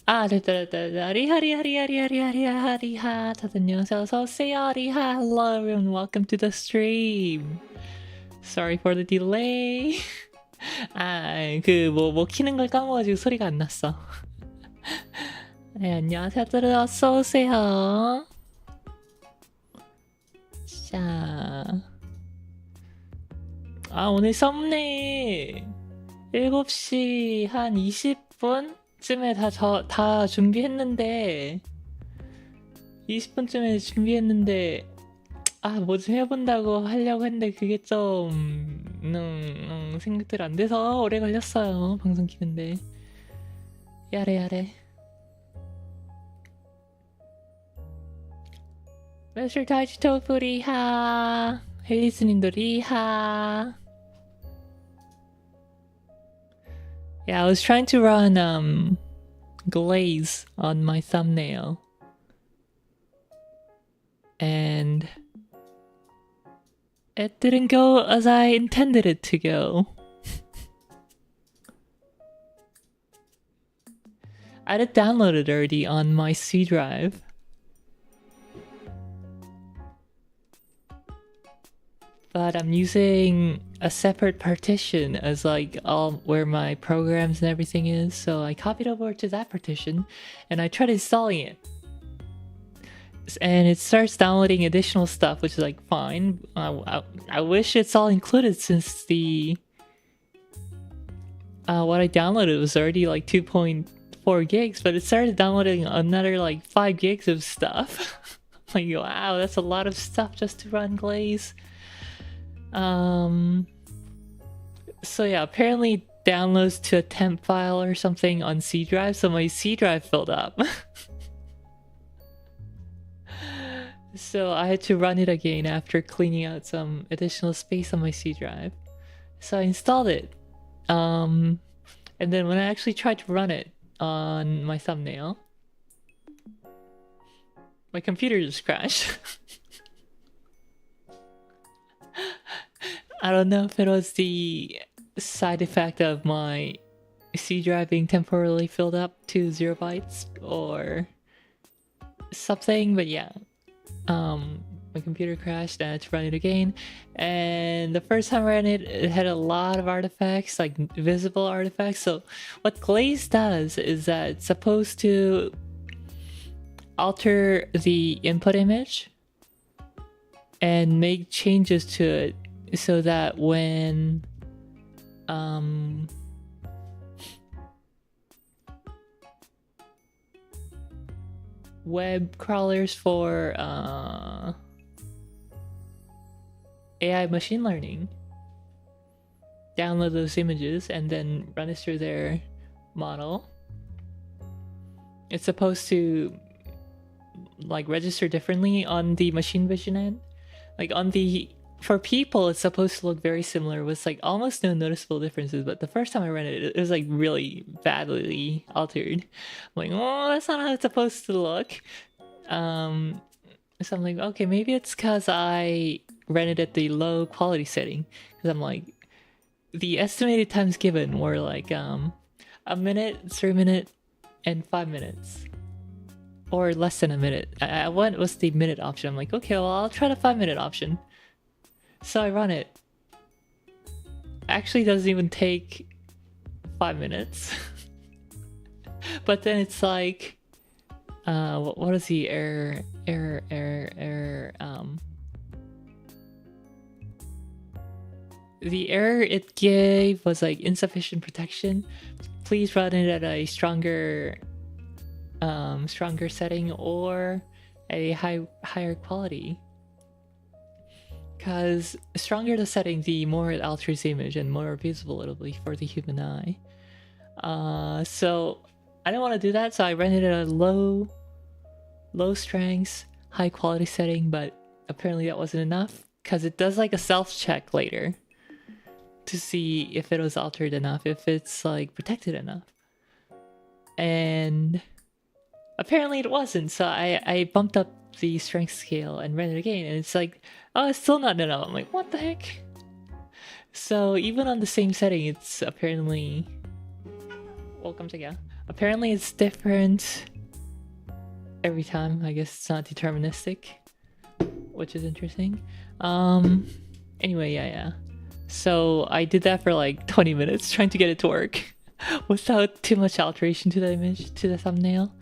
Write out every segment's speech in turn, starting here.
아, 됐다. 리하. 다들 안녕하세요. 어서오세요. 리하. Hello everyone. Welcome to the stream. Sorry for the delay. 뭐 키는 걸 까먹어가지고 소리가 안 났어. 네, 안녕하세요. 다들 어서오세요. 자. 오늘 썸네일 7시 한 20분쯤에 다 준비했는데 20분쯤에 준비했는데 뭐 좀 해본다고 하려고 했는데 그게 좀 생각대로 안 돼서 오래 걸렸어요. 방송 키는데 야래 매실 타이치토프 리하 헬리스님도 리하. Yeah, I was trying to run glaze on my thumbnail and it didn't go as I intended it to go. I did download it already on my C drive. But I'm using a separate partition as like all where my programs and everything is, so I copied over to that partition and I tried installing it. And it starts downloading additional stuff, which is like fine. I wish it's all included since the what I downloaded was already like 2.4 gigs, but it started downloading another like 5 gigs of stuff. Like, wow, that's a lot of stuff just to run Glaze. So yeah, apparently downloads to a temp file or something on C drive, so my C drive filled up. So I had to run it again after cleaning out some additional space on my C drive. So I installed it. And then when I actually tried to run it on my thumbnail, my computer just crashed. I don't know if it was the side effect of my C drive being temporarily filled up to 0 bytes or something, but yeah. My computer crashed and I had to run it again. And the first time I ran it, it had a lot of artifacts, like visible artifacts. So what Glaze does is that it's supposed to alter the input image and make changes to it so that when web crawlers for AI machine learning download those images and then run it through their model, it's supposed to like register differently on the machine vision end. Like for people, it's supposed to look very similar with like almost no noticeable differences, but the first time I ran it, it was like really badly altered. I'm like, oh, that's not how it's supposed to look. So I'm like, okay, maybe it's because I ran it at the low quality setting. Because I'm like, the estimated times given were like a minute, 3 minutes, and 5 minutes. Or less than a minute. What was the minute option? I'm like, okay, well, I'll try the 5-minute option. So I run it. Actually doesn't even take 5 minutes. But then it's like, what is the error? The error it gave was like insufficient protection. Please run it at a stronger setting or a higher quality. Because stronger the setting, the more it alters the image and more visible it'll be for the human eye. So I didn't want to do that, so I ran it at a low strength, high quality setting, but apparently that wasn't enough because it does like a self-check later to see if it was altered enough, if it's like protected enough. And apparently it wasn't, so I bumped up the strength scale and ran it again, and it's like, oh, it's still not enough. I'm like, what the heck? So even on the same setting, it's apparently... Welcome to Apparently it's different every time. I guess it's not deterministic, which is interesting. Anyway, yeah. So I did that for like 20 minutes trying to get it to work without too much alteration to the image, to the thumbnail.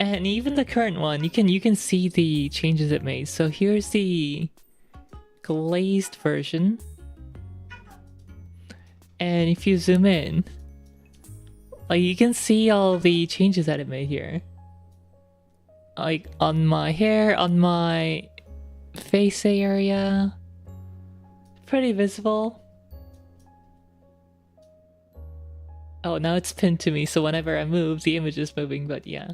And even the current one, you can see the changes it made. So here's the glazed version. And if you zoom in, like you can see all the changes that it made here. Like on my hair, on my face area. Pretty visible. Oh, now it's pinned to me, so whenever I move, the image is moving, but yeah.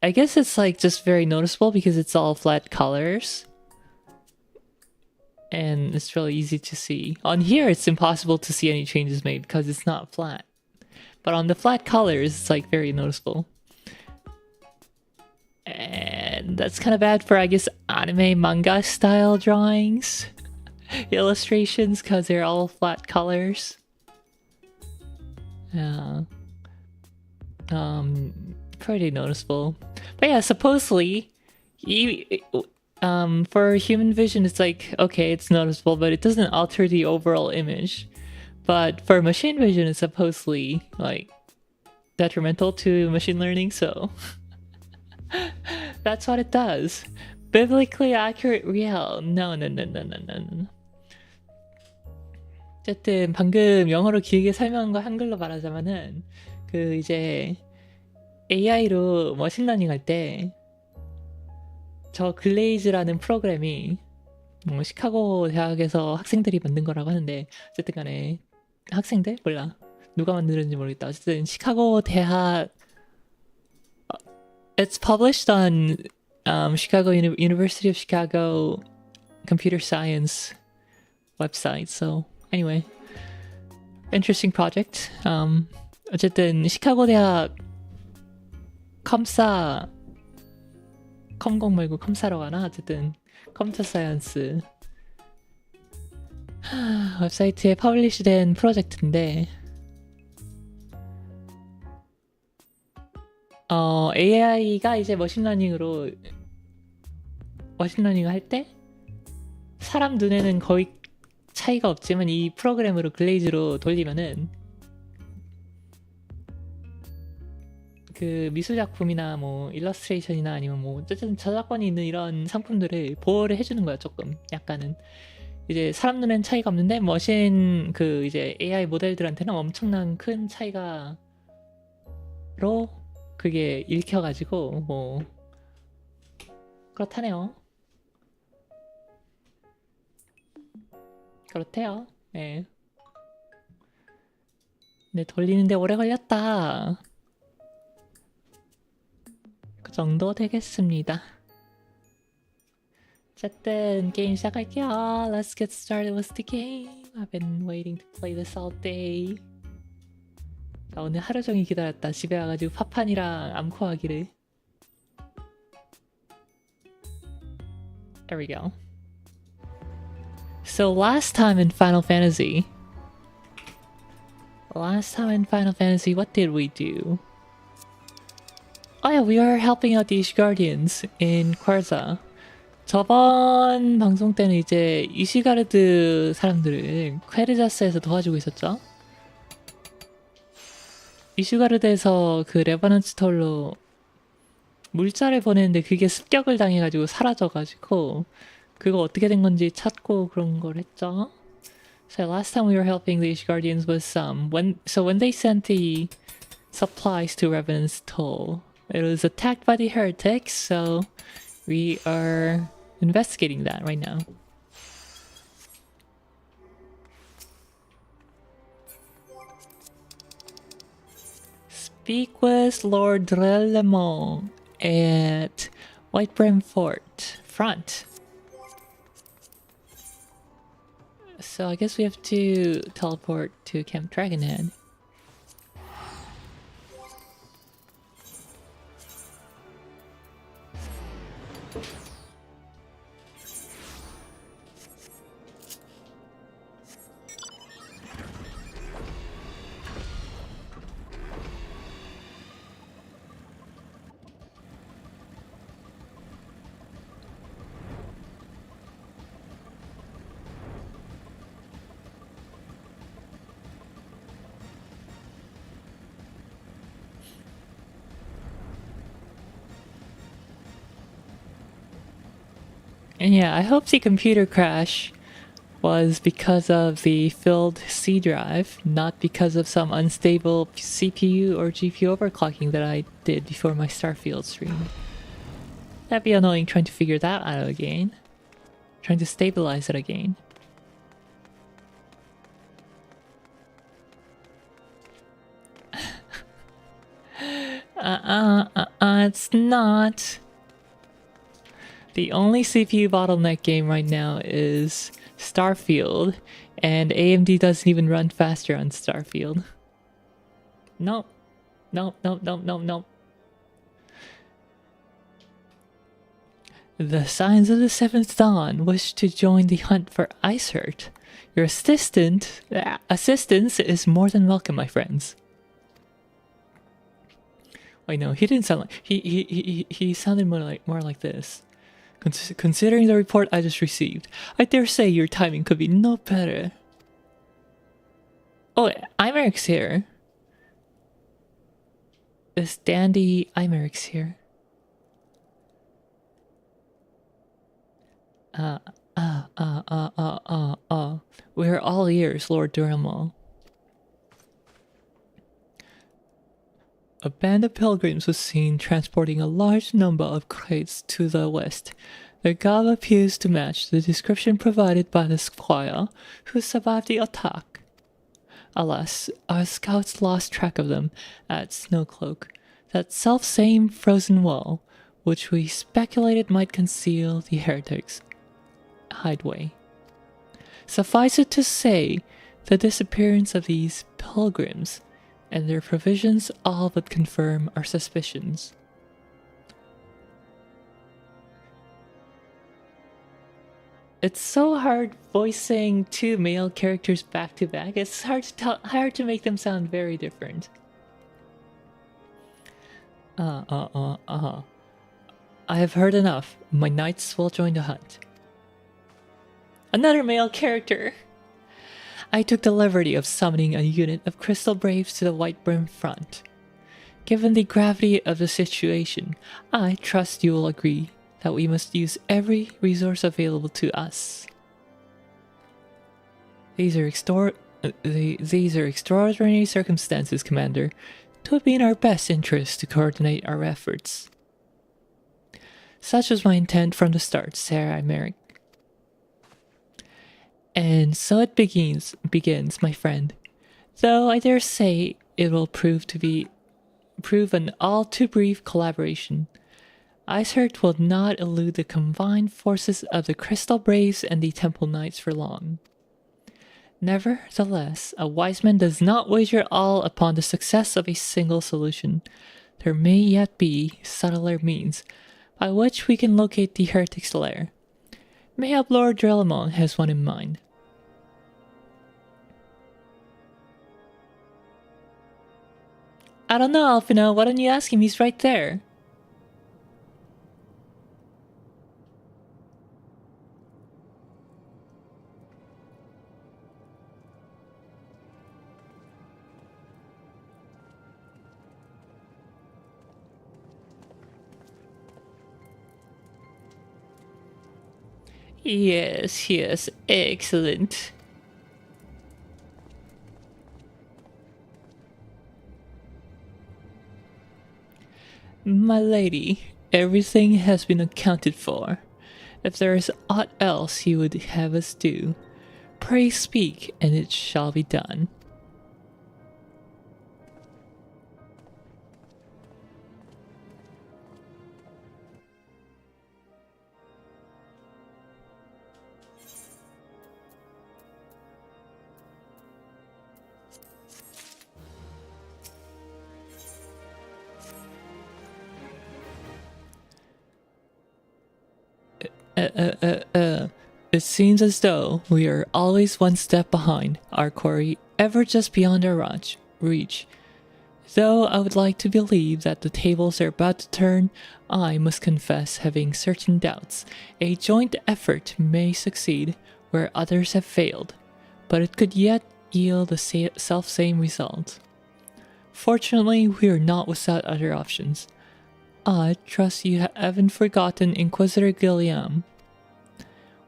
I guess it's like just very noticeable because it's all flat colors. And it's really easy to see. On here, it's impossible to see any changes made because it's not flat. But on the flat colors, it's like very noticeable. And that's kind of bad for, I guess, anime manga style drawings. Illustrations, because they're all flat colors. Yeah. Pretty noticeable. But yeah, supposedly, for human vision, it's like, okay, it's noticeable, but it doesn't alter the overall image. But for machine vision, it's supposedly, like, detrimental to machine learning, so... That's what it does. Biblically accurate real. No. 어쨌든 방금 영어로 길게 설명한 거 한글로 말하자면은 그 이제 AI로 머신러닝 할 때 저 글레이즈라는 프로그램이 시카고 대학에서 학생들이 만든 거라고 하는데 어쨌든 간에 학생들? 몰라. 누가 만들었는지 모르겠다. 어쨌든 시카고 대학 It's published on Chicago University of Chicago Computer Science website. So anyway, interesting project. 어쨌든 시카고 대학 컴공 말고 컴사로 가나? 어쨌든 컴퓨터 사이언스 웹사이트에 퍼블리시된 프로젝트인데 AI가 이제 머신러닝을 할 때 사람 눈에는 거의 차이가 없지만 이 프로그램으로 글레이즈로 돌리면은 그 미술 작품이나 뭐 일러스트레이션이나 아니면 뭐 어쨌든 저작권이 있는 이런 상품들을 보호를 해주는 거야. 조금 약간은 이제 사람 눈에는 차이가 없는데 머신 그 이제 AI 모델들한테는 엄청난 큰 차이가로 그게 읽혀가지고 뭐 그렇다네요. 그렇대요. 네. 근데 돌리는데 오래 걸렸다. 그 정도 되겠습니다. 어쨌든 게임 시작할게요. Let's get started with the game. I've been waiting to play this all day. 나 오늘 하루 종일 기다렸다. 집에 와가지고 파판이랑 암코 하기를. There we go. So last time in Final Fantasy, what did we do? Oh yeah, we are helping out these guardians in Eorzea. 저번 방송 때는 이제 이시가르드 사람들을 퀘르자스에서 도와주고 있었죠. 이슈가르드에서 그 레버넌트 톨로 물자를 보내는데 그게 습격을 당해가지고 사라져가지고 그거 어떻게 된 건지 찾고 그런 걸 했죠. So last time we were helping the Guardians was when they sent the supplies to Revenant's Toll, it was attacked by the heretics, so we are investigating that right now. Speak with Lord Relemont at White Brim Fort front. So I guess we have to teleport to Camp Dragonhead. And yeah, I hope the computer crash was because of the filled C drive, not because of some unstable CPU or GPU overclocking that I did before my Starfield stream. That'd be annoying trying to figure that out again. Trying to stabilize it again. It's not. The only CPU bottleneck game right now is Starfield, and AMD doesn't even run faster on Starfield. Nope. Nope, nope, nope, nope, nope. The Signs of the Seventh Dawn wish to join the hunt for Icehurt. Your assistance is more than welcome, my friends. Wait, no, he didn't sound like he sounded more like this. Considering the report I just received, I dare say your timing could be no better. Oh, Imeric's here. This dandy Imeric's here. We're all ears, Lord Duramo. A band of pilgrims was seen transporting a large number of crates to the west. Their garb appears to match the description provided by the squire who survived the attack. Alas, our scouts lost track of them at Snowcloak, that self-same frozen wall, which we speculated might conceal the heretics' hideaway. Suffice it to say, the disappearance of these pilgrims and their provisions all but confirm our suspicions. It's so hard voicing two male characters back to back. It's hard to make them sound very different. I have heard enough. My knights will join the hunt. Another male character! I took the liberty of summoning a unit of Crystal Braves to the White Brim front. Given the gravity of the situation, I trust you will agree that we must use every resource available to us. These are extraordinary circumstances, Commander. It would be in our best interest to coordinate our efforts. Such was my intent from the start, Sarah Merrick. And so it begins, my friend. Though I dare say it will prove an all too brief collaboration. Icehurt will not elude the combined forces of the Crystal Braves and the Temple Knights for long. Nevertheless, a wise man does not wager all upon the success of a single solution. There may yet be subtler means by which we can locate the heretic's lair. Mayhap Lord Drelamon has one in mind. I don't know, Alfino. Why don't you ask him? He's right there. Yes, excellent. My lady, everything has been accounted for. If there is aught else you would have us do, pray speak, and it shall be done. It seems as though we are always one step behind, our quarry ever just beyond our reach. Though I would like to believe that the tables are about to turn, I must confess having certain doubts. A joint effort may succeed where others have failed, but it could yet yield the self-same result. Fortunately, we are not without other options. I trust you haven't forgotten Inquisitor Gilliam.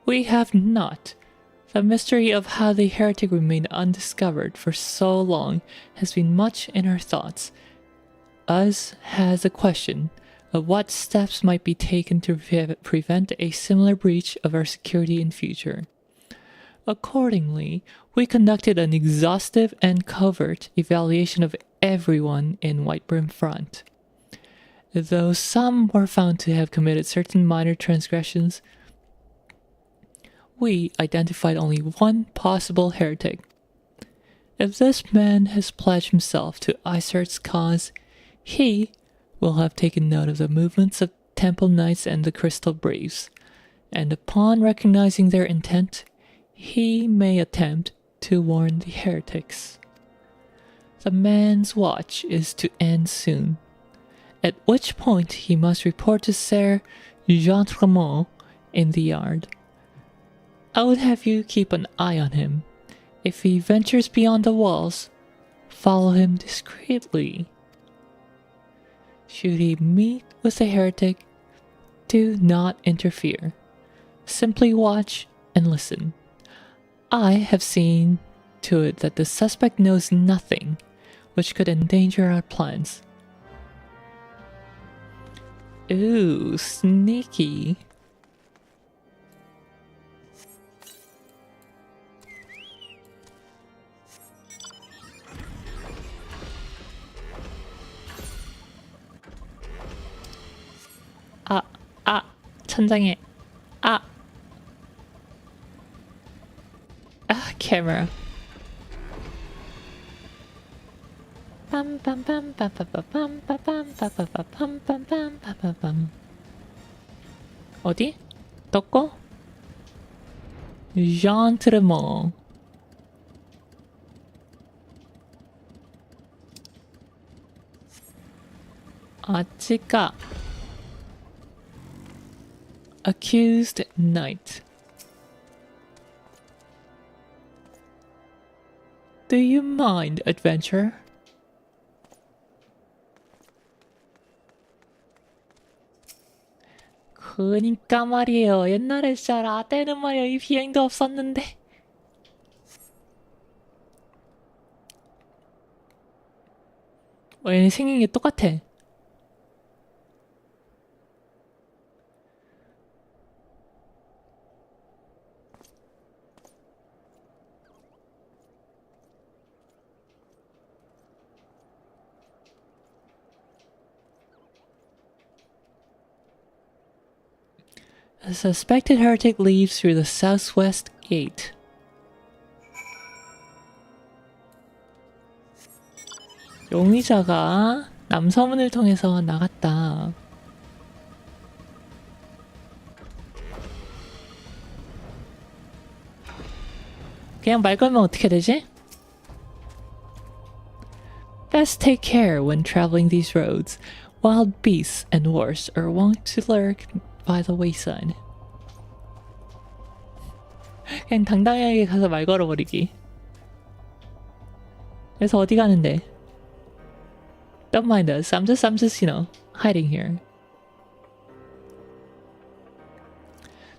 We have not. The mystery of how the heretic remained undiscovered for so long has been much in our thoughts, as has the question of what steps might be taken to prevent a similar breach of our security in future. Accordingly, we conducted an exhaustive and covert evaluation of everyone in White Brim Front. Though some were found to have committed certain minor transgressions, we identified only one possible heretic. If this man has pledged himself to Isert's cause, he will have taken note of the movements of Temple Knights and the Crystal Braves, and upon recognizing their intent, he may attempt to warn the heretics. The man's watch is to end soon, at which point he must report to Sir Jean-Tremont in the yard. I would have you keep an eye on him. If he ventures beyond the walls, follow him discreetly. Should he meet with a heretic, do not interfere. Simply watch and listen. I have seen to it that the suspect knows nothing which could endanger our plans. Ooh, sneaky. 천장에. Camera. 어디? 떴고? Jean-Tremont. 아치까. Accused Knight. Do you mind, adventurer? 그니까 말이에요. 옛날에 진짜 라떼는 말이야. 이 비행도 없었는데. 얘네 생긴 게 똑같아. The suspected heretic leaves through the southwest gate. 용의자가 남서문을 통해서 나갔다. 그냥 말 걸면 어떻게 되지? Best take care when traveling these roads. Wild beasts and worse are wont to lurk by the wayside. 그냥 당당하게 가서 말 걸어버리기. 그래서 어디 가는데? Don't mind us. I'm just, hiding here.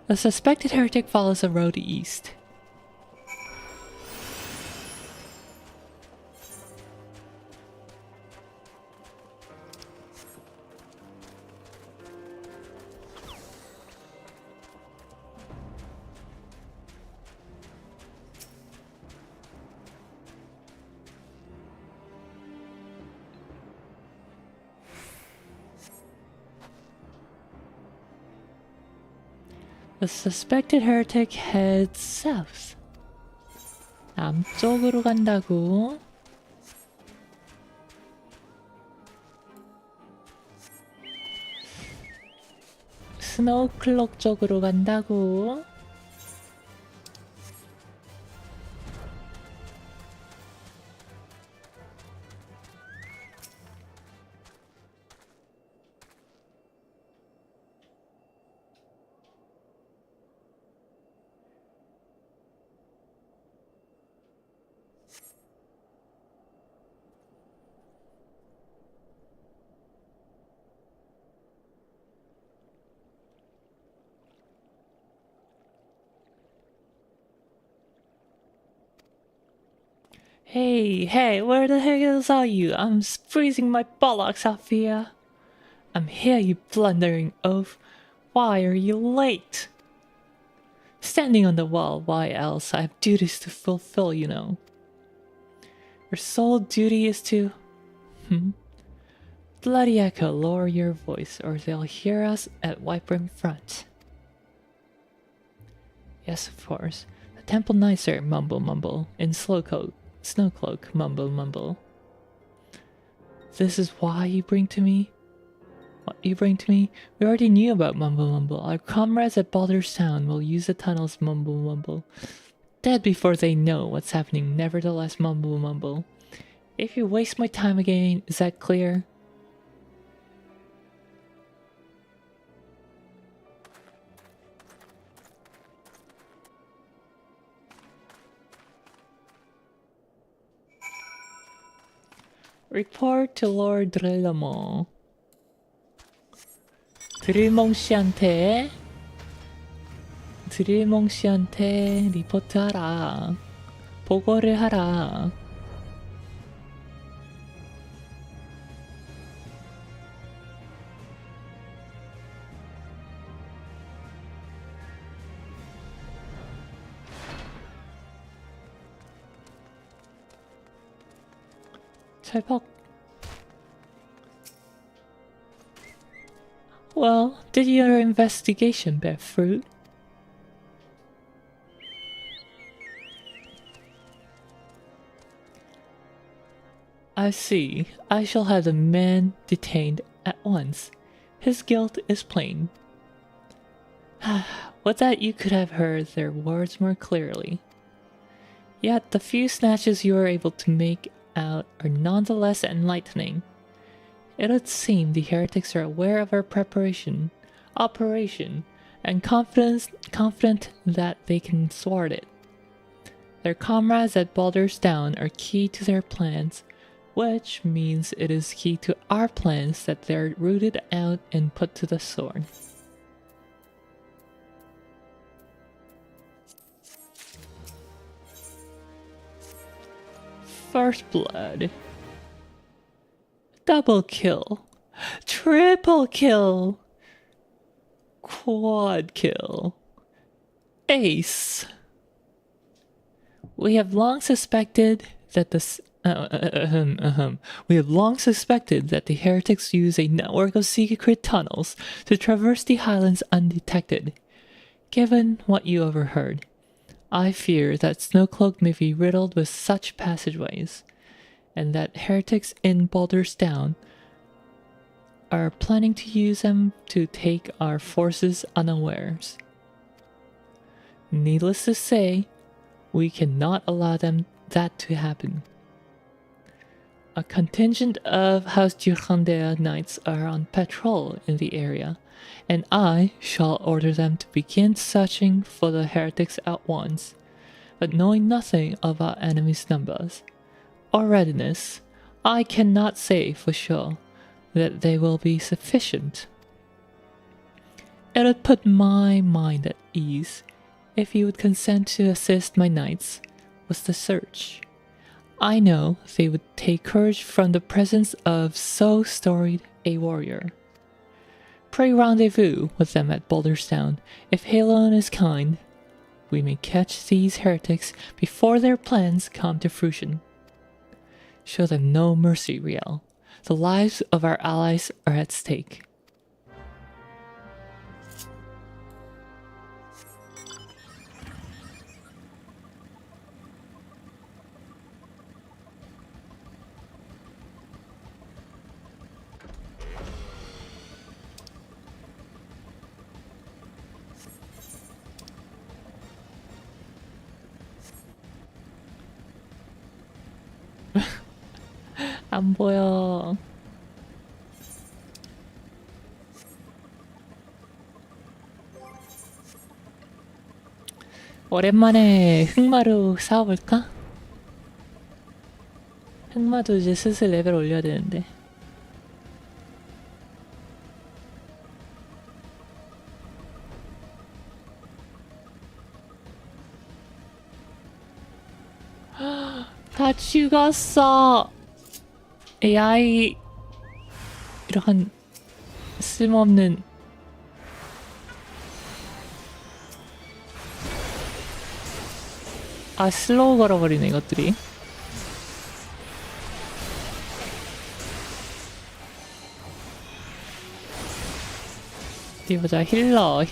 The suspected heretic follows a road east. The suspected heretic heads south. 남쪽으로 간다고. 스노우클록 쪽으로 간다고. Hey, where the heck else are you? I'm freezing my bollocks off here. I'm here, you blundering oaf. Why are you late? Standing on the wall, why else? I have duties to fulfill, you know. Your sole duty is to... Bloody echo, lower your voice, or they'll hear us at Whitebrim Front. Yes, of course. The temple nicer, mumble mumble. In snowcloak, mumble mumble. This is why you bring to me? What you bring to me? We already knew about mumble mumble. Our comrades at Baldur's Town will use the tunnels, mumble mumble. Dead before they know what's happening, nevertheless, mumble mumble. If you waste my time again, is that clear? Report to Lord Drelamont. 드릴몽 씨한테 리포트하라. 보고를 하라. 찰퍽. Well, did your investigation bear fruit? I see. I shall have the man detained at once. His guilt is plain. Would that you could have heard their words more clearly. Yet the few snatches you are able to make out are nonetheless enlightening. It would seem the heretics are aware of our operation, and confident that they can thwart it. Their comrades at Baldur's Town are key to their plans, which means it is key to our plans that they're rooted out and put to the sword. First blood. Double kill. Triple kill. Quad kill. Ace. We have long suspected that the heretics use a network of secret tunnels to traverse the highlands undetected. Given what you overheard, I fear that Snowcloak may be riddled with such passageways, and that heretics in Baldur's Town are planning to use them to take our forces unawares. Needless to say, we cannot allow that to happen. A contingent of House Durandea knights are on patrol in the area, and I shall order them to begin searching for the heretics at once, but knowing nothing of our enemy's numbers or readiness, I cannot say for sure that they will be sufficient. It would put my mind at ease if you would consent to assist my knights with the search. I know they would take courage from the presence of so storied a warrior. Pray rendezvous with them at Baldur's Town. If Halon is kind, we may catch these heretics before their plans come to fruition. Show them no mercy, Riel. The lives of our allies are at stake. 안 보여. 오랜만에 흑마루 싸워볼까? 흑마도 이제 슬슬 레벨 올려야 되는데. 다 죽었어. AI 이런 쓸모없는 슬로우 걸어버리네 이것들이. 어디 보자. 힐러.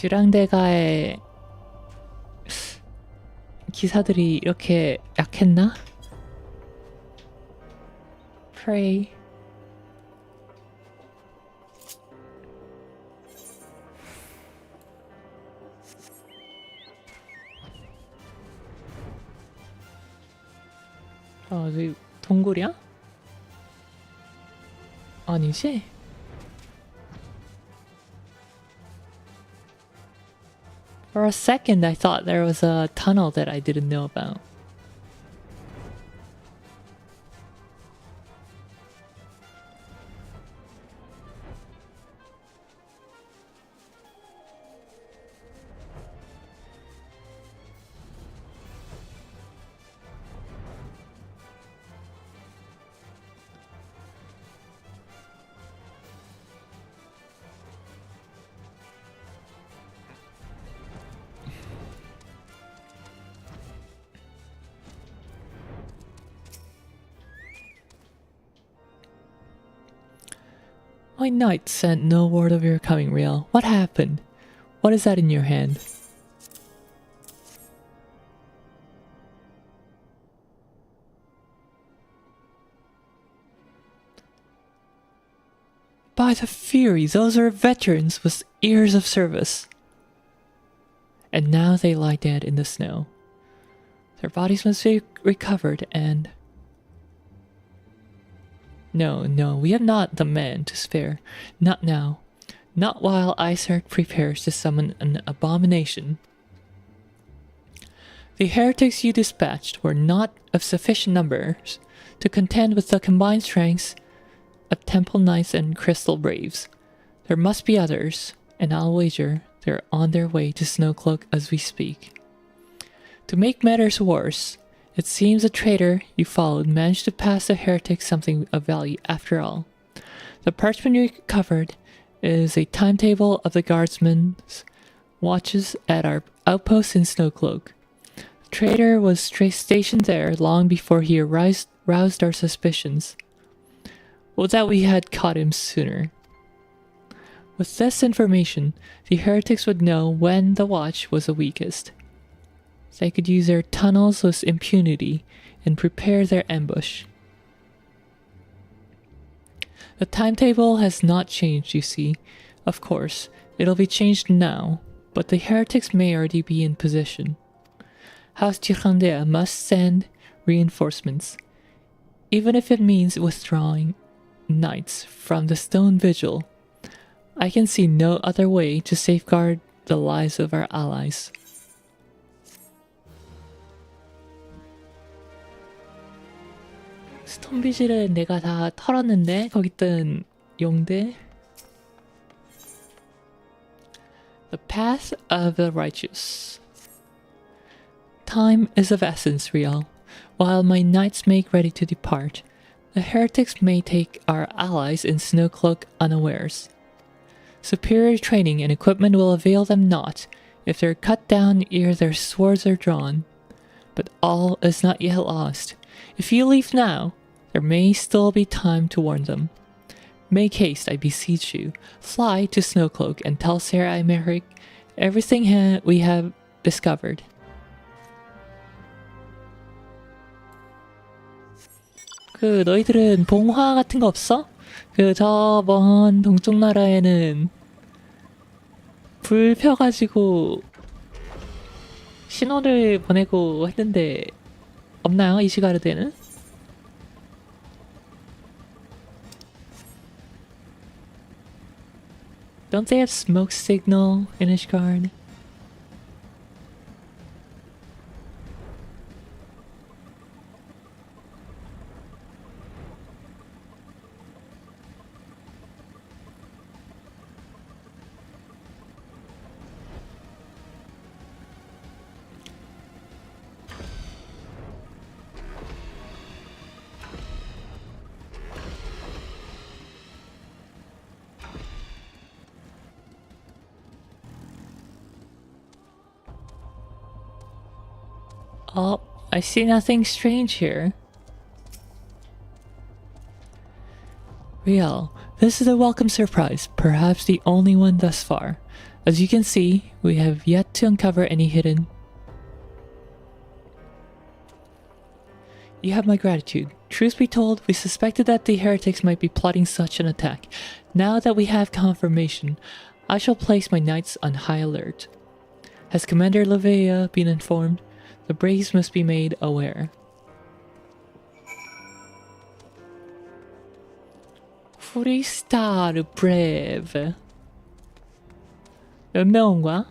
듀랑데가의 기사들이 이렇게 약했나? Pray. 저기 동굴이야? 아니지? For a second I thought there was a tunnel that I didn't know about. My knight sent no word of your coming, Riel. What happened? What is that in your hand? By the Fury, those are veterans with years of service. And now they lie dead in the snow. Their bodies must be recovered and... No, we have not the men to spare. Not now. Not while Isaac prepares to summon an abomination. The heretics you dispatched were not of sufficient numbers to contend with the combined strengths of Temple Knights and Crystal Braves. There must be others, and I'll wager they're on their way to Snowcloak as we speak. To make matters worse, it seems the traitor you followed managed to pass the heretics something of value after all. The parchment you recovered is a timetable of the guardsmen's watches at our outpost in Snowcloak. The traitor was stationed there long before he roused our suspicions. Would that we had caught him sooner. With this information, the heretics would know when the watch was the weakest. They could use their tunnels with impunity and prepare their ambush. The timetable has not changed, you see. Of course, it'll be changed now, but the heretics may already be in position. House Eorzea must send reinforcements, even if it means withdrawing knights from the stone vigil. I can see no other way to safeguard the lives of our allies. 스톤비질은 내가 다 털었는데 거기 뜬 용들. The path of the righteous. Time is of essence, Riel. While my knights make ready to depart, the heretics may take our allies in Snowcloak unawares. Superior training and equipment will avail them not if they're cut down ere their swords are drawn. But all is not yet lost. If you leave now, there may still be time to warn them. Make haste, I beseech you. Fly to Snowcloak and tell Sarah Imeric everything we have discovered. 그 너희들은 봉화 같은 거 없어? 그 저 먼 동쪽 나라에는 불 펴가지고 신호를 보내고 했는데 없나요? 이시가르드에는? Don't they have smoke signal in Ishgard? Oh, I see nothing strange here. Riel, this is a welcome surprise, perhaps the only one thus far. As you can see, we have yet to uncover any hidden. You have my gratitude. Truth be told, we suspected that the heretics might be plotting such an attack. Now that we have confirmation, I shall place my knights on high alert. Has Commander Eorzea been informed? The braves must be made aware. 프리스타르 브레이브. 몇 명 온 거야?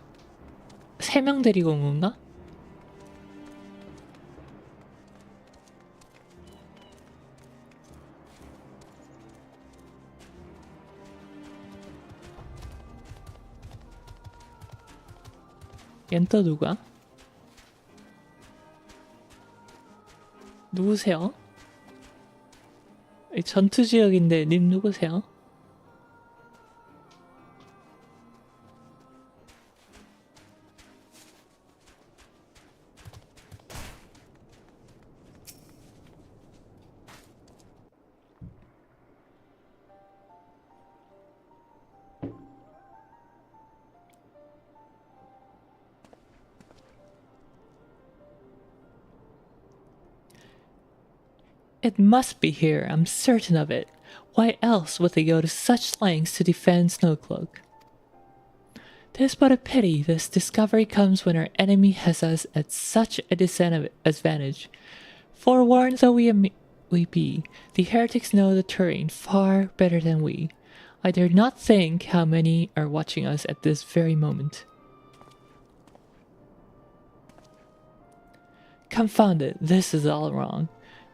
3명 데리고 온 건가? 얜 또 누구야? 누구세요? 이 전투 지역인데 님 누구세요? It must be here, I'm certain of it. Why else would they go to such lengths to defend Snowcloak? 'Tis but a pity this discovery comes when our enemy has us at such a disadvantage. Forewarned though we be, the heretics know the terrain far better than we. I dare not think how many are watching us at this very moment. Confound it, this is all wrong.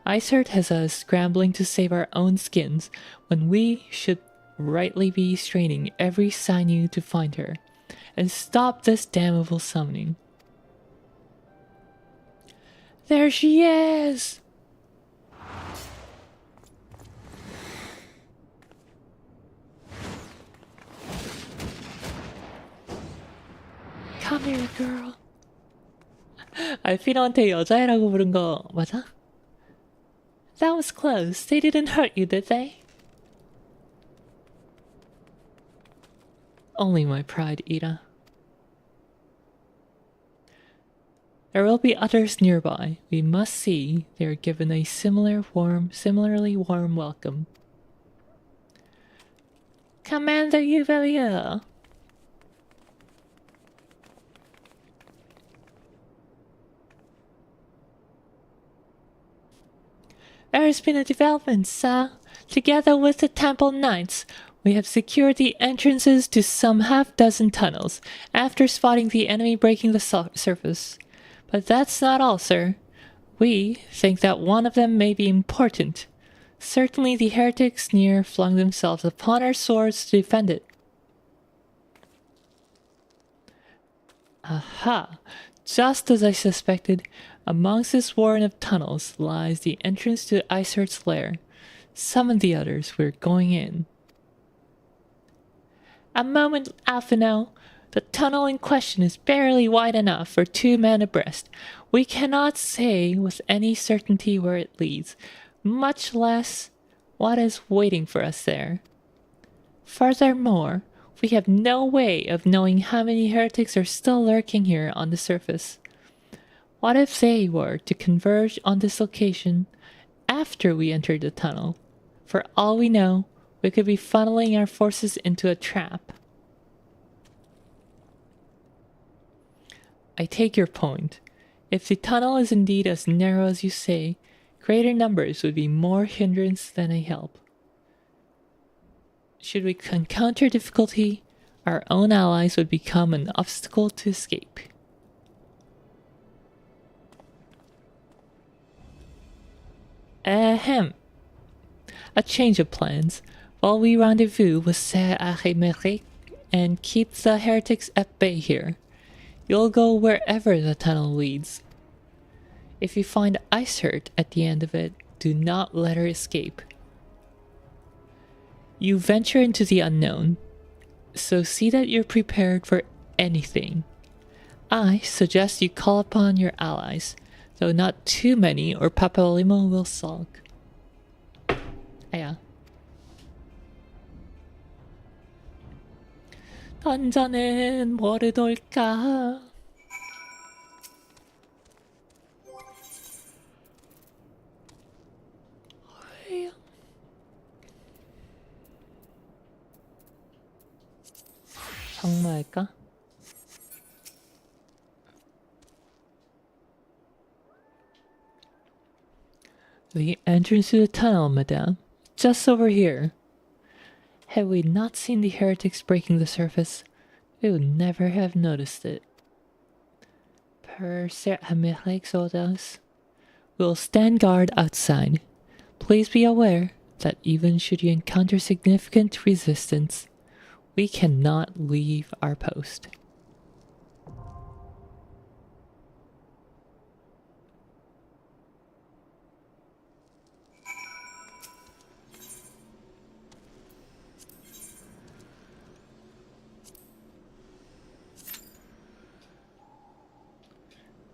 Isert has us scrambling to save our own skins when we should rightly be straining every sinew to find her and stop this damnable summoning. There she is! Come here, girl. 알피노한테 여자애라고 부른 거 맞아? That was close. They didn't hurt you, did they? Only my pride, Ida. There will be others nearby. We must see they are given a similarly warm welcome. Commander Eorzea. There has been a development, sir. Together with the Temple Knights, we have secured the entrances to some half-dozen tunnels after spotting the enemy breaking the surface. But that's not all, sir. We think that one of them may be important. Certainly the heretics near flung themselves upon our swords to defend it. Aha! Just as I suspected, amongst this warren of tunnels lies the entrance to Isert's lair. Summon the others, we're going in. A moment, Alphino. The tunnel in question is barely wide enough for 2 men abreast. We cannot say with any certainty where it leads, much less what is waiting for us there. Furthermore, we have no way of knowing how many heretics are still lurking here on the surface. What if they were to converge on this location after we enter the tunnel. For all we know, we could be funneling our forces into a trap. I take your point. If the tunnel is indeed as narrow as you say, greater numbers would be more hindrance than a help. Should we encounter difficulty, our own allies would become an obstacle to escape. Ahem. A change of plans. While we rendezvous with Ser Archimeric and keep the heretics at bay here, you'll go wherever the tunnel leads. If you find Icehurt at the end of it, do not let her escape. You venture into the unknown, so see that you're prepared for anything. I suggest you call upon your allies, though not too many or Papalimo will sulk. 아야. 던전은 뭐를 돌까? 정말까? The entrance to the tunnel, madame. Just over here. Had we not seen the heretics breaking the surface, we would never have noticed it. Per Ser Americ's orders, we'll stand guard outside. Please be aware that even should you encounter significant resistance, we cannot leave our post.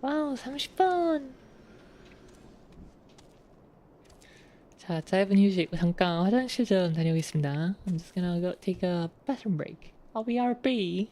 와우, 30분! 자, 짧은 휴식. 잠깐 화장실 좀 다녀오겠습니다. I'm just gonna go take a bathroom break. I'll be RB.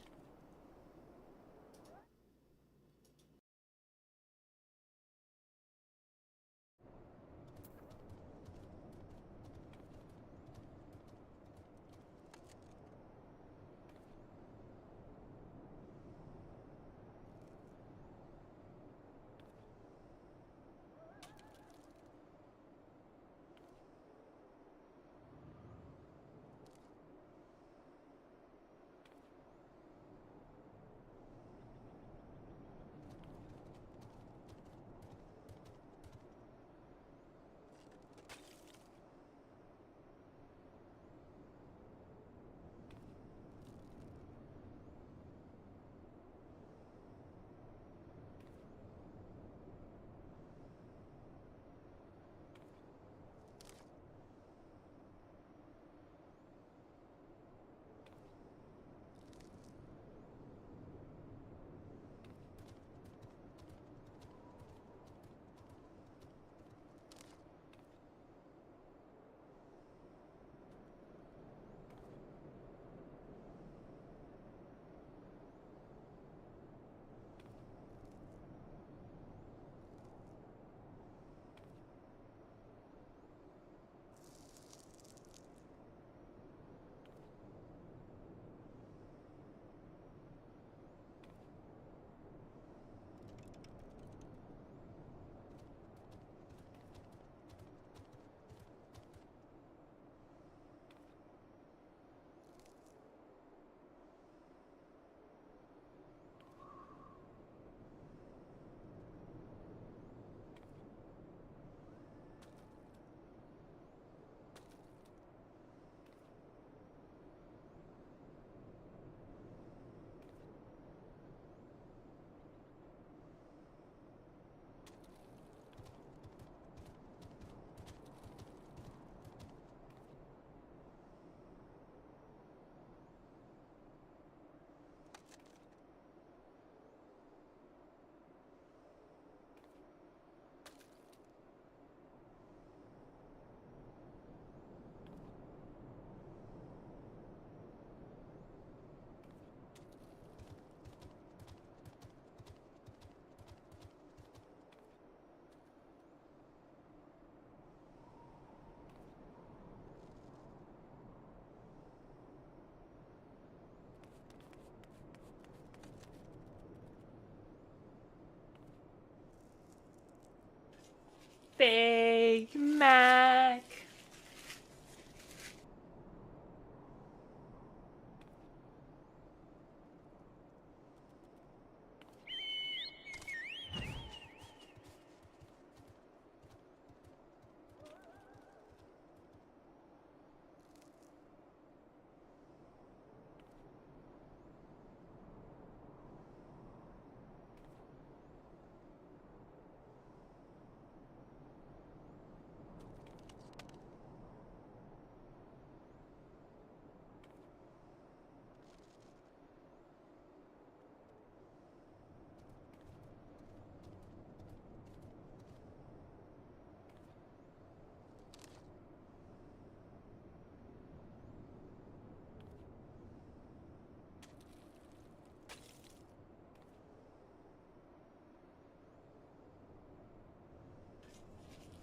Big Mac.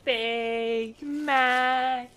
Big Mac.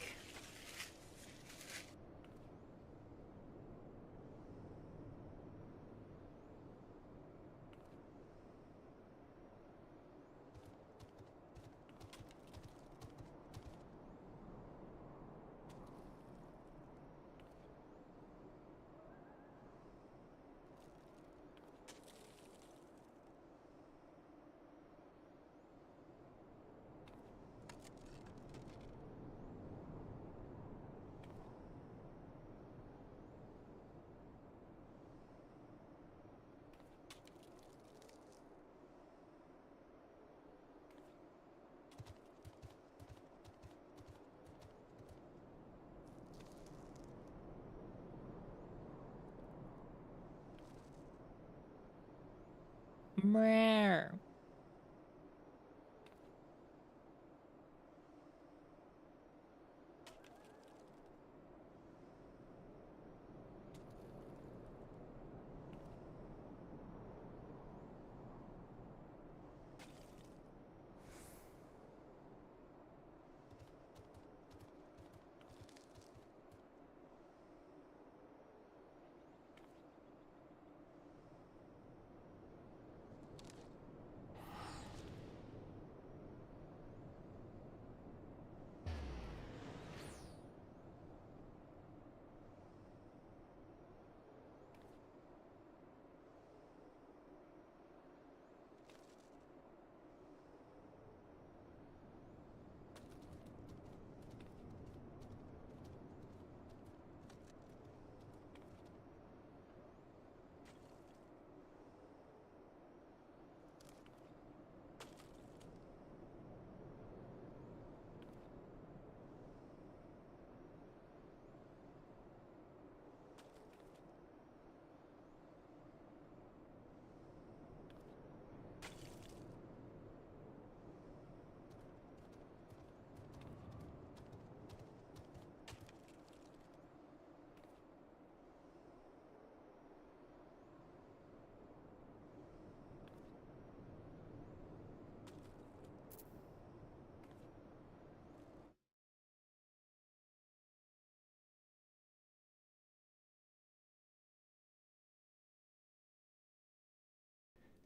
Rare.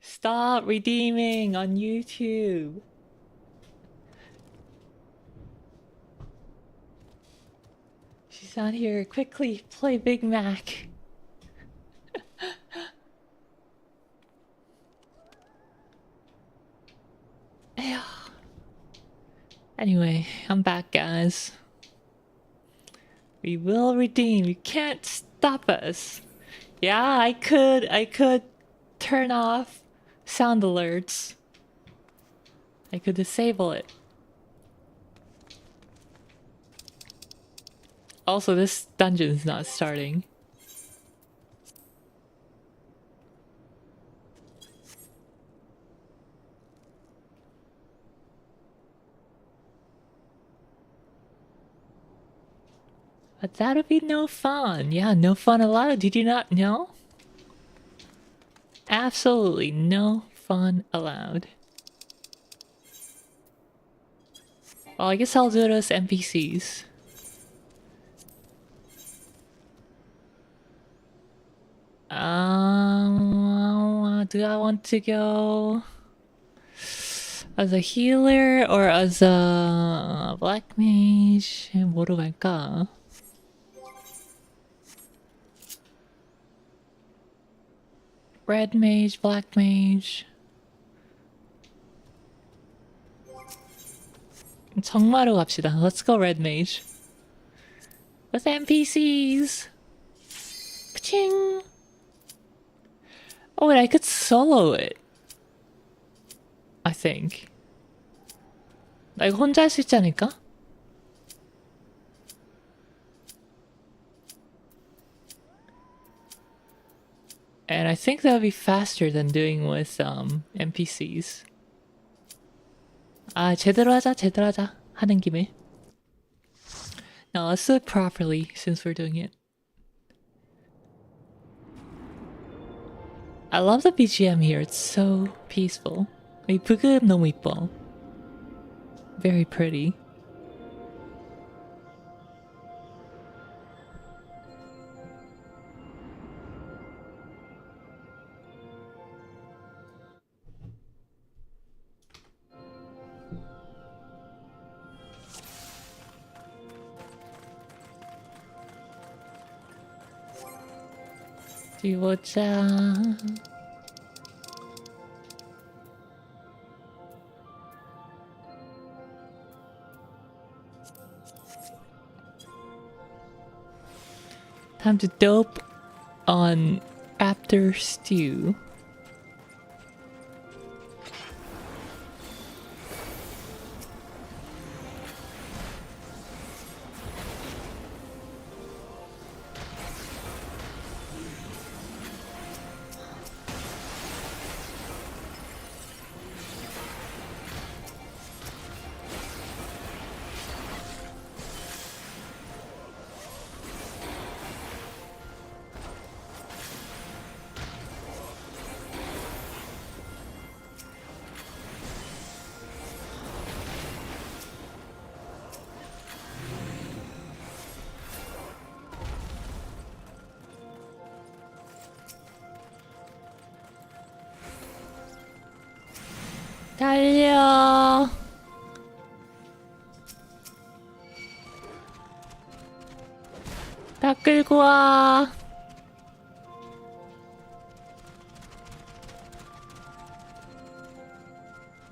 Stop redeeming on YouTube. She's not here. Quickly play Big Mac. Anyway, I'm back, guys. We will redeem. You can't stop us. Yeah, I could turn off sound alerts. I could disable it. Also, this dungeon's not starting. But that would be no fun. Yeah, no fun allowed. Did you not know? Absolutely no fun allowed. Well, I guess I'll do it as NPCs. Do I want to go? As a healer or as a black mage? 뭐로 갈까? Red mage, black mage. 정마로 갑시다. Let's go red mage. With NPCs. Ka-ching. Oh wait, I could solo it. I think. 나 이거 혼자 할 수 있지 않을까? And I think that would be faster than doing with NPCs. 아, 제대로 하자. 하는 김에. Now let's do it properly since we're doing it. I love the BGM here. It's so peaceful. 이 브금 너무 이뻐. Very pretty. 어디 보자. Time to dope on Raptor Stew. 달려. 다 끌고 와.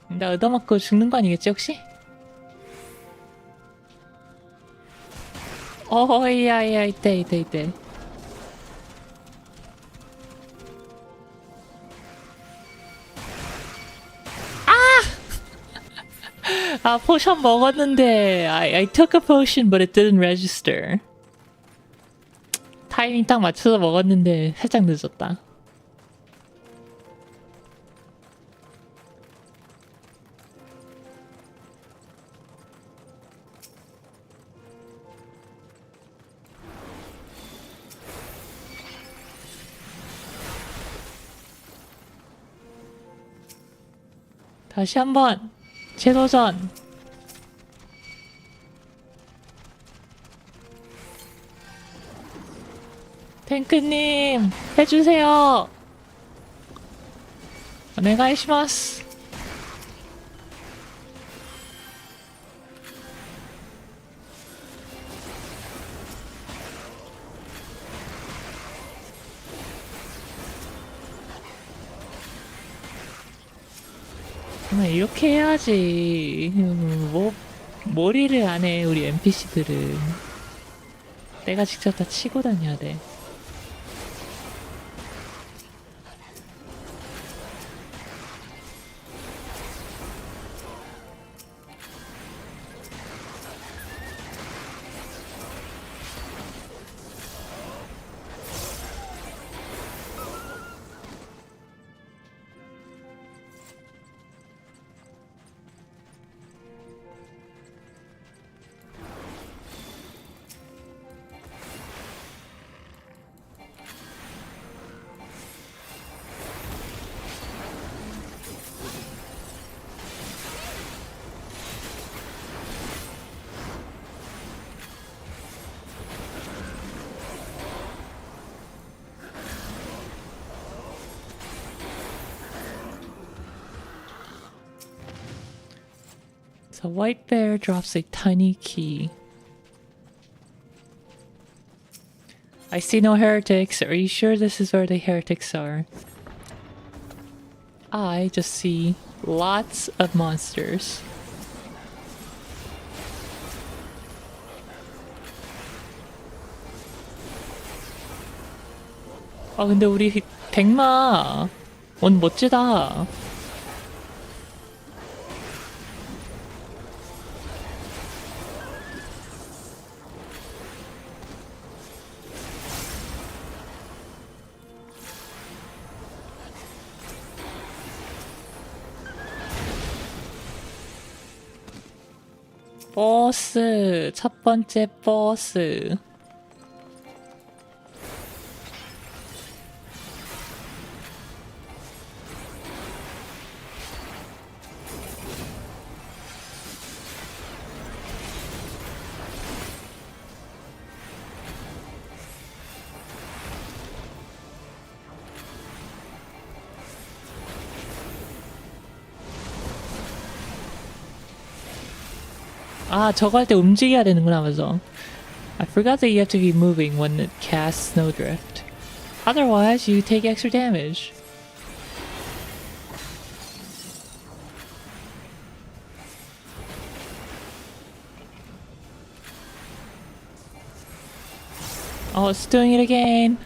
나 얻어맞고 죽는 거 아니겠지 혹시? 야야 이때. 아 포션 먹었는데 I took a potion but it didn't register. 타이밍 딱 맞춰서 먹었는데 살짝 늦었다. 다시 한번 재도전. 탱크님 해주세요. 오네가이시마스. 이렇게 해야지. 머리를 안 해 우리 NPC들은. 내가 직접 다 치고 다녀야 돼. The white bear drops a tiny key. I see no heretics. Are you sure this is where the heretics are? I just see lots of monsters. 아 근데 우리 백마 원 멋지다. 버스 첫 번째 버스. 아 저거 할 때 움직여야 되는구나 맞아. I forgot that you have to be moving when it casts Snowdrift. Otherwise, you take extra damage. Oh, it's doing it again.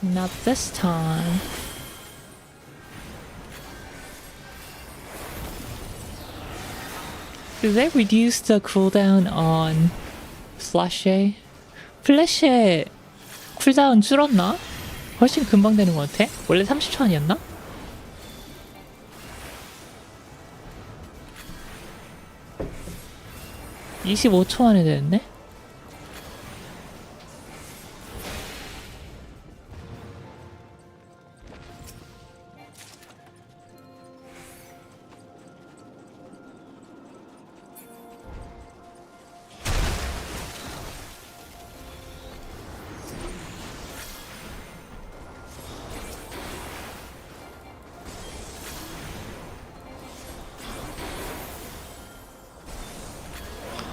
Not this time. Did they reduce the cooldown on 플래시? 플래시 쿨다운 줄었나? 훨씬 금방 되는 것 같아? 원래 30초 아니었나? 25초 안에 되는데?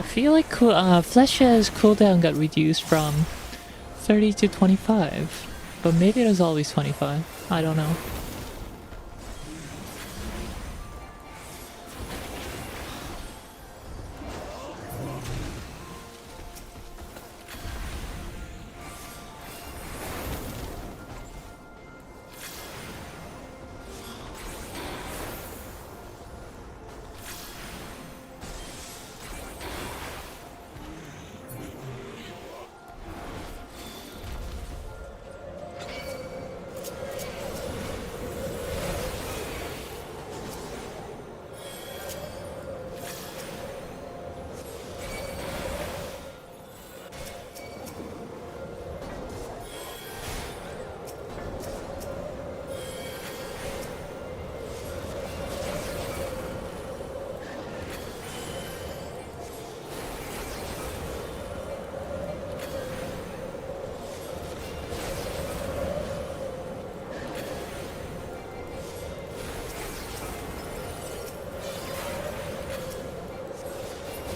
I feel like Flesha's cooldown got reduced from 30 to 25, but maybe it was always 25. I don't know.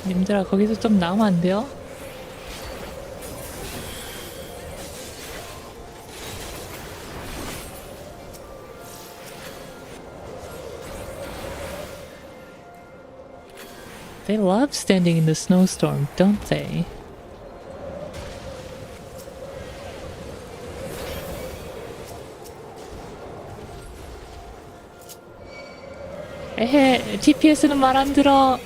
님들아 거기서 좀 나오면 안 돼요? They love standing in the snowstorm, don't they? 에헤, TPS는 말 안 들어.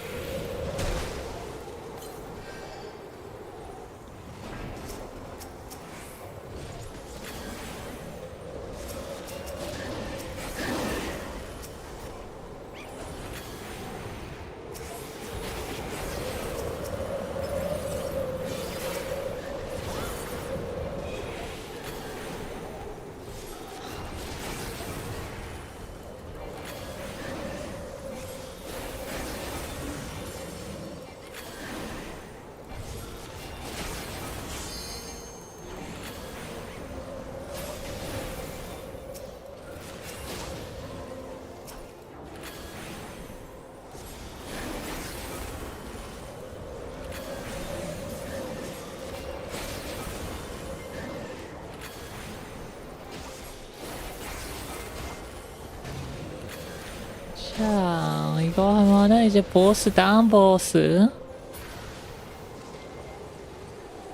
자, 이거 하면은 이제 보스 다운 보스.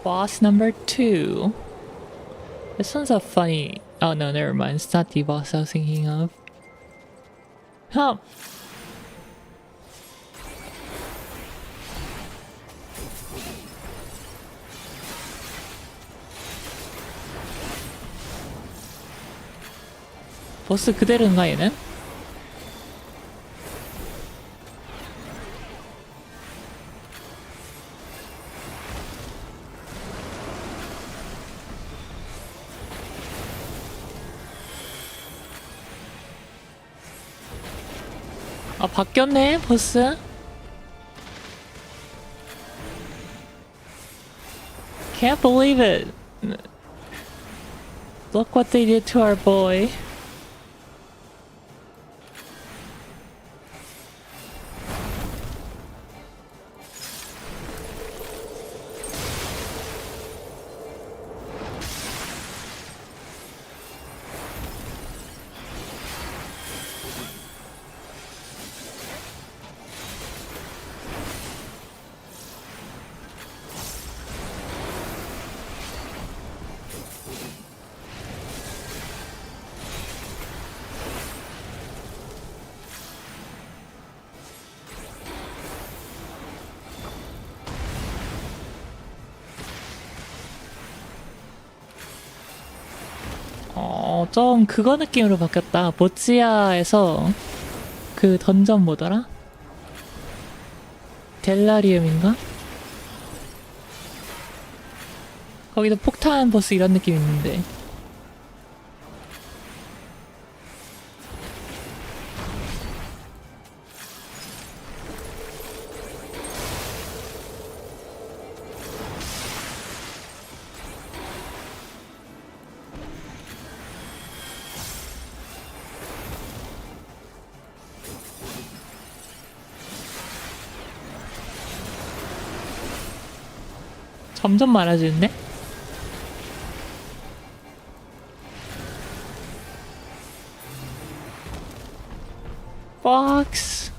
Boss number 2. This one's a funny... Oh no, never mind. It's not the boss I was thinking of. Huh. 보스 그대로인가 얘는? 아, 바뀌었네 보스. Can't believe it. Look what they did to our boy. 좀 그거 느낌으로 바뀌었다. 보츠야에서 그 던전 뭐더라? 델라리움인가? 거기도 폭탄 보스 이런 느낌 있는데. 점점 많아지는데? Fox!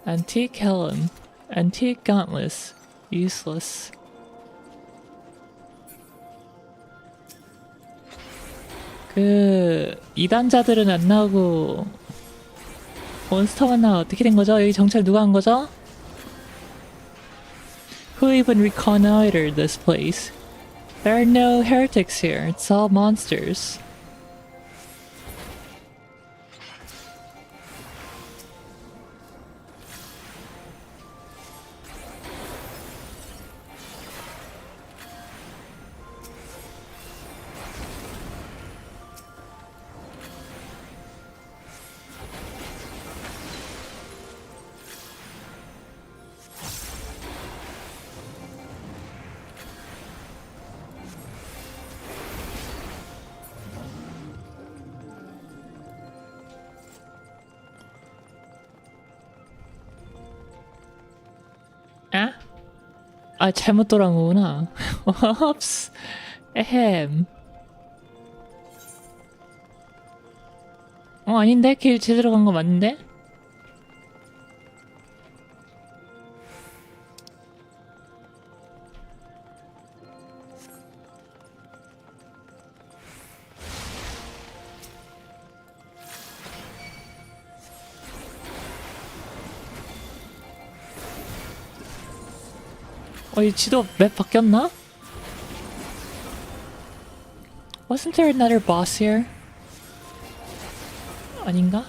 Antique Helm. Antique Gauntless. Useless. 그... 2단자들은 안 나오고 몬스터만 나와. 어떻게 된 거죠? 여기 정찰 누가 한 거죠? Who even reconnoitered this place? There are no heretics here. It's all monsters. 아? 아, 잘못 돌아온 거구나. 옵스. 에헴. 아닌데? 길 제대로 간 거 맞는데? 이 지도 맵 바뀌었나? Wasn't there another boss here? 아닌가?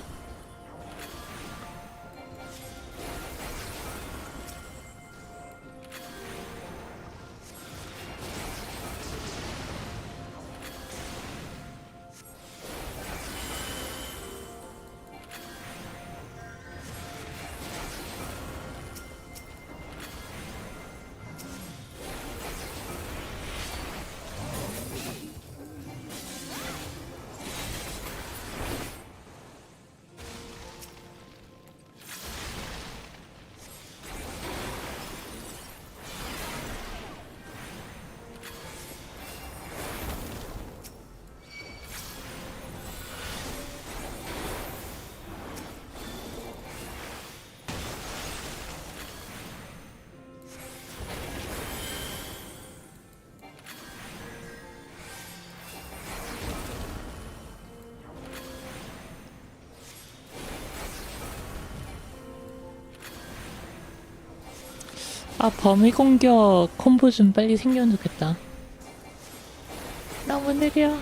아, 범위 공격 콤보 좀 빨리 생기면 좋겠다. 너무 느려.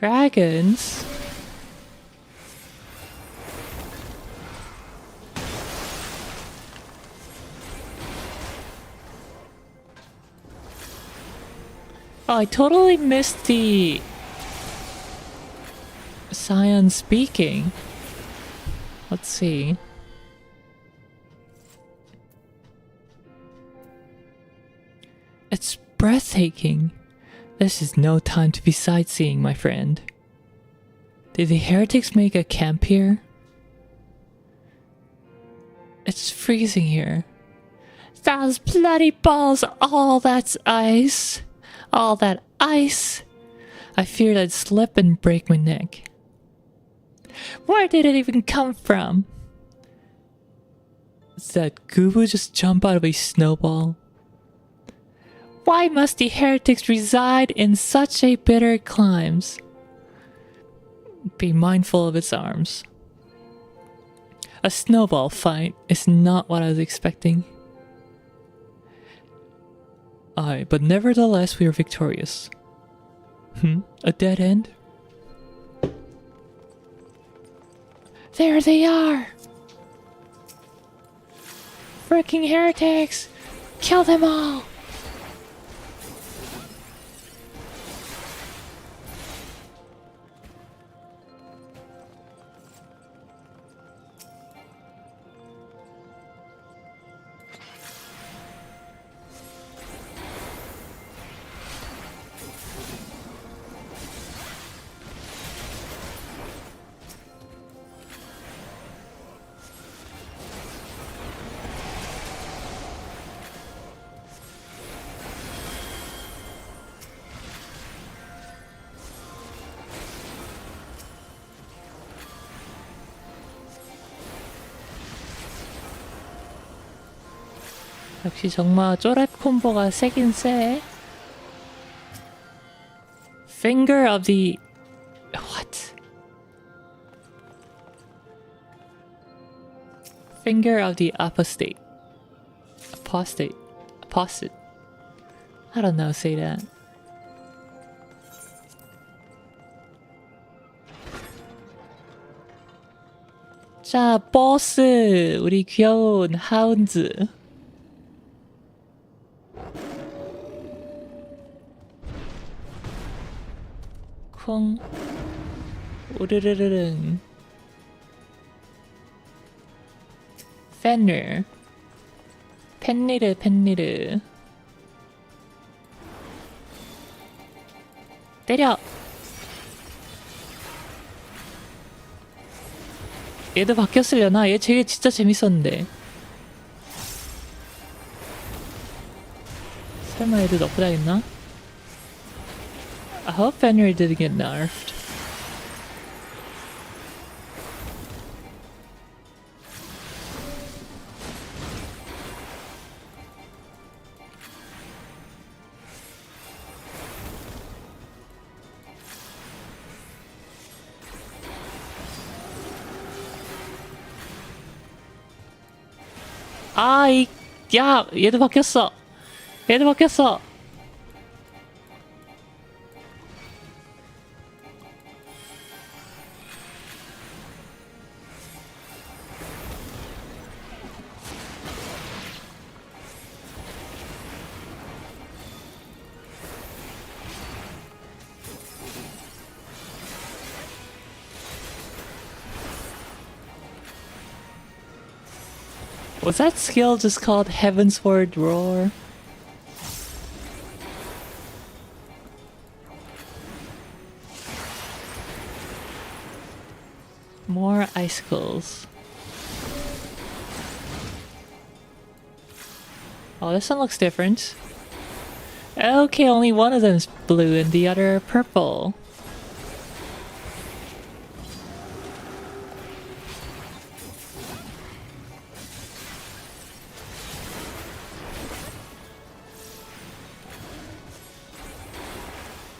Dragons? Oh, I totally missed the Scion speaking. Let's see. It's breathtaking. This is no time to be sightseeing, my friend. Did the heretics make a camp here? It's freezing here. Those bloody balls, all that's ice. All that ice. I feared I'd slip and break my neck. Where did it even come from? Did that Gubu just jump out of a snowball? Why must the heretics reside in such a bitter climes? Be mindful of its arms. A snowball fight is not what I was expecting. Aye, but nevertheless we are victorious. A dead end? There they are! Freaking heretics! Kill them all! 역시 정말 쪼랩 콤보가 세긴 세. Finger of the... What? Finger of the apostate. Apostate. Apostate. I don't know, say that. 자, 보스! 우리 귀여운 하운드. 콩 우르르르릉 펜르 펜리르 펜리르 때려. 얘도 바뀌었으려나? 얘 되게 진짜 재밌었는데. 설마 얘도 나쁘다겠나? I hope Fenrir didn't get nerfed. 아, 야, 얘도 바뀌었어. 얘도 바뀌었어. Was that skill just called Heavensward Roar? More icicles. Oh, this one looks different. Okay, only one of them's blue and the other purple.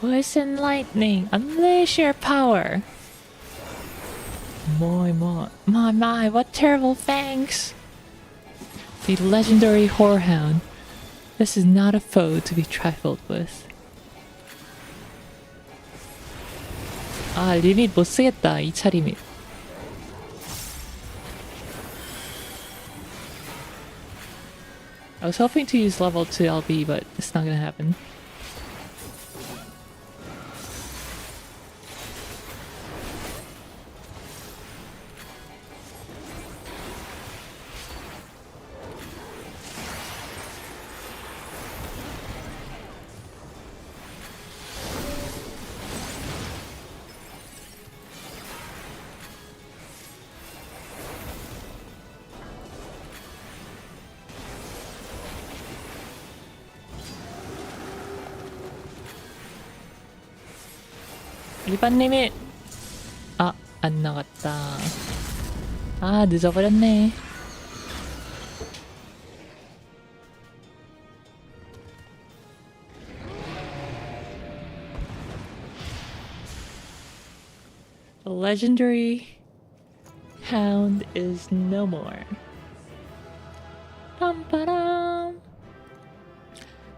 Voice and lightning, unleash your power. My, what terrible fangs! The legendary whorehound. This is not a foe to be trifled with. 아, 리밋 못 쓰겠다, 2차 리밋. I was hoping to use level 2 LB, but it's not gonna happen. 일반 리밋! 아, 안 나갔다. 아, 늦어버렸네. The legendary hound is no more. Bum-ba-dum.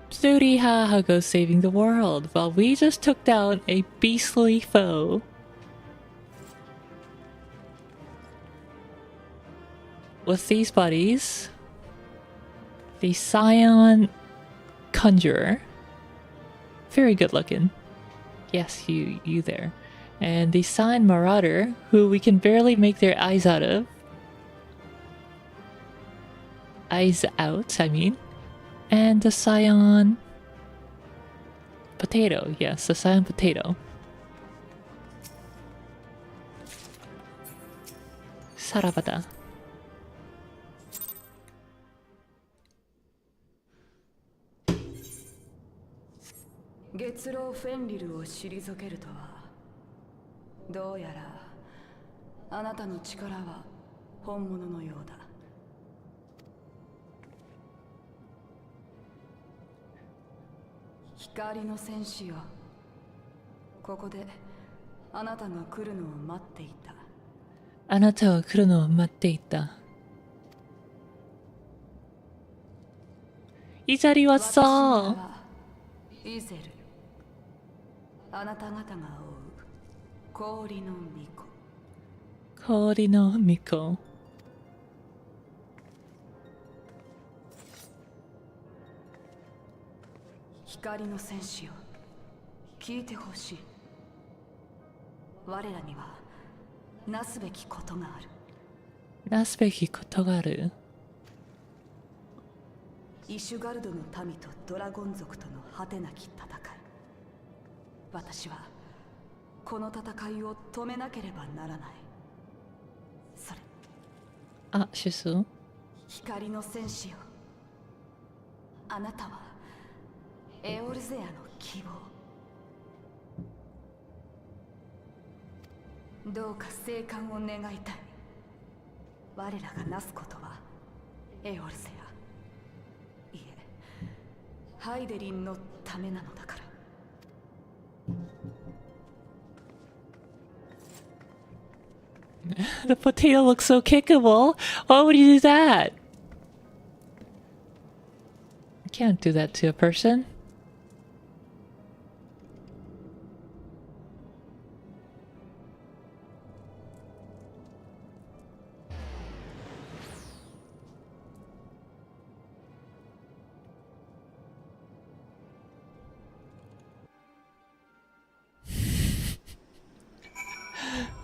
Surihaha goes saving the world while we just took down a beastly foe. With these buddies, the Scion Conjurer, very good looking. Yes, you there. And the Scion Marauder, who we can barely make their eyes out of. Eyes out, I mean. And the Scion Potato, yes, the Scion Potato. Sarabada. Getro Fenrirを退けるとは、どうやらあなたの力は本物のようだ。光の戦士よ、ここであなたが来るのを待っていた。あなたは来るのを待っていた。이 자리 왔어. イゼル、あなた方が追う氷の巫女。氷の巫女。光の戦士よ、聞いてほしい。我らにはなすべきことがある。なすべきことがある。イシュガルドの民とドラゴン族との果てなき戦い。私はこの戦いを止めなければならない。それ。あ、失踪。光の戦士よ、あなたはエオルゼアの希望。どうか生還を願いたい。我らがなすことはエオルゼア、いえハイデリンのためなのだから。The potato looks so kickable. Why would you do that? You can't do that to a person.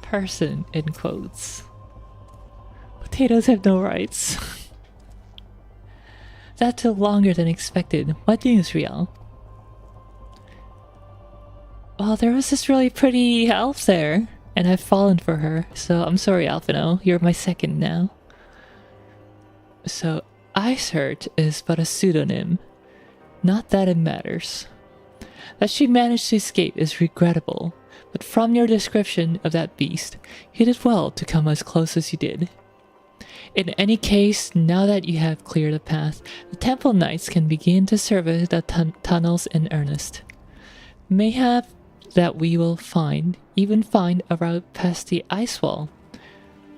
Person in quotes. Potatoes have no rights. That took longer than expected. What news, Riel? Well, there was this really pretty elf there, and I've fallen for her, so I'm sorry, Alphino. You're my second now. So, Iceheart is but a pseudonym. Not that it matters. That she managed to escape is regrettable, but from your description of that beast, you did well to come as close as you did. In any case, now that you have cleared the path, the Temple Knights can begin to survey the tunnels in earnest. Mayhap that we will even find a route past the ice wall.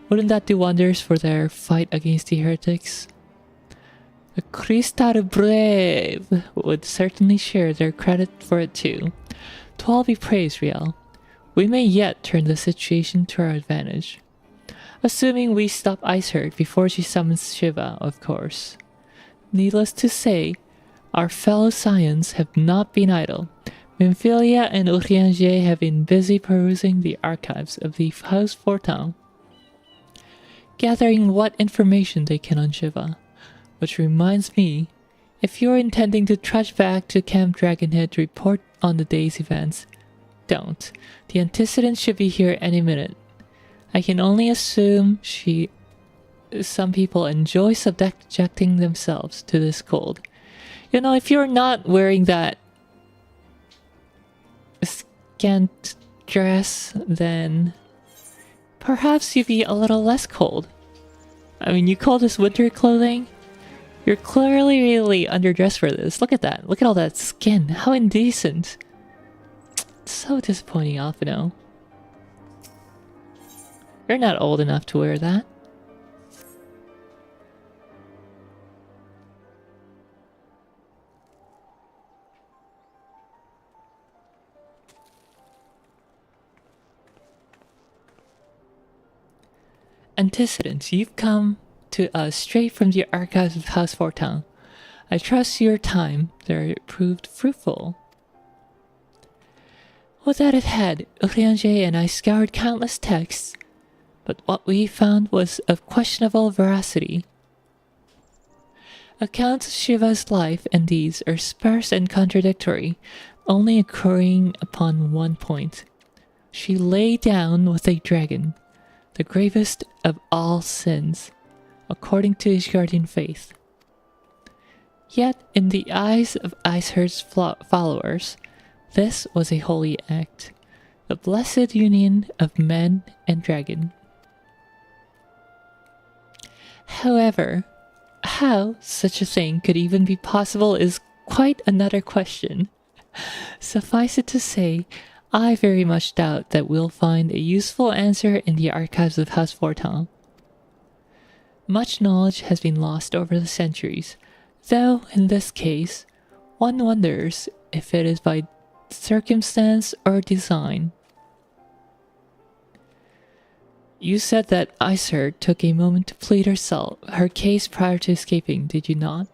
Wouldn't that do wonders for their fight against the heretics? The Crystal Brave would certainly share their credit for it too. To all be praised, Riel. We may yet turn the situation to our advantage. Assuming we stop Icehurt before she summons Shiva, of course. Needless to say, our fellow Scions have not been idle. Memphilia and Eorzea have been busy perusing the archives of the House Fortin, gathering what information they can on Shiva. Which reminds me, if you're intending to trudge back to Camp Dragonhead to report on the day's events, don't. The antecedents should be here any minute. I can only assume some people enjoy subjecting themselves to this cold. You know, if you're not wearing that scant dress, then perhaps you'd be a little less cold. I mean, you call this winter clothing? You're clearly really underdressed for this. Look at that. Look at all that skin. How indecent. It's so disappointing, Alphino. You're not old enough to wear that. Antecedents, you've come to us straight from the archives of House Fortin. I trust your time there proved fruitful. With that it had, Eorzea and I scoured countless texts, but what we found was of questionable veracity. Accounts of Shiva's life and deeds are sparse and contradictory, only occurring upon one point. She lay down with a dragon, the gravest of all sins, according to his guardian faith. Yet, in the eyes of Icehurt's followers, this was a holy act, the blessed union of man and dragon. However, how such a thing could even be possible is quite another question. Suffice it to say, I very much doubt that we'll find a useful answer in the archives of House Fortin. Much knowledge has been lost over the centuries, though in this case, one wonders if it is by circumstance or design. You said that Icehurt took a moment to plead her case prior to escaping, did you not?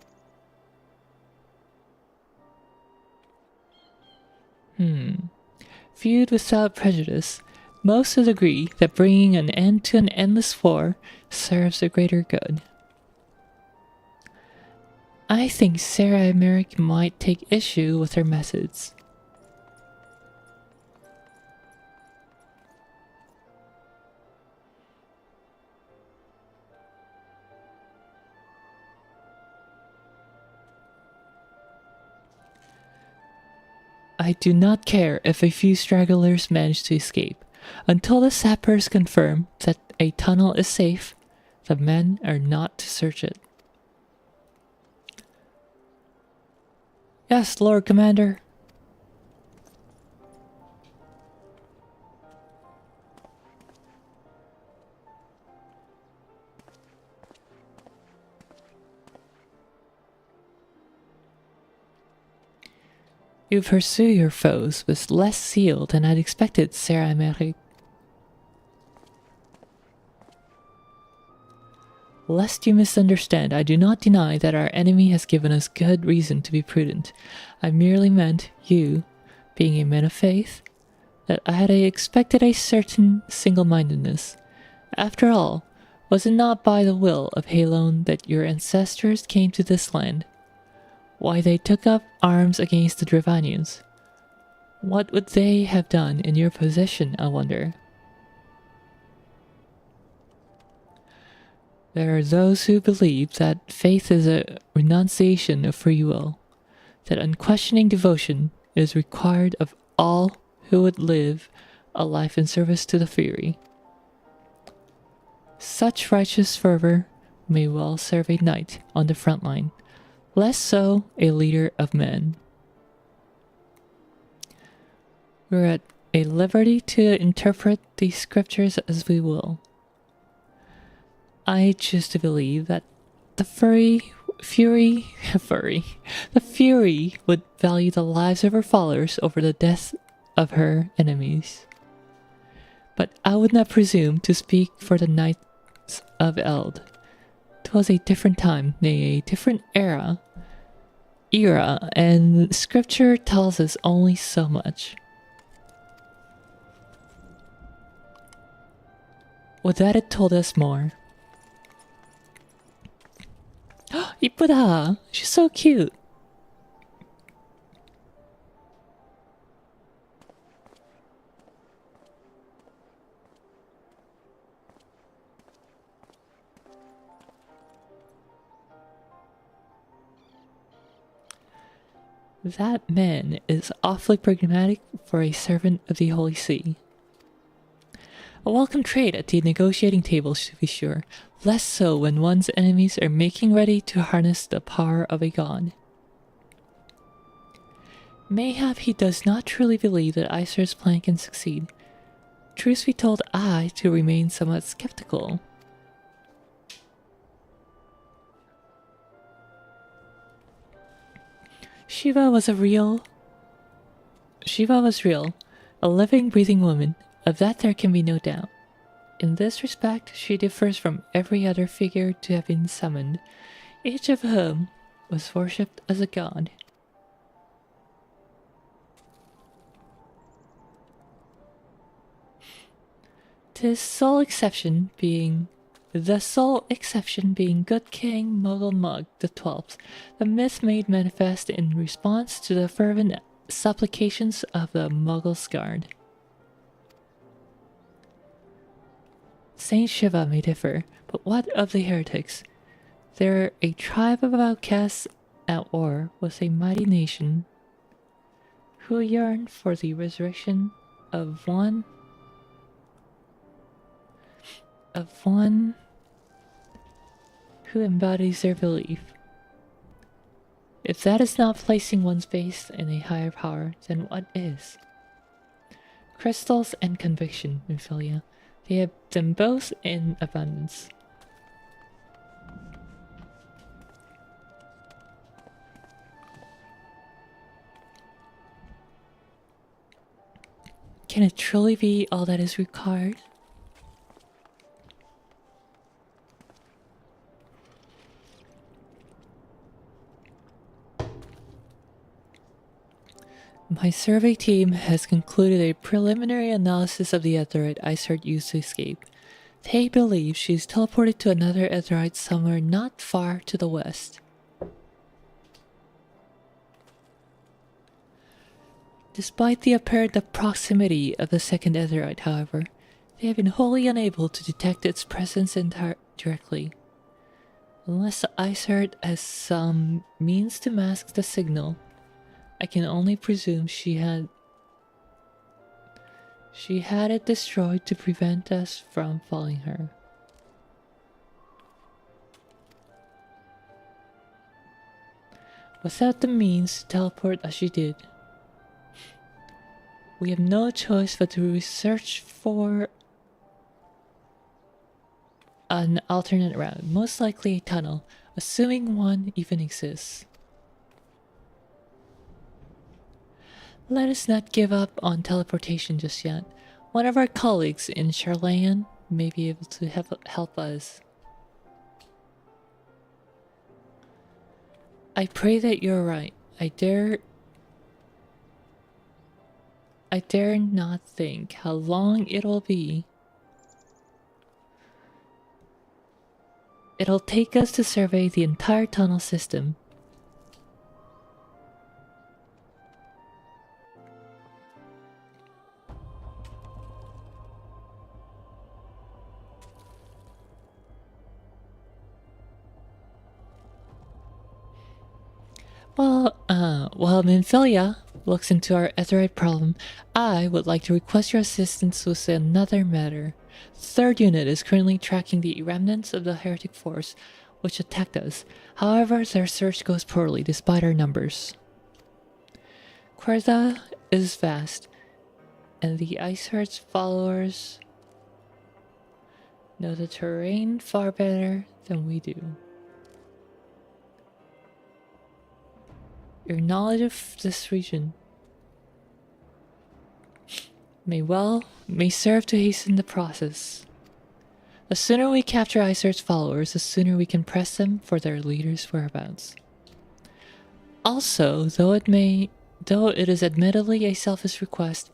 Viewed without prejudice, most would agree that bringing an end to an endless war serves a greater good. I think Sarah Emmerich might take issue with her methods. I do not care if a few stragglers manage to escape. Until the sappers confirm that a tunnel is safe, the men are not to search it. Yes, Lord Commander. You pursue your foes with less zeal than I'd expected, Sarah Emmerich. Lest you misunderstand, I do not deny that our enemy has given us good reason to be prudent. I merely meant, you, being a man of faith, that I had expected a certain single-mindedness. After all, was it not by the will of Halon that your ancestors came to this land? Why they took up arms against the Dravanians? What would they have done in your position, I wonder? There are those who believe that faith is a renunciation of free will. that unquestioning devotion is required of all who would live a life in service to the Fury. Such righteous fervor may well serve a knight on the front line, less so a leader of men. We're at a liberty to interpret these scriptures as we will. I choose to believe that the Fury would value the lives of her followers over the deaths of her enemies. But I would not presume to speak for the Knights of Eld. 'Twas a different time, nay, a different era, and scripture tells us only so much. Would that it told us more. 이쁘다. She's so cute. That man is awfully pragmatic for a servant of the Holy See. A welcome trade at the negotiating table, to be sure, less so when one's enemies are making ready to harness the power of a god. Mayhap he does not truly believe that Iser's plan can succeed. Truth be told, I, too, remain somewhat skeptical. Shiva was real. A living, breathing woman. Of that there can be no doubt. In this respect, she differs from every other figure to have been summoned, each of whom was worshipped as a god. The sole exception being Good King Mogul Mug the 12th, the myth made manifest in response to the fervent supplications of the Mogul's guard. Saint Shiva may differ, but what of the heretics? They're a tribe of outcasts at war with a mighty nation who yearn for the resurrection of one who embodies their belief. If that is not placing one's faith in a higher power, then what is? Crystals and conviction, Ophelia. They have them both in abundance. Can it truly be all that is required? My survey team has concluded a preliminary analysis of the Aetheryte Isart used to escape. They believe she's teleported to another Aetheryte somewhere not far to the west. Despite the apparent proximity of the second Aetheryte, however, they have been wholly unable to detect its presence directly. Unless the Isart has some means to mask the signal, I can only presume she had it destroyed to prevent us from following her. Without the means to teleport as she did, we have no choice but to search for an alternate route, most likely a tunnel, assuming one even exists. Let us not give up on teleportation just yet. One of our colleagues in Charlayan may be able to help us. I pray that you're right. I dare not think how long it'll be. It'll take us to survey the entire tunnel system. while Minfilia looks into our Etherite problem, I would like to request your assistance with another matter. The third unit is currently tracking the remnants of the heretic force which attacked us. However, their search goes poorly despite our numbers. Eorzea is vast, and the Ice Heart's followers know the terrain far better than we do. Your knowledge of this region may serve to hasten the process. The sooner we capture Ice Heart's followers, the sooner we can press them for their leader's whereabouts. Also, though it is admittedly a selfish request,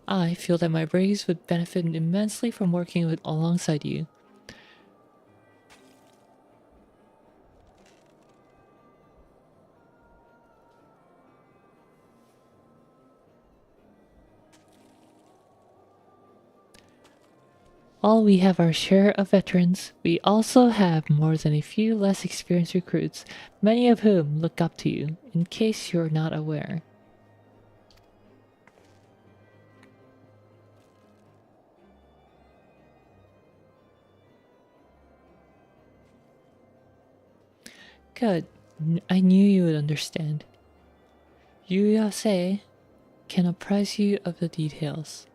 I feel that my race would benefit immensely from working alongside you. While we have our share of veterans, we also have more than a few less experienced recruits, many of whom look up to you, in case you're not aware. Good. I knew you would understand. Eorzea can apprise you of the details.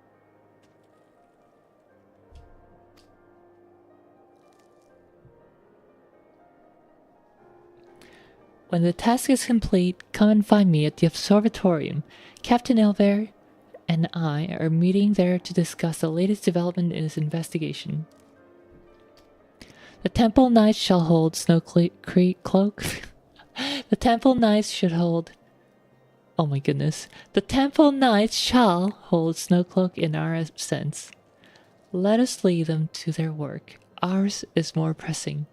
When the task is complete, come and find me at the observatorium. Captain Elver and I are meeting there to discuss the latest development in his investigation. The Temple Knights shall hold Cloak. The Temple Knights should hold... Oh my goodness. The Temple Knights shall hold Snowcloak in our absence. Let us leave them to their work. Ours is more pressing.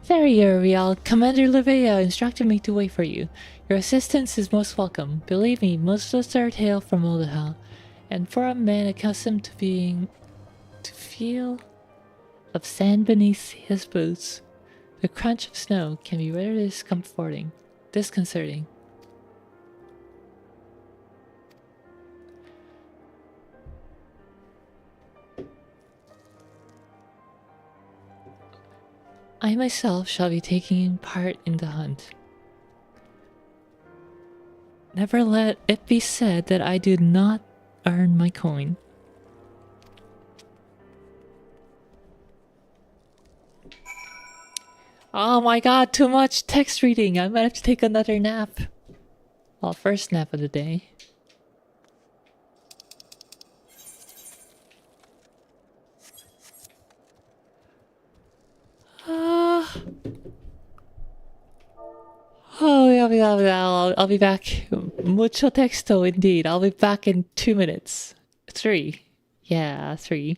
There, Uriel. Commander Livea instructed me to wait for you. Your assistance is most welcome. Believe me, most of us are hail from Oldahal, and for a man accustomed to feel of sand beneath his boots, the crunch of snow can be rather disconcerting. I myself shall be taking part in the hunt. Never let it be said that I do not earn my coin. Oh my god, too much text reading. I might have to take another nap. Well, first nap of the day. I'll be back. Mucho texto indeed. I'll be back in 2 minutes. 3. Yeah, 3.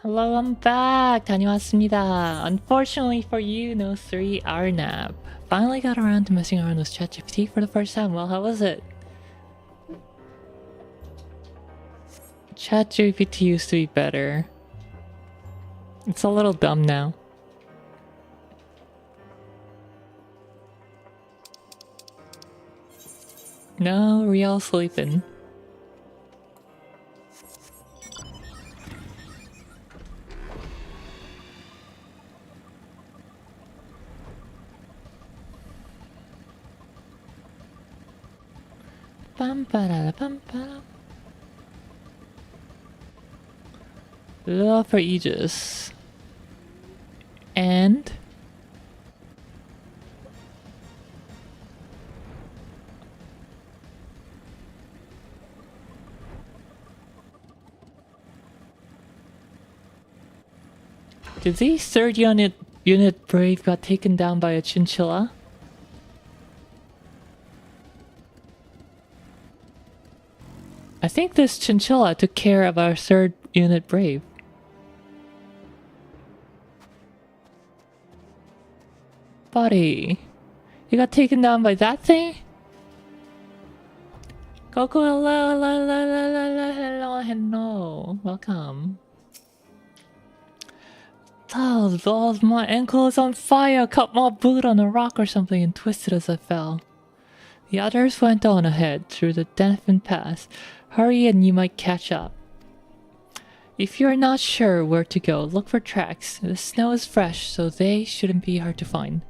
Hello, I'm back. 다녀왔습니다. Unfortunately for you, no 3-hour nap. Finally got around to messing around with ChatGPT for the first time. Well, how was it? ChatGPT used to be better. It's a little dumb now. No, real sleeping. Bum ba da bum ba. Love for Aegis. And did the third unit Brave got taken down by a chinchilla? I think this chinchilla took care of our third unit Brave. Buddy, you got taken down by that thing? Coco, hello, hello, hello, hello, hello, hello. Welcome. Oh, my ankle is on fire. Cut my boot on a rock or something and twisted as I fell. The others went on ahead through the Denfin Pass. Hurry and you might catch up. If you're not sure where to go, look for tracks. The snow is fresh, so they shouldn't be hard to find.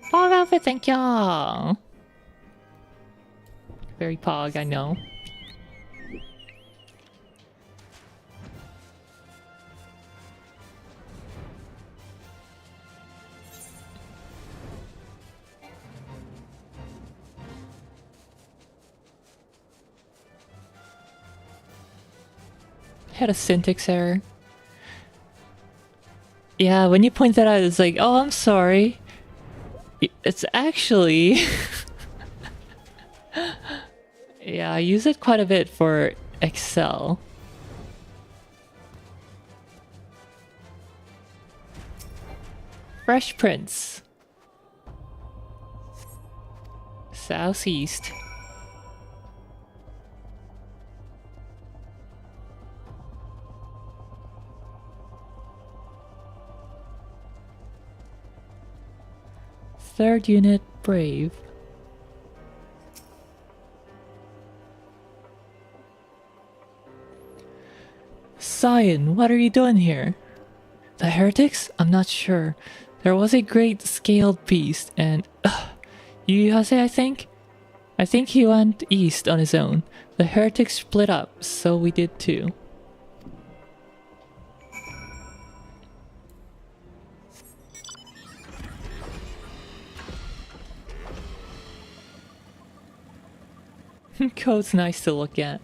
Pog outfit, thank y'all. Very pog, I know. Had a syntax error. Yeah, when you point that out, it's like, oh, I'm sorry. It's actually... yeah, I use it quite a bit for Excel. Fresh Prince. Southeast. Third unit Brave. Cyan, what are you doing here? The heretics? I'm not sure. There was a great scaled beast and... Eorzea, I think? I think he went east on his own. The heretics split up, so we did too. Code's nice to look at.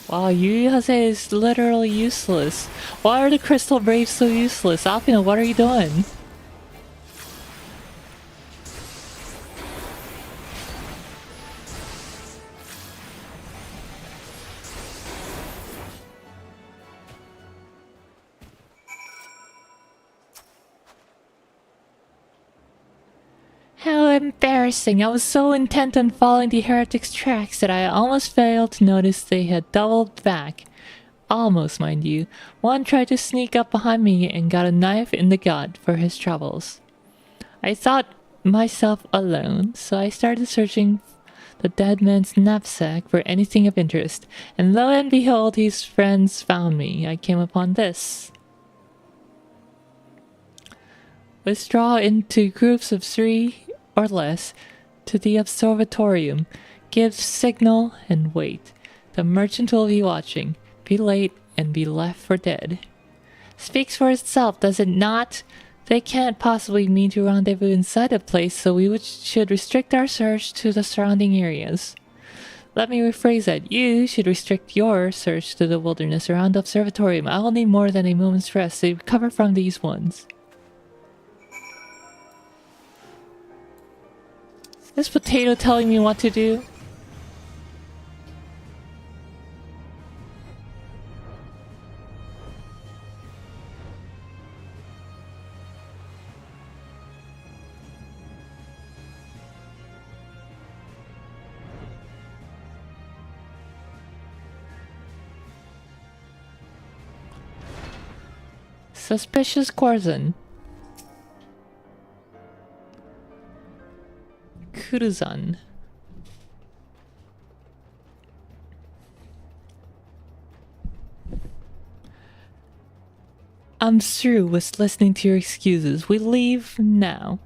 Wow, Eorzea is literally useless. Why are the Crystal Braves so useless? Alpina, what are you doing? How embarrassing. I was so intent on following the heretics' tracks that I almost failed to notice they had doubled back. Almost, mind you. One tried to sneak up behind me and got a knife in the gut for his troubles. I thought myself alone, so I started searching the dead man's knapsack for anything of interest, and lo and behold, his friends found me. I came upon this. Withdraw into groups of 3 or less to the observatorium. Give signal and wait. The merchant will be watching. Be late and be left for dead. Speaks for itself, does it not? They can't possibly mean to rendezvous inside the place, so we should restrict our search to the surrounding areas. Let me rephrase that. You should restrict your search to the wilderness around the observatorium. I will need more than a moment's rest to recover from these ones. Is Potato telling me what to do? Suspicious Corzin. Kuruzan. I'm through with listening to your excuses. We leave now.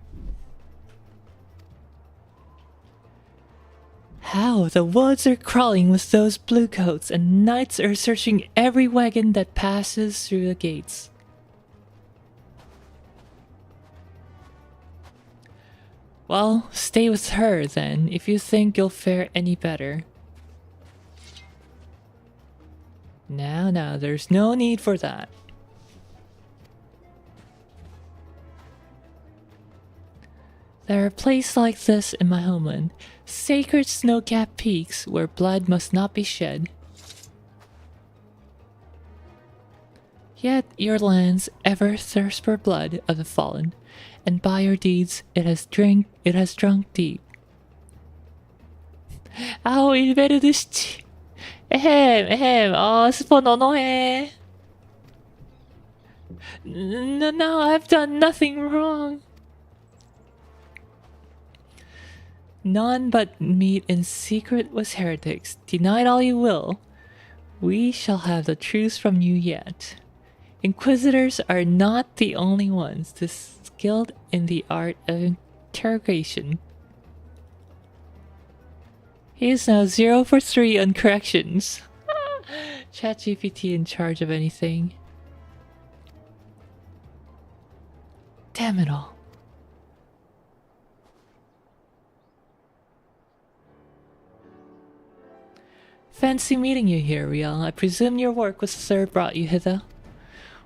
How the woods are crawling with those bluecoats, and knights are searching every wagon that passes through the gates. Well, stay with her then, if you think you'll fare any better. Now, there's no need for that. There are places like this in my homeland, sacred snow-capped peaks where blood must not be shed. Yet your lands ever thirst for blood of the fallen, and by your deeds it has drunk deep. 아우 일베르드시치. 스폰 언어해. No, I've done nothing wrong. None but meet in secret with heretics. Deny it all you will. We shall have the truth from you yet. Inquisitors are not the only ones skilled in the art of interrogation. He is now 0 for 3 on corrections. ChatGPT in charge of anything. Damn it all. Fancy meeting you here, Riel. I presume your work was the third brought you hither.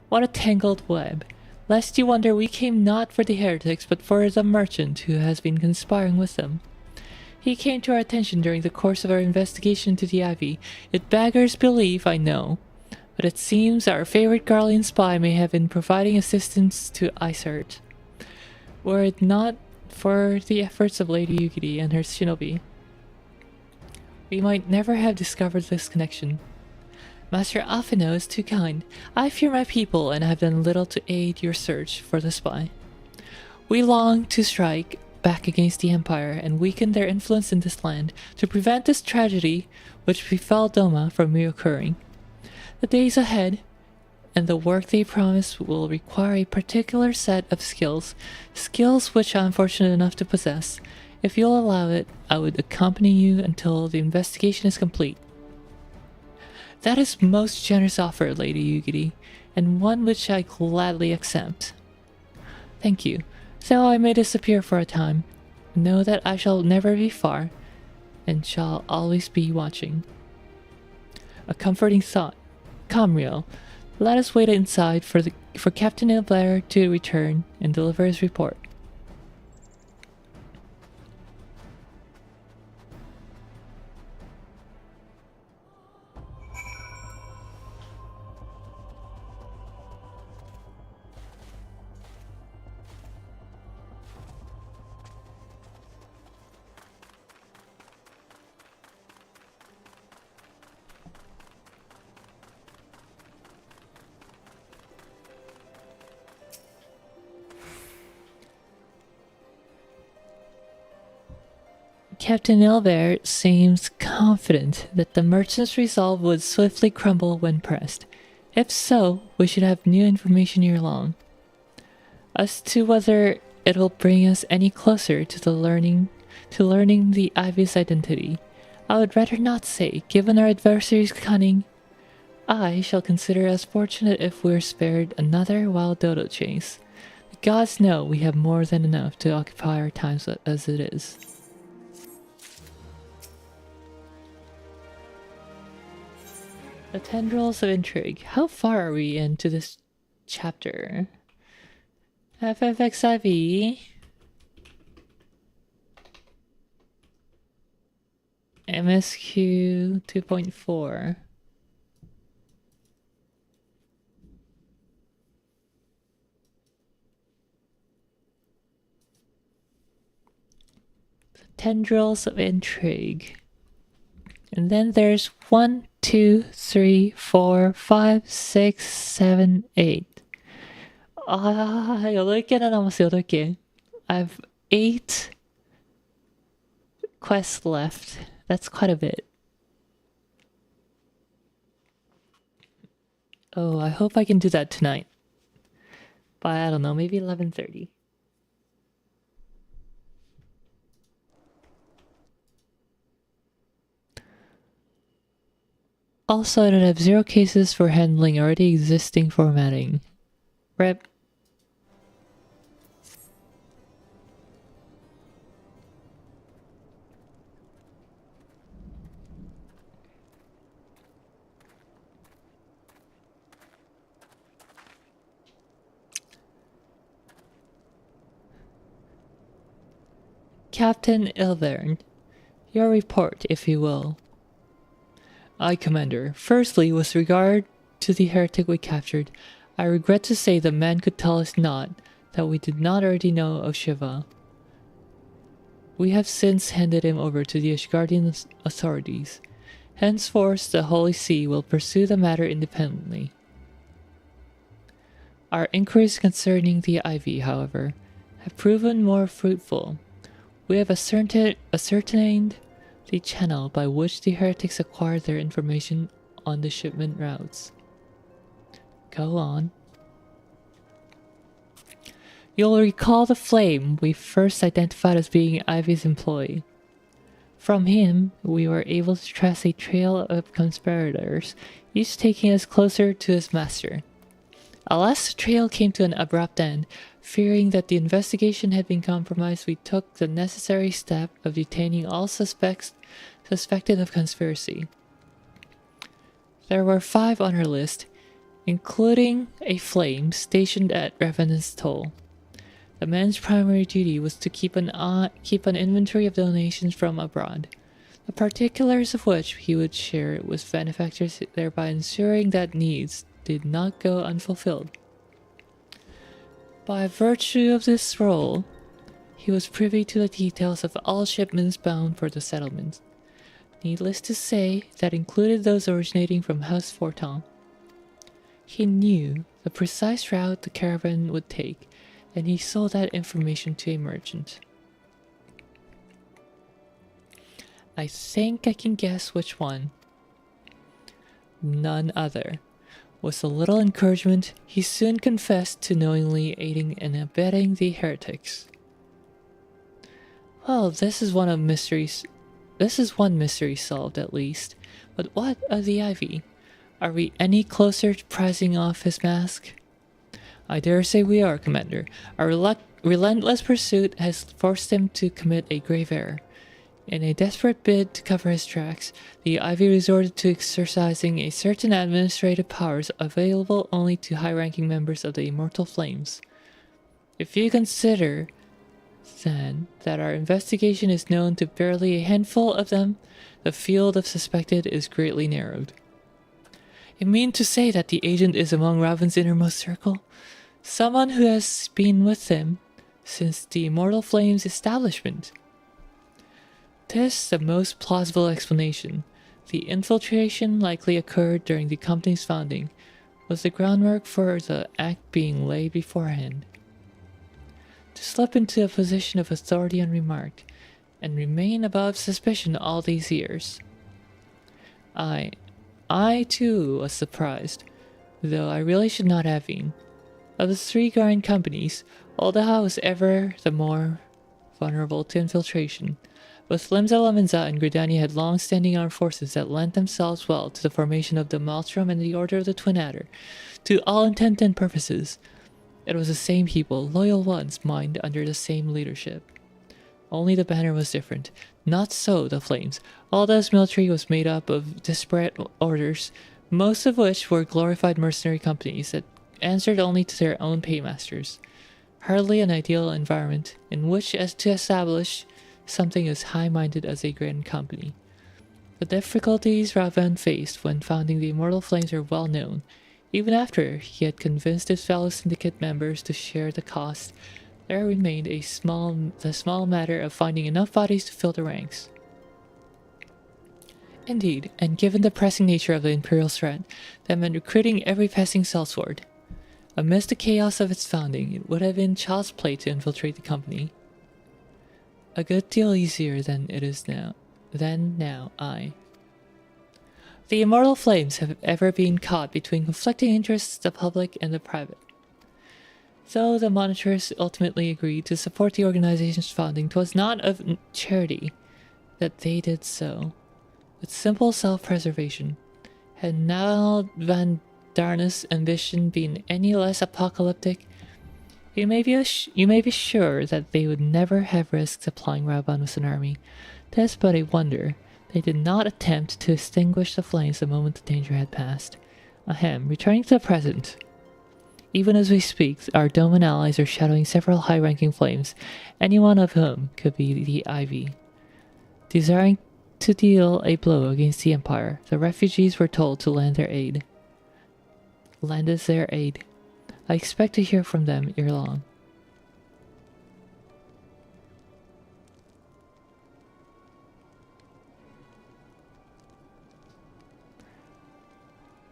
What a tangled web. Lest you wonder, we came not for the heretics, but for the merchant who has been conspiring with them. He came to our attention during the course of our investigation into the Ivy. It beggars belief, I know, but it seems our favorite Garlean spy may have been providing assistance to Isert. Were it not for the efforts of Lady Yugiri and her shinobi, we might never have discovered this connection. Master Afino is too kind. I fear my people and have done little to aid your search for the spy. We long to strike back against the Empire and weaken their influence in this land to prevent this tragedy which befell Doma from reoccurring. The days ahead and the work they promise will require a particular set of skills which I'm fortunate enough to possess. If you'll allow it, I would accompany you until the investigation is complete. That is most generous offer, Lady Yugiri, and one which I gladly accept. Thank you. So I may disappear for a time. Know that I shall never be far, and shall always be watching. A comforting thought. Come, Riel. Let us wait inside for Captain Blair to return and deliver his report. Captain Elbert seems confident that the merchant's resolve would swiftly crumble when pressed. If so, we should have new information ere long. As to whether it will bring us any closer to learning the Ivy's identity, I would rather not say, given our adversary's cunning. I shall consider us fortunate if we're spared another wild dodo chase. The gods know we have more than enough to occupy our times as it is. The tendrils of intrigue. How far are we into this chapter? FFXIV. MSQ 2.4. Tendrils of intrigue. And then there's 1, 2, 3, 4, 5, 6, 7, 8. Ah, 8개 나 남았어, 8개. I've 8 quests left. That's quite a bit. Oh, I hope I can do that tonight. By, I don't know, maybe 11:30. Also, I don't have 0 cases for handling already existing formatting. Rep. Captain Ilvern, your report, if you will. Aye, Commander. Firstly, with regard to the heretic we captured, I regret to say the man could tell us not that we did not already know of Shiva. We have since handed him over to the Ashgardian authorities. Henceforth, the Holy See will pursue the matter independently. Our inquiries concerning the Ivy, however, have proven more fruitful. We have ascertained the channel by which the heretics acquired their information on the shipment routes. Go on. You'll recall the flame we first identified as being Ivy's employee. From him, we were able to trace a trail of conspirators, each taking us closer to his master. Alas, the trail came to an abrupt end. Fearing that the investigation had been compromised, we took the necessary step of detaining all suspected of conspiracy. There were 5 on our list, including a flame stationed at Revenant's Toll. The man's primary duty was to keep an inventory of donations from abroad, the particulars of which he would share with benefactors, thereby ensuring that needs did not go unfulfilled. By virtue of this role, he was privy to the details of all shipments bound for the settlement. Needless to say, that included those originating from House Fortin. He knew the precise route the caravan would take, and he sold that information to a merchant. I think I can guess which one. None other. With a little encouragement, he soon confessed to knowingly aiding and abetting the heretics. Well, this is one mystery solved at least. But what of the Ivy? Are we any closer to prizing off his mask? I dare say we are, Commander. Our relentless pursuit has forced him to commit a grave error. In a desperate bid to cover his tracks, the Ivy resorted to exercising a certain administrative powers available only to high-ranking members of the Immortal Flames. If you consider, then, that our investigation is known to barely a handful of them, the field of suspected is greatly narrowed. You mean to say that the agent is among Raven's innermost circle? Someone who has been with him since the Immortal Flames' establishment? 'Tis the most plausible explanation. The infiltration likely occurred during the company's founding, with the groundwork for the act being laid beforehand. To slip into a position of authority unremarked, and remain above suspicion all these years. I too was surprised, though I really should not have been. Of the 3 Guardian companies, Oldaha was ever the more vulnerable to infiltration. Both Limza Laminza and Gridania had long-standing armed forces that lent themselves well to the formation of the Maelstrom and the Order of the Twin Adder. To all intent and purposes, it was the same people, loyal ones, mined under the same leadership. Only the banner was different. Not so the Flames. Alda's military was made up of disparate orders, most of which were glorified mercenary companies that answered only to their own paymasters. Hardly an ideal environment in which to establish something as high-minded as a grand company. The difficulties Ravan faced when founding the Immortal Flames are well known. Even after he had convinced his fellow syndicate members to share the cost, there remained the small matter of finding enough bodies to fill the ranks. Indeed, and given the pressing nature of the Imperial threat, that meant recruiting every passing sellsword. Amidst the chaos of its founding, it would have been child's play to infiltrate the company. A good deal easier than it is now. The Immortal Flames have ever been caught between conflicting interests, the public and the private. Though the monitors ultimately agreed to support the organization's founding, 'twas not of charity that they did so. With simple self-preservation. Had Nal Van Darnus' ambition been any less apocalyptic, you may be sure that they would never have risked supplying Raban with an army. 'Tis but a wonder they did not attempt to extinguish the flames the moment the danger had passed. Ahem, returning to the present. Even as we speak, our Doman allies are shadowing several high-ranking flames, any one of whom could be the Ivy. Desiring to deal a blow against the Empire, the refugees were told to lend us their aid. I expect to hear from them ere long.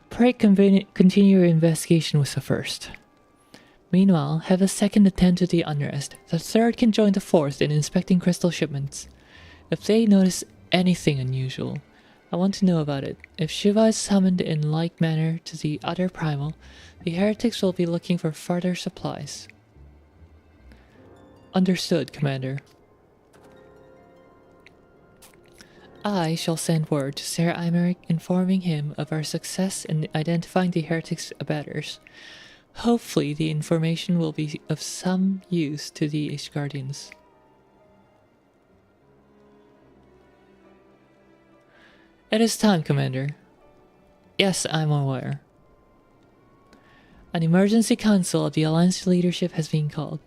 Pray continue your investigation with the first. Meanwhile, have a second attend to the unrest. The third can join the fourth in inspecting crystal shipments. If they notice anything unusual, I want to know about it. If Shiva is summoned in like manner to the other primal, the heretics will be looking for further supplies. Understood, Commander. I shall send word to Ser Imeric informing him of our success in identifying the heretics' abettors. Hopefully the information will be of some use to the Ishgardians. It is time, Commander. Yes, I'm aware. An emergency council of the Alliance leadership has been called.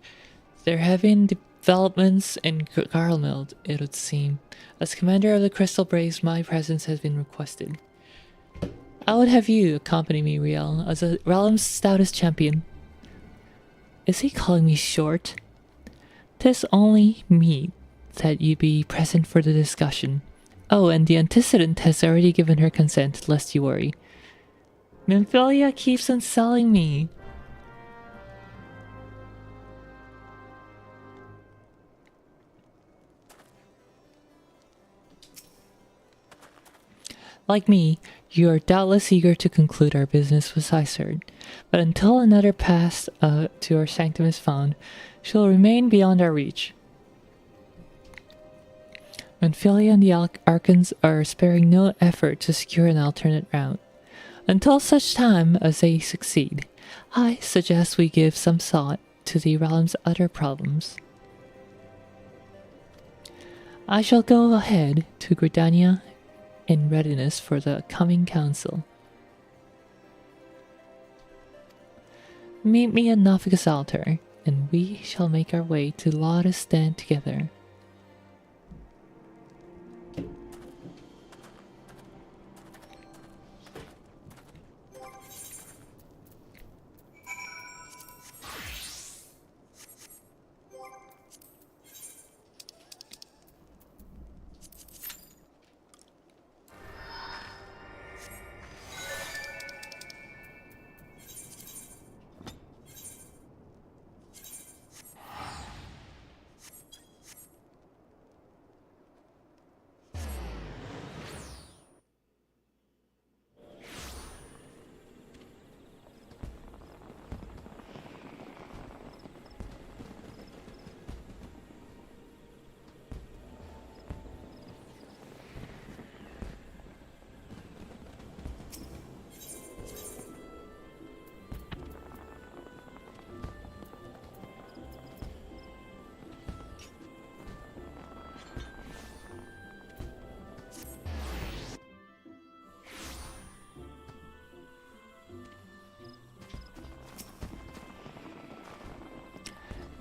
There have been developments in Garlemald, it would seem. As commander of the Crystal Braves, my presence has been requested. I would have you accompany me, Riel, as the realm's stoutest champion. Is he calling me short? 'Tis only meet that you be present for the discussion. Oh, and the antecedent has already given her consent, lest you worry. Nymphelia keeps on selling me. Like me, you are doubtless eager to conclude our business with Isard, but until another path to our sanctum is found, she'll remain beyond our reach. Nymphelia and the Archons are sparing no effort to secure an alternate route. Until such time as they succeed, I suggest we give some thought to the realm's other problems. I shall go ahead to Gridania in readiness for the coming council. Meet me at Nafika's altar, and we shall make our way to Lotus stand together.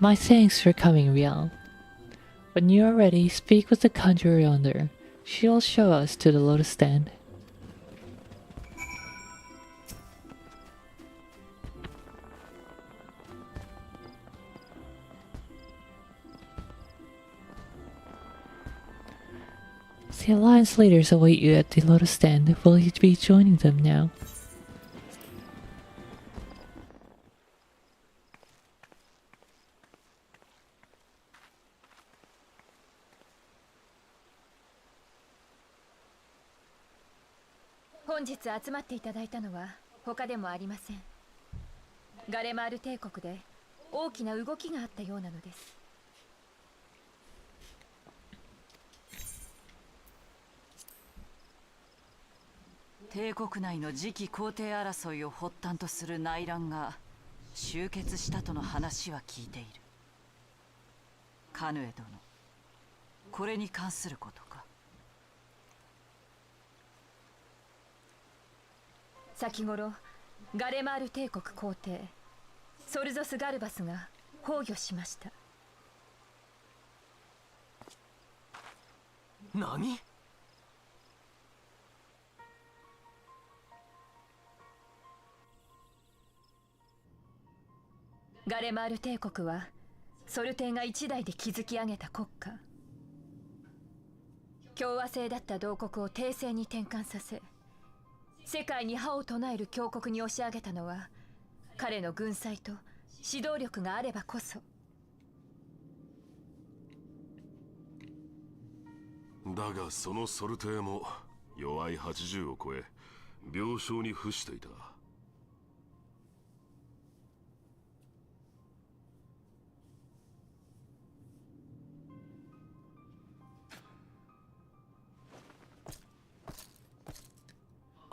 My thanks for coming, Riel. When you are ready, speak with the conjurer yonder. She'll show us to the lotus stand. The Alliance leaders await you at the lotus stand. Will you be joining them now?帝国内の次期皇帝争いを発端とする内乱が終結したとの話は聞いている。カヌエ殿、これに関することか。先頃ガレマール帝国皇帝ソルゾス・ガルバスが崩御しました。何？ガレマール帝国はソル帝が一代で築き上げた国家。共和制だった同国を帝政に転換させ、世界に覇を唱える強国に押し上げたのは彼の軍隊と指導力があればこそ。だがそのソル帝も弱い80を超え病床に伏していた。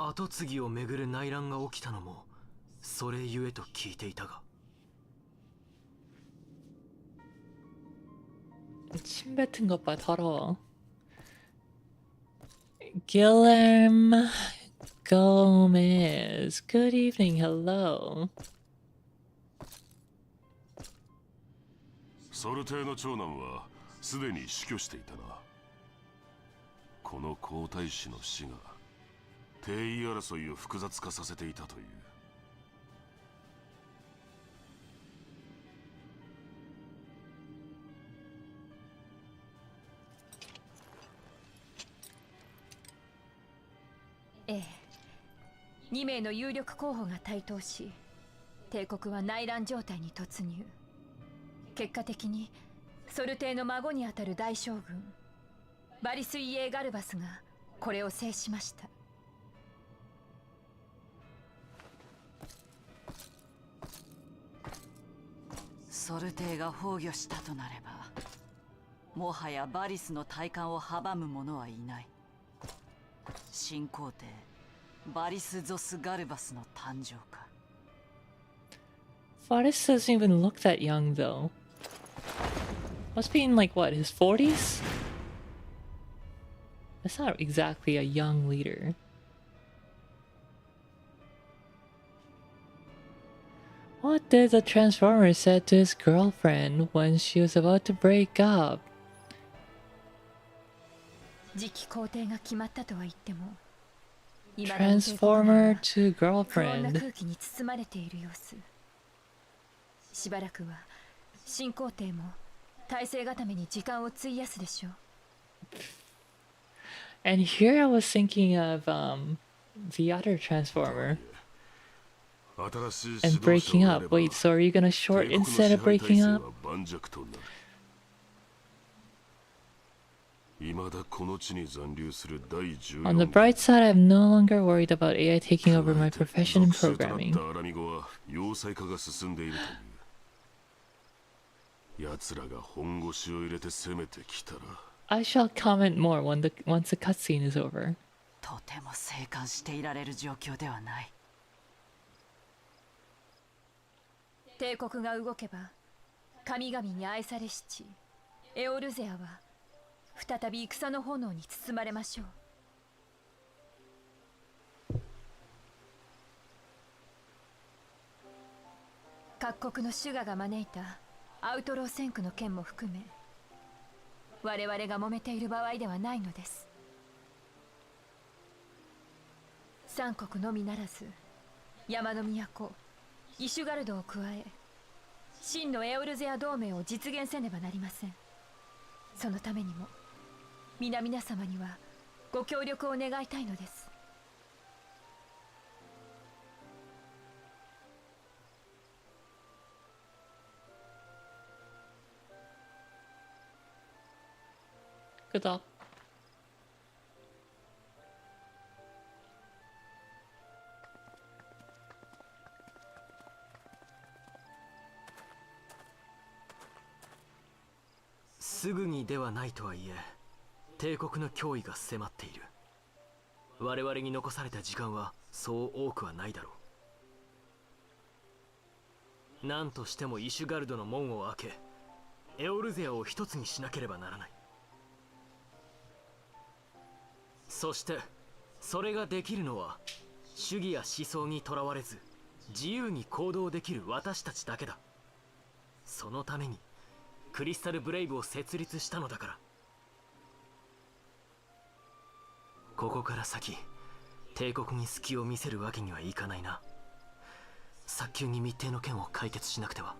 跡継ぎをめぐる内乱が起きたのもそれゆえと聞いていたが。침 뱉은 것 봐, 더러워. Guillermo Gomez. Good evening, hello. ソル帝の長男はすでに死去していたな。この皇太子の死が帝位争いを複雑化させていたという。ええ、2名の有力候補が台頭し、帝国は内乱状態に突入。結果的にソル帝の孫にあたる大将軍バリス・イエー・ガルバスがこれを制しました。ソル帝が崩御したとなれば、もはやバリスの体感を阻む者はいない。新皇帝バリス・ゾス・ガルバスの誕生か。Varys doesn't even look that young though. Must be in like what, his 40s? That's not exactly a young leader. What did the Transformer say to his girlfriend when she was about to break up? 次期皇帝が決まったとは言っても、 Transformer to 不穏な girlfriend. 空気に包まれている様子。しばらくは新皇帝も体制固めに時間を費やすでしょう。 And here I was thinking of the other Transformer 新しい and 指導者 breaking をや up. れば Wait, so are you gonna short 帝国の instead 支 of 配 breaking 体制 up? は盤石となる。未だこの地に残留する第14 On the bright side, I'm no longer worried about AI taking over my profession in 属州となっ programming. たアラミ語は要塞化が進んでいるという。奴らが本腰を入れて攻めてきたら I shall comment more once the cutscene is over. とても静観していられる状況ではない。帝国が動けば神々に愛されし地エオルゼアは再び戦の炎に包まれましょう。各国のシュガが招いたアウトロー戦区の件も含め、我々が揉めている場合ではないのです。三国のみならず山の都イシュガルドを加え真のエオルゼア同盟を実現せねばなりません。そのためにも皆々様にはご協力を願いたいのです。Good luck. すぐにではないとはいえ、帝国の脅威が迫っている。我々に残された時間はそう多くはないだろう。何としてもイシュガルドの門を開け、エオルゼアを一つにしなければならない。そしてそれができるのは主義や思想にとらわれず自由に行動できる私たちだけだ。そのためにクリスタルブレイブを設立したのだから。ここから先帝国に隙を見せるわけにはいかないな。早急に密偵の件を解決しなくては。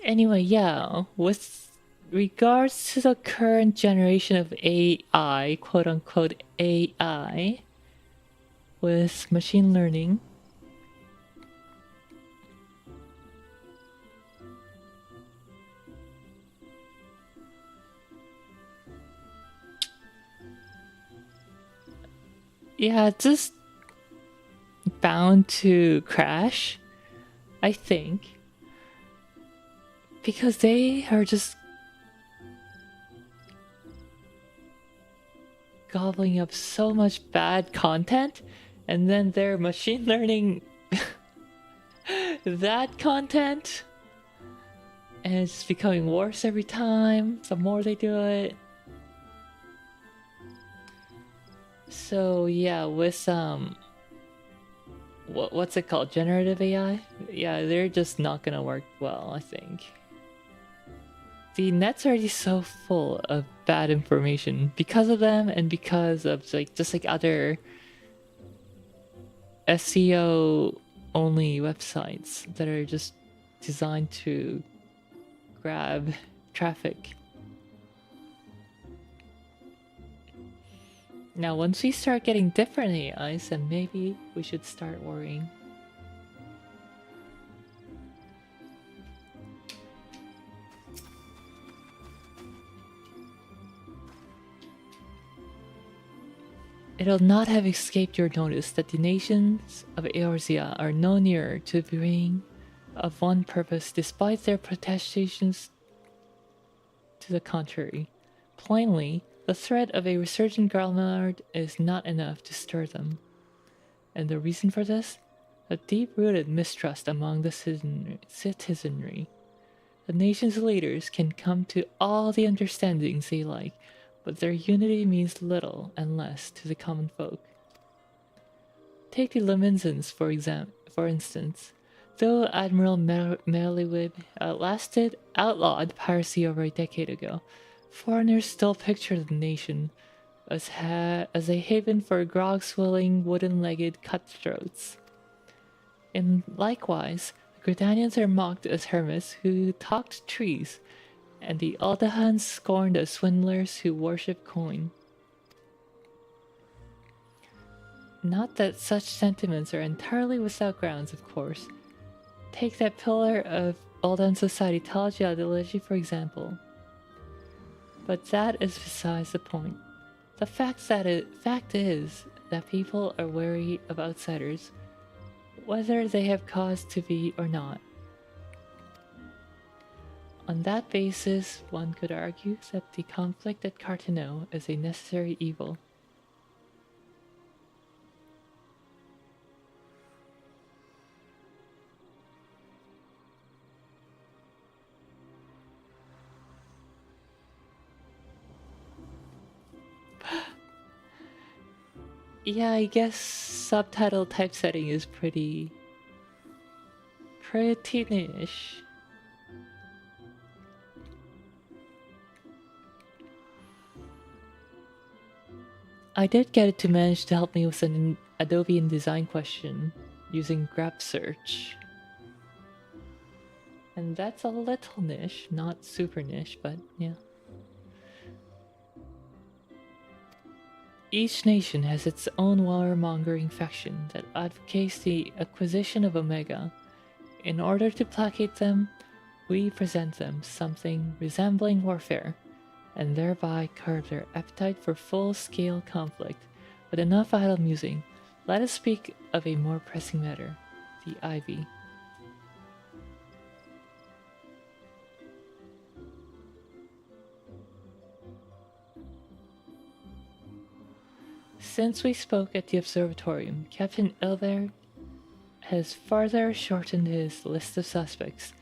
Anyway, yeah, with regards to the current generation of AI, quote unquote AI, with machine learning, yeah, it's just bound to crash, I think. Because they are just gobbling up so much bad content, and then they're machine learning that content, and it's becoming worse every time, the more they do it. So yeah, with what's it called? Generative AI? Yeah, they're just not gonna work well, I think. The net's already so full of bad information because of them and because of just like other SEO only websites that are just designed to grab traffic. Now once we start getting different AIs, then maybe we should start worrying. It'll not have escaped your notice that the nations of Eorzea are no nearer to being of one purpose despite their protestations to the contrary. Plainly, the threat of a resurgent Gralmard is not enough to stir them. And the reason for this? A deep-rooted mistrust among the citizenry. The nation's leaders can come to all the understandings they like, but their unity means little and less to the common folk. Take the Lemensons, for instance. Though Admiral Merlywib outlawed piracy over a decade ago, foreigners still picture the nation as a haven for grog-swilling, wooden-legged cutthroats. And likewise, the Gridanians are mocked as hermits who talked trees, and the Aldahans scorned as swindlers who worship coin. Not that such sentiments are entirely without grounds, of course. Take that pillar of Aldan society, ideology, for example. But that is besides the point. The fact is that people are wary of outsiders, whether they have cause to be or not. On that basis, one could argue that the conflict at Cartano is a necessary evil. Yeah, I guess subtitle typesetting is pretty niche. I did get it to manage to help me with an Adobe InDesign question using graph search. And that's a little niche, not super niche, but yeah. Each nation has its own warmongering faction that advocates the acquisition of Omega. In order to placate them, we present them something resembling warfare, and thereby curb their appetite for full-scale conflict. With enough idle musing, let us speak of a more pressing matter, the Ivy. Since we spoke at the observatorium, Captain Ilver has further shortened his list of suspects,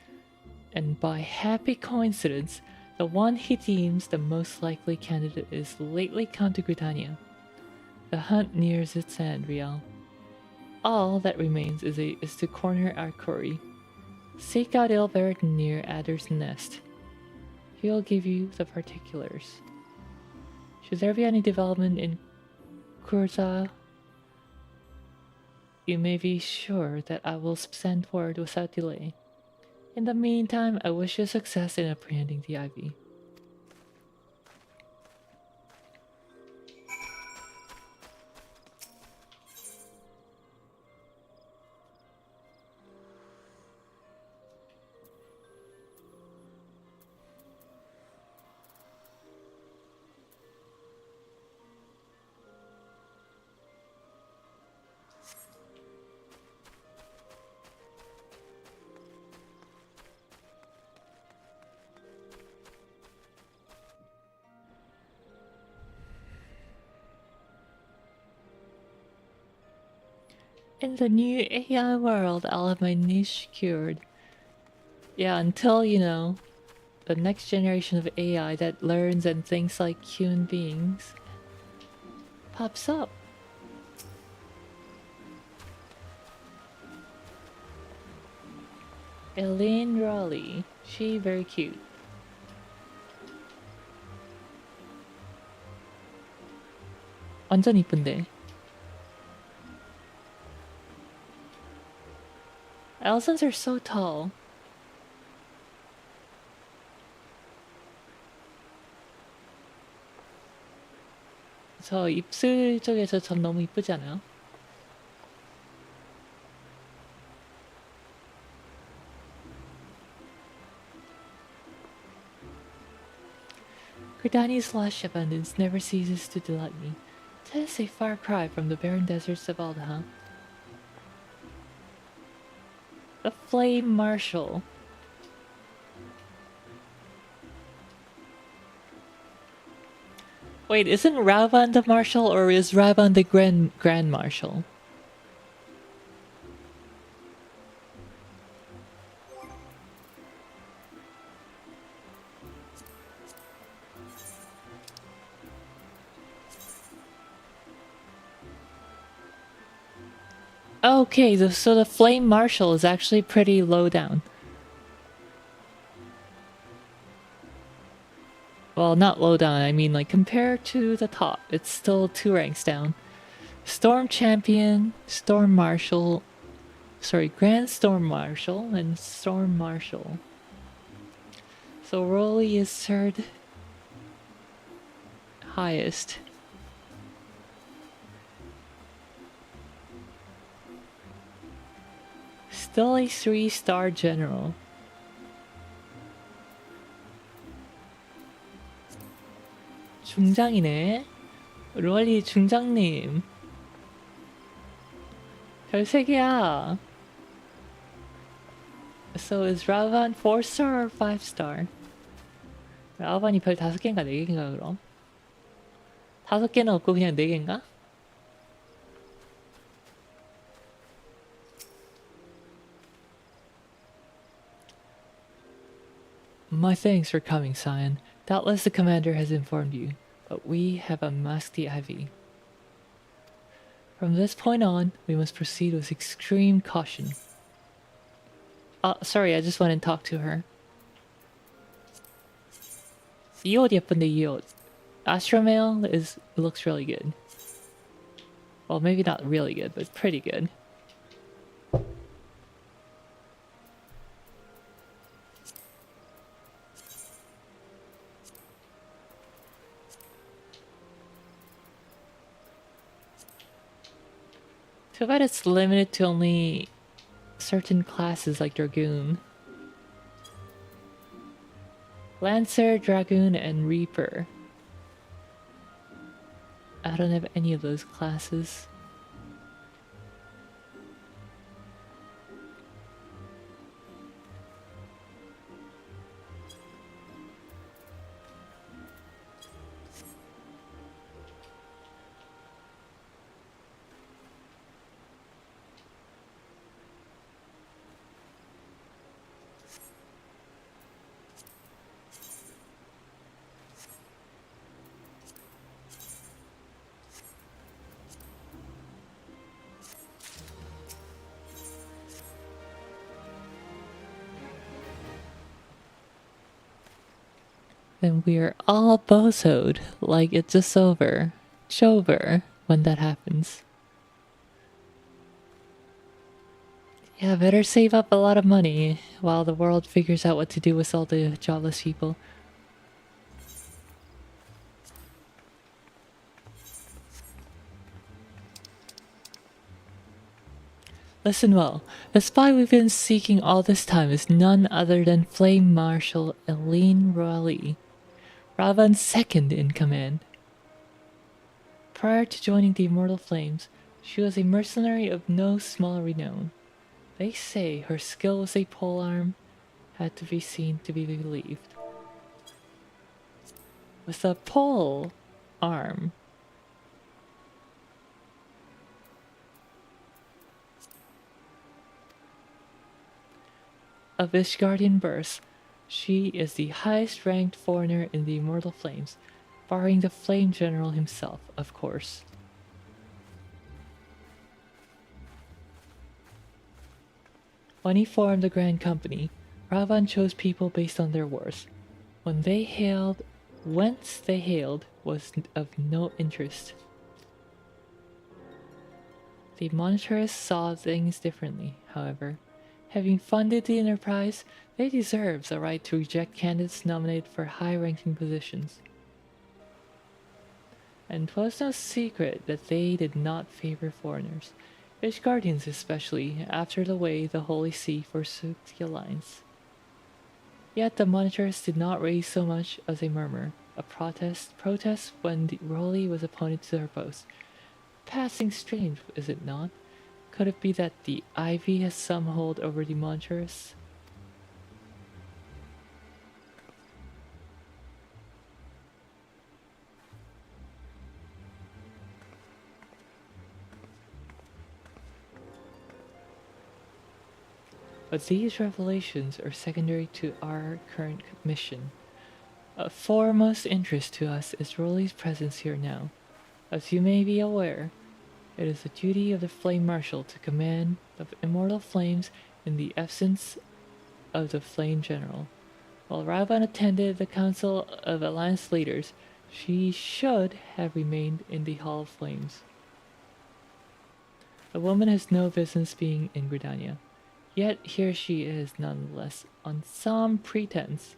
and by happy coincidence, the one he deems the most likely candidate is lately Count de Gritania. The hunt nears its end, Rial. All that remains is to corner our quarry. Seek out Ilver near Adder's Nest. He'll give you the particulars. Should there be any development in Eorzea, you may be sure that I will send word without delay. In the meantime, I wish you success in apprehending the Ivy. In the new AI world, I'll have my niche cured. Yeah, until, you know, the next generation of AI that learns and thinks like human beings pops up. Elaine Raleigh. She very cute. 완전 이쁜데. Elzons are so tall. 저 입술 쪽에서 전 너무 이쁘지 않아요? Gridani's lush abundance never ceases to delight me. 'Tis a far cry from the barren deserts of Aldaha. The Flame Marshal. Wait, isn't Ravan the Marshal, or is Ravan the Grand Marshal? Okay, so the Flame Marshal is actually pretty low down. Well, not low down, I mean like compared to the top, it's still 2 ranks down. Storm Champion, Storm Marshal, sorry, Grand Storm Marshal, and Storm Marshal. So Rolly is 3rd highest. Still a 3-star general. 중장이네. 롤리 중장님. 별 3개야. So is Ravan 4-star or 5-star? 라반이 별 5개인가 4개인가 그럼? 5개는 없고 그냥 4개인가? My thanks for coming, Scion. Doubtless the commander has informed you, but we have unmasked the Ivy. From this point on, we must proceed with extreme caution. Sorry, I just went and talked to her. 이 옷 예쁜데 이 옷. Astromale looks really good. Well, maybe not really good, but pretty good. Too bad it's limited to only certain classes like Dragoon. Lancer, Dragoon, and Reaper. I don't have any of those classes. Then we're all bozoed, like it's just over. It's over when that happens. Yeah, better save up a lot of money while the world figures out what to do with all the jobless people. Listen well, the spy we've been seeking all this time is none other than Flame Marshal Eileen Royale, Ravan's second in command. Prior to joining the Immortal Flames, she was a mercenary of no small renown. They say her skill with a polearm had to be seen to be believed. With a pole arm, of Ishgardian birth, she is the highest ranked foreigner in the Immortal Flames, barring the Flame General himself, of course. When he formed the Grand Company, Ravan chose people based on their worth. Whence they hailed was of no interest. The monetarists saw things differently, however. Having funded the enterprise, they deserve the right to reject candidates nominated for high-ranking positions. And 'twas no secret that they did not favor foreigners, Ishgardians especially, after the way the Holy See forsook the Alliance. Yet the monetarists did not raise so much as a murmur, a protest when Rolly was appointed to her post. Passing strange, is it not? Could it be that the Ivy has some hold over the monitarists? But these revelations are secondary to our current mission. Of foremost interest to us is Rolly's presence here now. As you may be aware, it is the duty of the Flame Marshal to command the Immortal Flames in the absence of the Flame General. While Ravan attended the Council of Alliance Leaders, she should have remained in the Hall of Flames. The woman has no business being in Gridania, yet here she is nonetheless, on some pretense.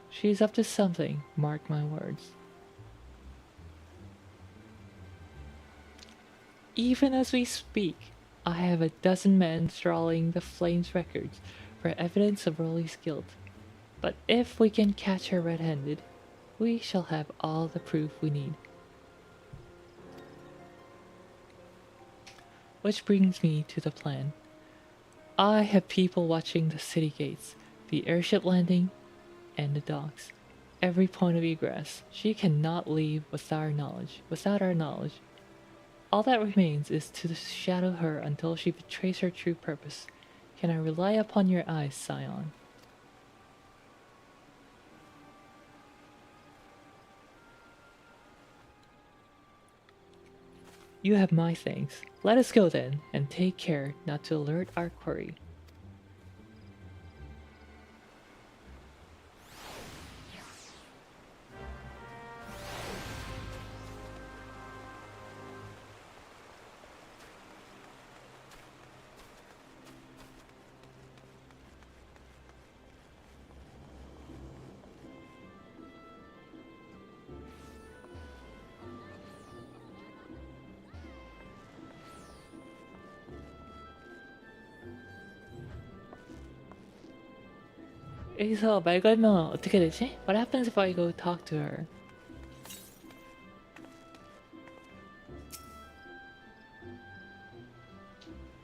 She is up to something, mark my words. Even as we speak, I have a dozen men trawling the Flames records for evidence of Rolly's guilt. But if we can catch her red-handed, we shall have all the proof we need. Which brings me to the plan. I have people watching the city gates, the airship landing, and the docks. Every point of egress. She cannot leave without our knowledge. All that remains is to shadow her until she betrays her true purpose. Can I rely upon your eyes, Scion? You have my thanks. Let us go then, and take care not to alert our quarry. 여기서 말 걸면 어떻게 되지? What happens if I go talk to her?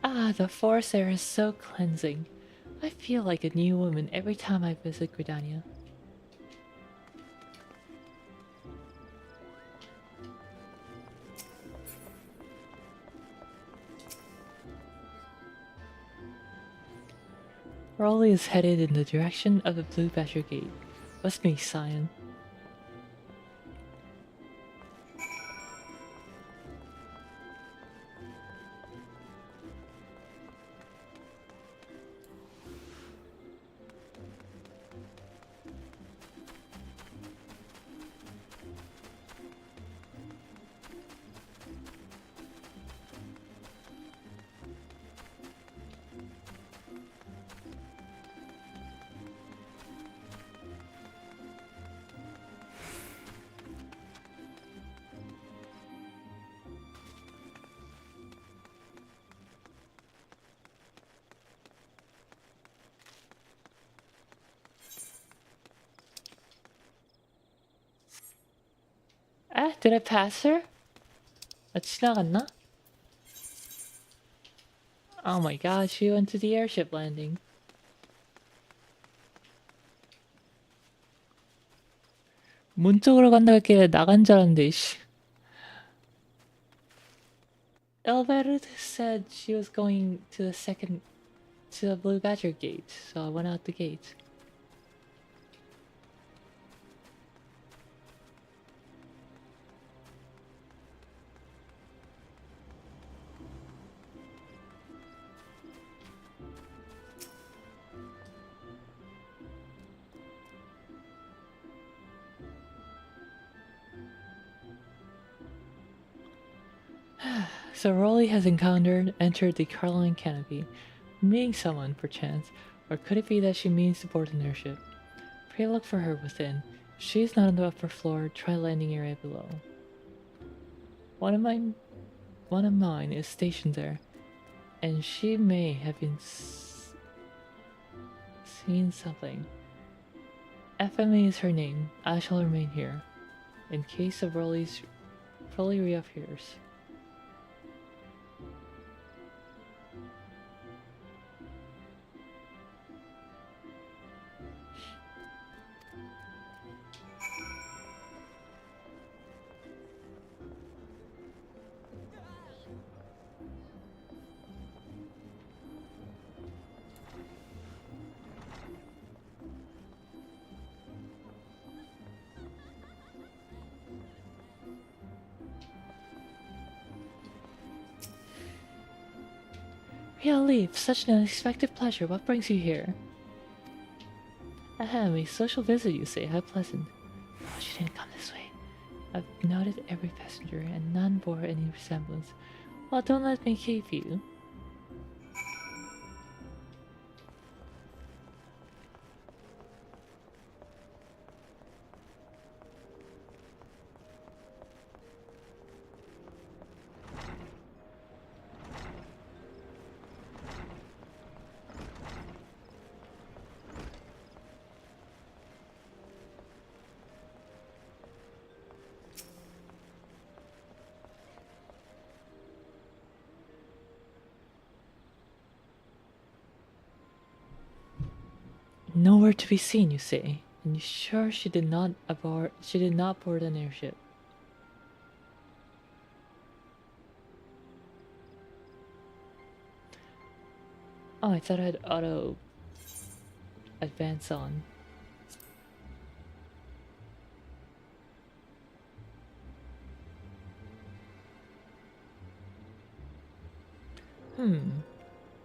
Ah, the forest air is so cleansing. I feel like a new woman every time I visit Gridania. Rolly is headed in the direction of the Blue Badger Gate. What's me, Scion? Ah, did I pass her? 지나갔나? Oh my god, she went to the airship landing. 문 쪽으로 간다 했길래 나간 줄 알았는데, 씨. Elevator said she was going to the Blue Badger gate, so I went out the gate. So Rolly has entered the Carline canopy, meeting someone, perchance, or could it be that she means to board an airship? Pray look for her within. If she is not on the upper floor, try landing area below. One of mine is stationed there, and she may have been seen something. FMA is her name. I shall remain here, in case of Rolly reappears. Real leave, such an unexpected pleasure. What brings you here? Ahem, a social visit, you say. How pleasant. Oh, she didn't come this way. I've noted every passenger, and none bore any resemblance. Well, don't let me keep you. Nowhere to be seen, you say. And you sure she did not board an airship? Oh, I thought I'd auto advance on.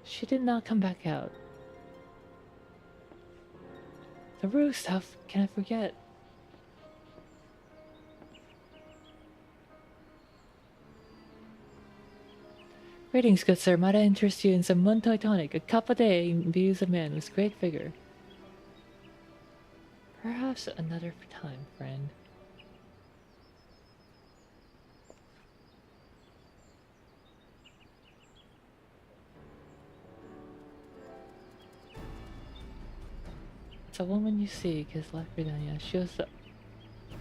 She did not come back out. The roost, how can I forget? Greetings, good sir. Might I interest you in some Muntai tonic? A cup a day imbues a man with great vigor. Perhaps another time, friend. It's a woman you seek is Lacrinia. She was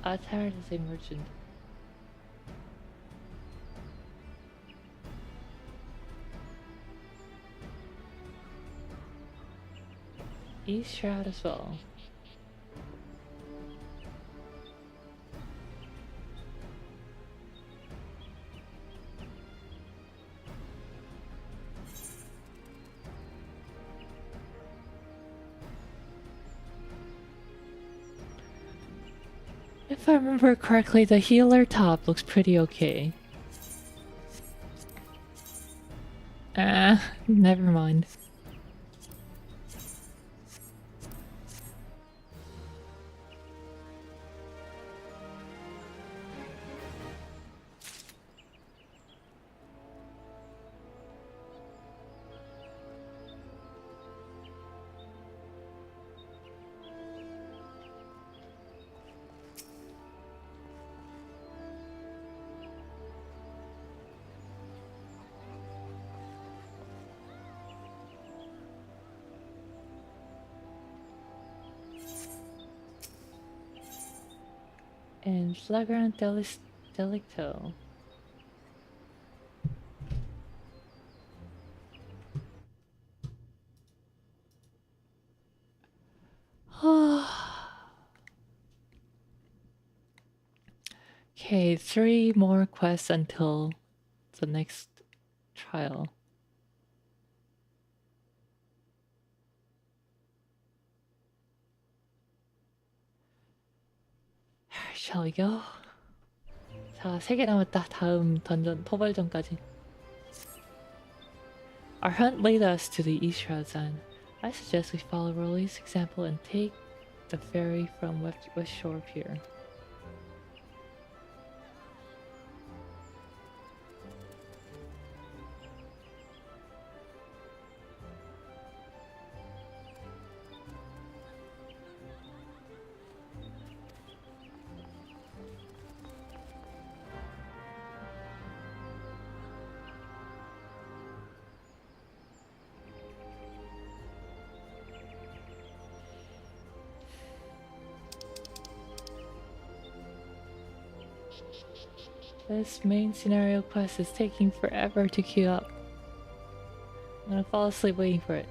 attired as a merchant. East Shroud as well. If I remember correctly, the healer top looks pretty okay. Never mind. And flagrant delicto. Okay, 3 more quests until the next trial. Shall we go? 자, 3개 남았다. 다음 던전 토벌전까지. Our hunt led us to the East Shroud Zone. I suggest we follow Rolly's example and take the ferry from West Shore Pier. This main scenario quest is taking forever to queue up. I'm gonna fall asleep waiting for it.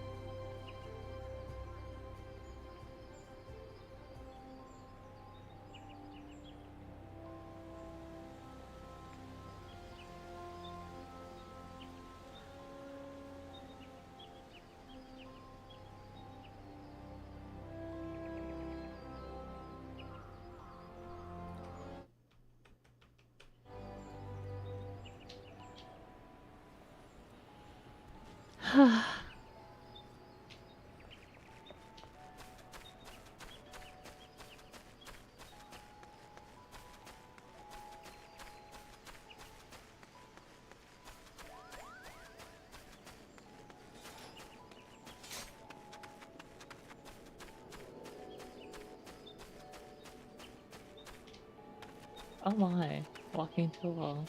Oh my, walking into a wall.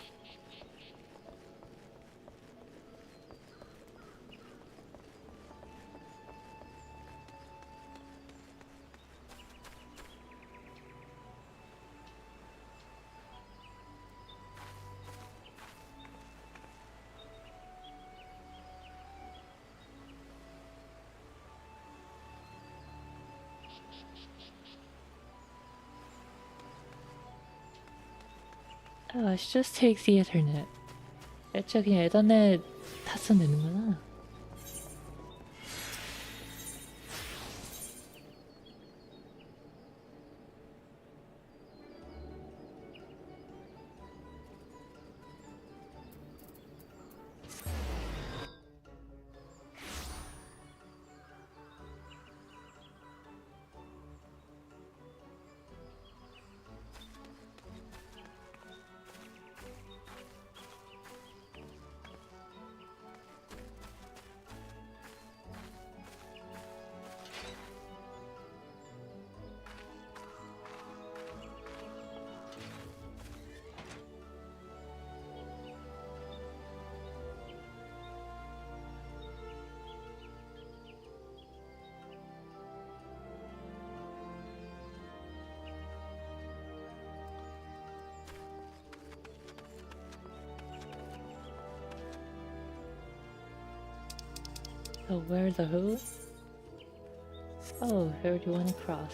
Oh, it just takes the Ethernet. 애초에 그냥 에더넷 탔으면 되는구나. Oh, where the who? Oh, where do you want to cross?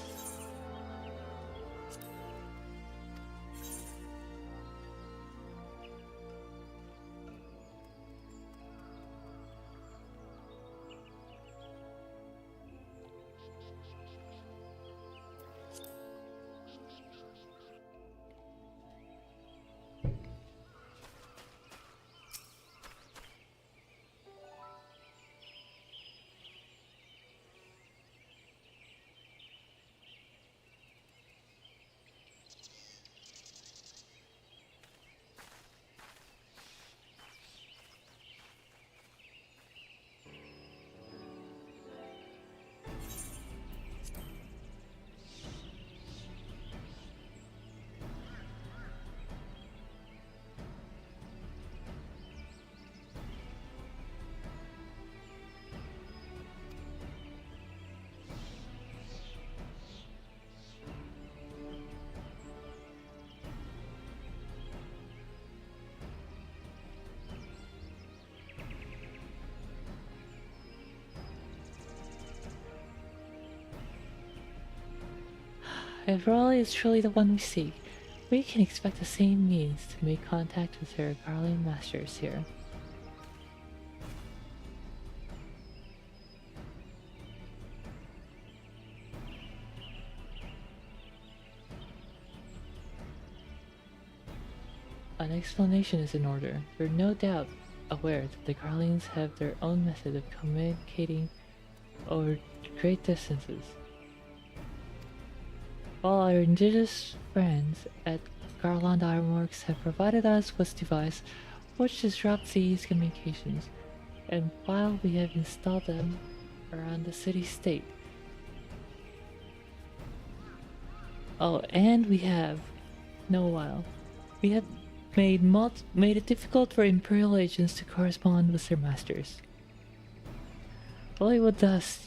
If Raleigh is truly the one we seek, we can expect the same means to make contact with her Garlean masters here. An explanation is in order. We're no doubt aware that the Garleans have their own method of communicating over great distances. While our indigenous friends at Garland Ironworks have provided us with a device which disrupts these communications, and while we have installed them around the city-state. Oh, and we have made it difficult for Imperial agents to correspond with their masters. Hollywood thus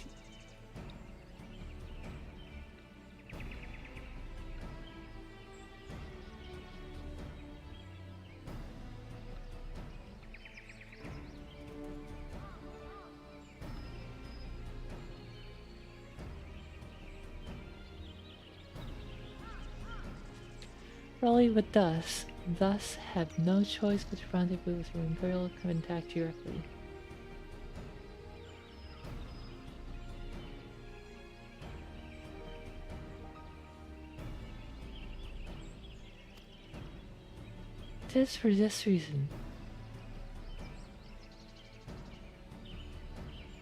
Raleigh would thus have no choice but to rendezvous with your Imperial contact directly. It is for this reason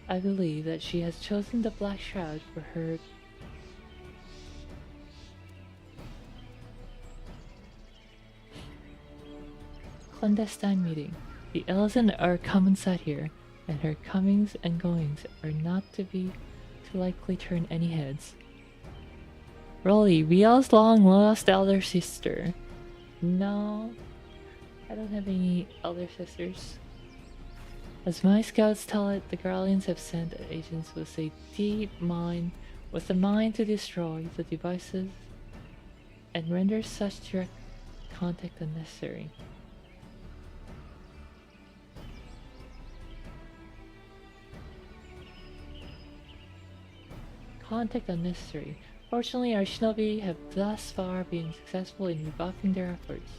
I believe that she has chosen the Black Shroud for her clandestine meeting. The Elzen are common sight here, and her comings and goings are not to likely turn any heads. Rolly, Riel's long lost elder sister. No, I don't have any elder sisters. As my scouts tell it, the Garleans have sent agents with the mind to destroy the devices and render such direct contact unnecessary. Contact unnecessary. Fortunately, our shinobi have thus far been successful in rebuffing their efforts.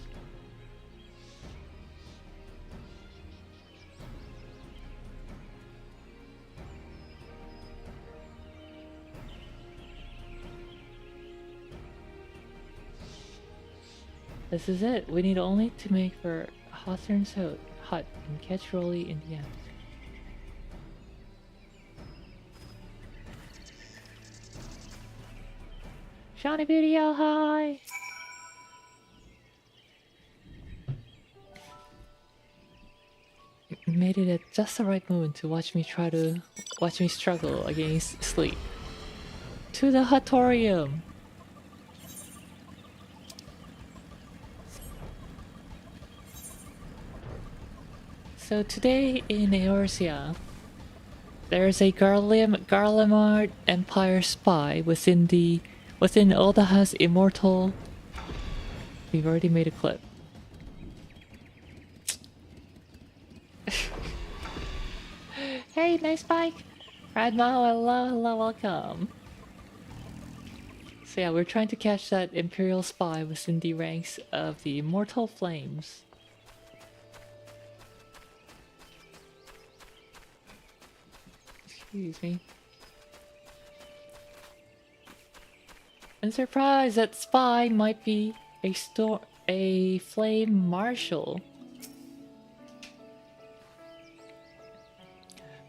This is it. We need only to make for Hawthorne's hut and catch Rolly in the end. Shawnee Beauty, yell hi! Made it at just the right moment to watch me struggle against sleep. To the Hattorium! So today in Eorzea, there's a Garlemald Empire spy within Uldaha's immortal. We've already made a clip. Hey, nice bike! Radmo, hello, welcome. So yeah, we're trying to catch that Imperial spy within the ranks of the Immortal Flames. Excuse me. And surprise, that spy might be a flame marshal.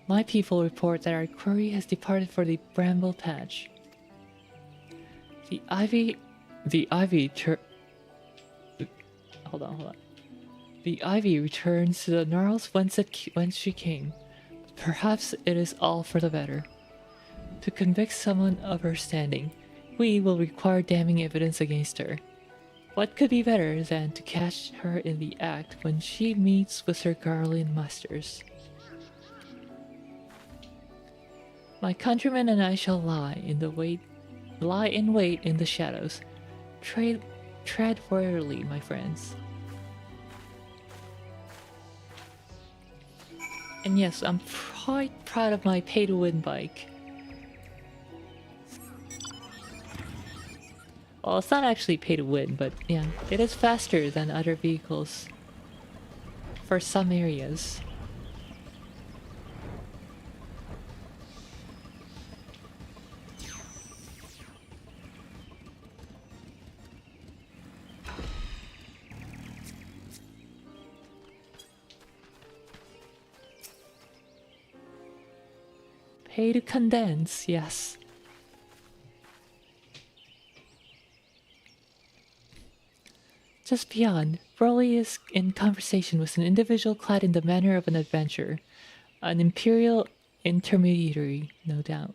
My people report that our quarry has departed for the bramble patch. Hold on. The ivy returns to the gnarls whence she came. Perhaps it is all for the better. To convict someone of her standing, we will require damning evidence against her. What could be better than to catch her in the act when she meets with her Garlean masters? My countrymen and I shall lie in wait in the shadows. Tread warily, my friends. And yes, I'm quite proud of my pay-to-win bike. Well, it's not actually pay-to-win, but yeah, it is faster than other vehicles for some areas. Pay to condense, yes. Just beyond, Broly is in conversation with an individual clad in the manner of an adventurer. An Imperial intermediary, no doubt.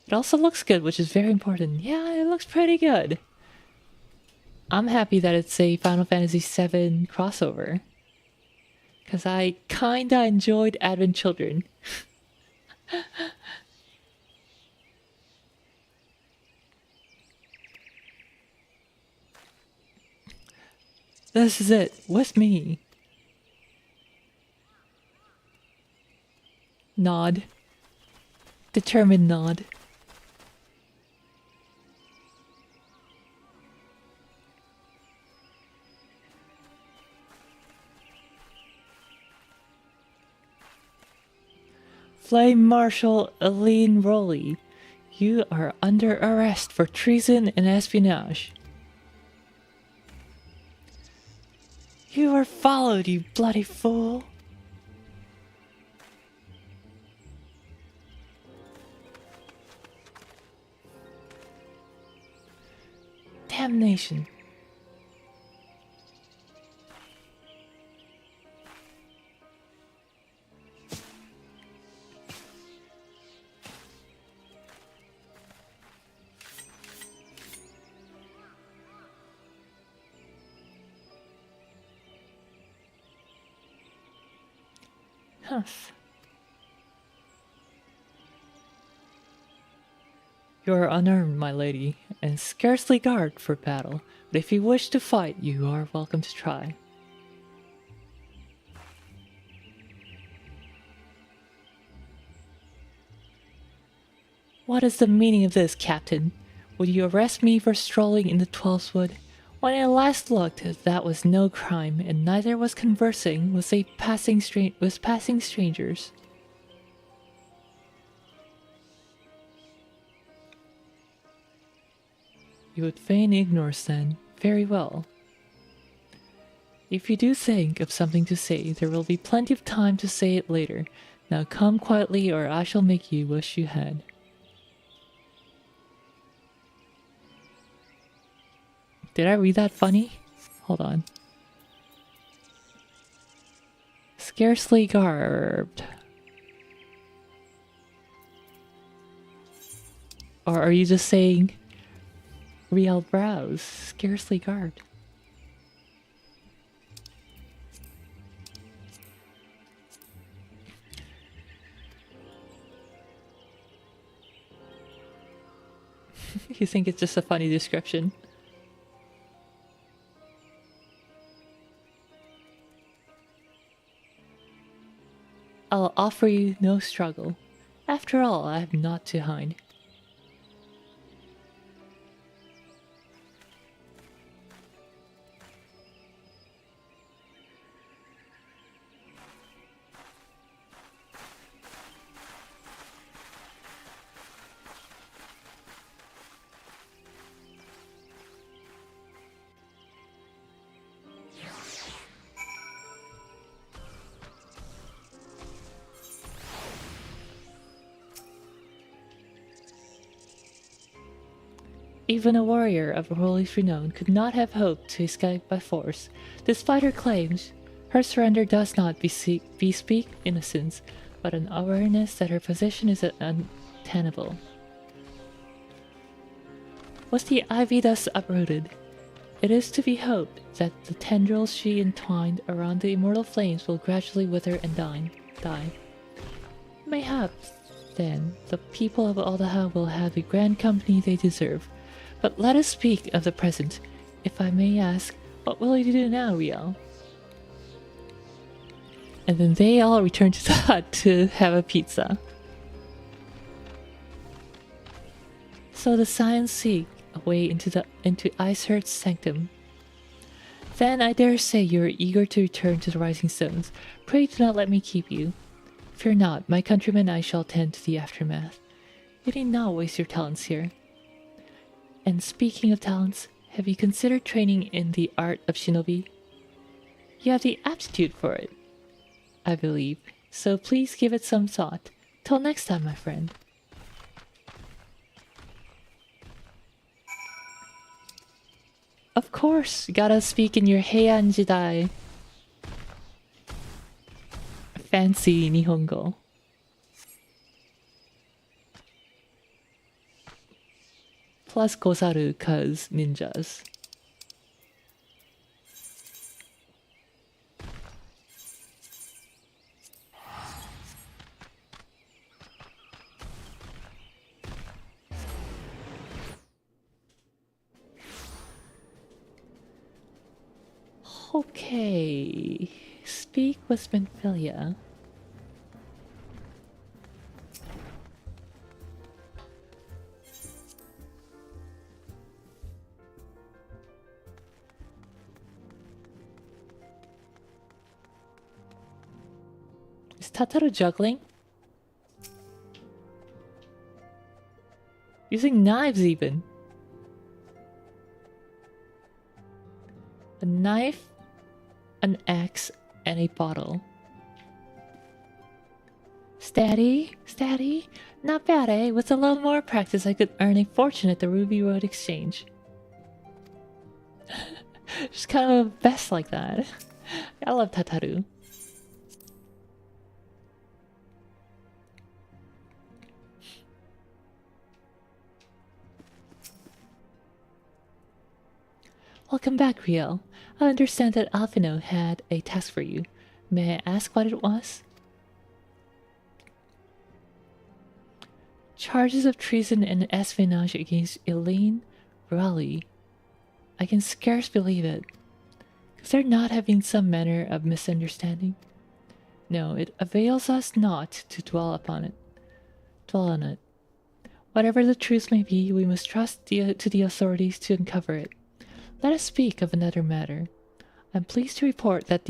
It also looks good, which is very important. Yeah, it looks pretty good. I'm happy that it's a Final Fantasy VII crossover. Because I kinda enjoyed Advent Children. This is it, with me. Nod. Determined nod. Flame Marshal Aline Rowley, you are under arrest for treason and espionage. You are followed, you bloody fool. Damnation. Humph. You are unarmed, my lady, and scarcely guarded for battle, but if you wish to fight, you are welcome to try. What is the meaning of this, Captain? Would you arrest me for strolling in the 12th Wood? When I last looked, that was no crime, and neither was conversing with passing strangers. You would feign ignorance then. Very well. If you do think of something to say, there will be plenty of time to say it later. Now come quietly, or I shall make you wish you had. Did I read that funny? Hold on. Scarcely garbed. Or are you just saying real brows? Scarcely garbed. You think it's just a funny description? I'll offer you no struggle. After all, I have naught to hide. Even a warrior of Holy's renown could not have hoped to escape by force. Despite her claims, her surrender does not bespeak innocence, but an awareness that her position is untenable. Was the ivy thus uprooted? It is to be hoped that the tendrils she entwined around the immortal flames will gradually wither and die. Mayhaps, then, the people of Aldaha will have the grand company they deserve. But let us speak of the present. If I may ask, what will you do now, Riel? And then they all return to the hut to have a pizza. So the Scions seek a way into Iceheart's sanctum. Then I dare say you are eager to return to the Rising Stones. Pray do not let me keep you. Fear not, my countrymen and I shall tend to the aftermath. You need not waste your talents here. And speaking of talents, have you considered training in the art of shinobi? You have the aptitude for it, I believe, so please give it some thought. Till next time, my friend. Of course, you gotta speak in your Heian Jidai. Fancy Nihongo. Plus Gosaru, cause ninjas. Okay, speak with Menphilia. Is Tataru juggling? Using knives even. A knife, an axe, and a bottle. Steady, steady. Not bad, eh? With a little more practice, I could earn a fortune at the Ruby Road Exchange. Just kind of a best like that. I love Tataru. Welcome back, Riel. I understand that Alphino had a task for you. May I ask what it was? Charges of treason and espionage against Elaine Raleigh. I can scarce believe it. Could there not have been some manner of misunderstanding? No, it avails us not to dwell on it. Whatever the truth may be, we must trust to the authorities to uncover it. Let us speak of another matter. I'm pleased to report that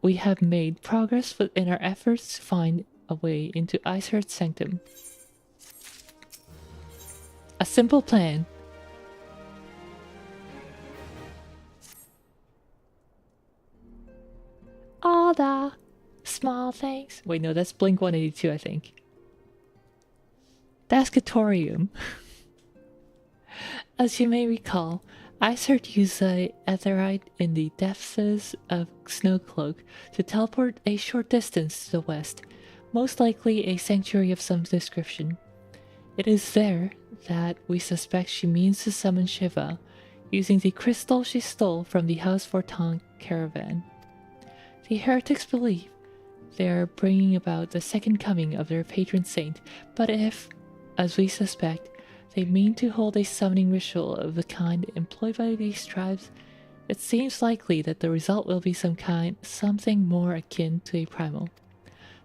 we have made progress in our efforts to find a way into Iceheart's sanctum. A simple plan. All the small things. Wait, no, that's Blink 182, I think. That's Catorium. As you may recall, Iceheart used the Aetherite in the depths of Snowcloak to teleport a short distance to the west, most likely a sanctuary of some description. It is there that we suspect she means to summon Shiva, using the crystal she stole from the House Vortank caravan. The heretics believe they are bringing about the second coming of their patron saint, but if, as we suspect, they mean to hold a summoning ritual of the kind employed by these tribes, it seems likely that the result will be something more akin to a primal.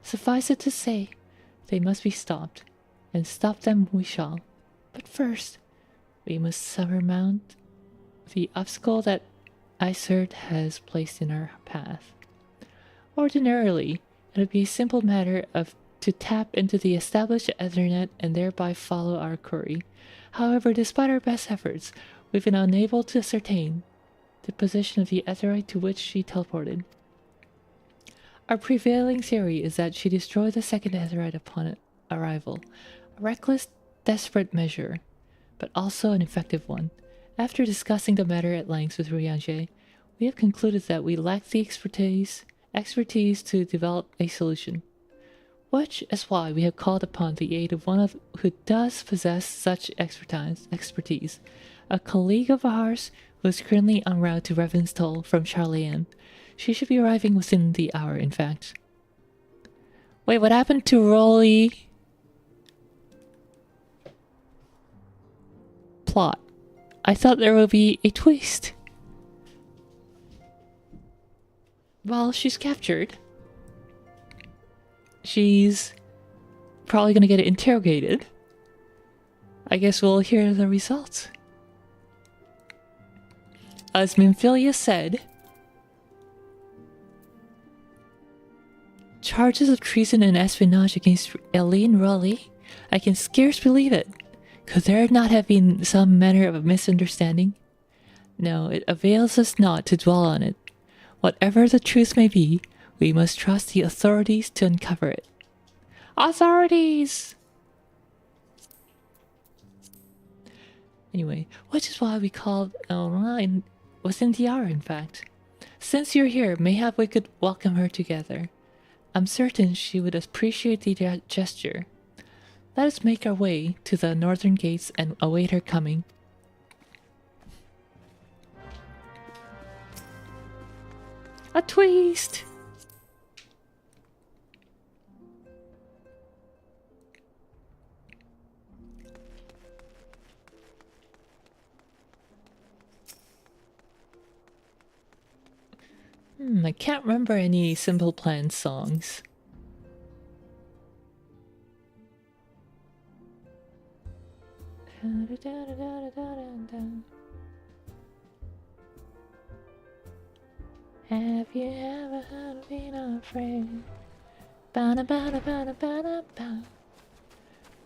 Suffice it to say, They must be stopped, and stop them we shall. But first, we must surmount the obstacle that Iserd has placed in our path. Ordinarily, it would be a simple matter of to tap into the established Ethernet and thereby follow our query. However, despite our best efforts, we've been unable to ascertain the position of the Etherite to which she teleported. Our prevailing theory is that she destroyed the second Etherite upon arrival. A reckless, desperate measure, but also an effective one. After discussing the matter at length with Eorzea, we have concluded that we lack the expertise to develop a solution. Which is why we have called upon the aid of one who does possess such expertise, a colleague of ours who is currently en route to Revenstoll from Charlian. She should be arriving within the hour, in fact. Wait, what happened to Rolly? Plot. I thought there would be a twist. Well, she's captured. She's probably gonna get interrogated. I guess we'll hear the results. As Minfilia said, charges of treason and espionage against Eileen Raleigh? I can scarce believe it. Could there not have been some manner of misunderstanding? No, it avails us not to dwell on it. Whatever the truth may be, we must trust the authorities to uncover it. Authorities! Anyway, which is why we called online within the hour, in fact. Since you're here, mayhap we could welcome her together. I'm certain she would appreciate the gesture. Let us make our way to the northern gates and await her coming. A twist! I can't remember any Simple Plan songs. Have you ever been afraid? Ba da ba da ba da ba da ba.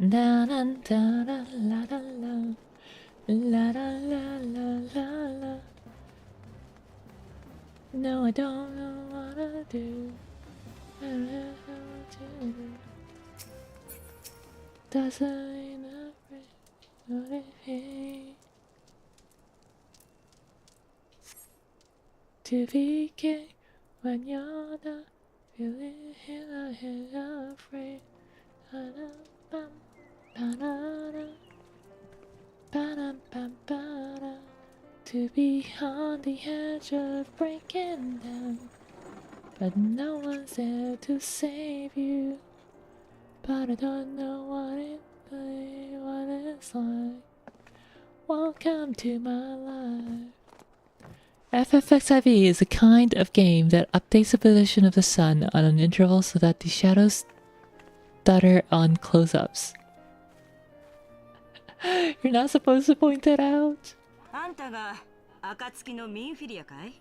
Da da da da la da la. La da la la la la. No, I don't know what to do. I don't know what to do. Doesn't what it is to be gay when you're not feeling afraid. To be on the edge of breaking down, but no one's there to save you. But I don't know what it's like. Welcome to my life. FFXIV is a kind of game that updates the position of the sun on an interval so that the shadows stutter on close-ups. You're not supposed to point that out. あんたが暁のミンフィリアかい？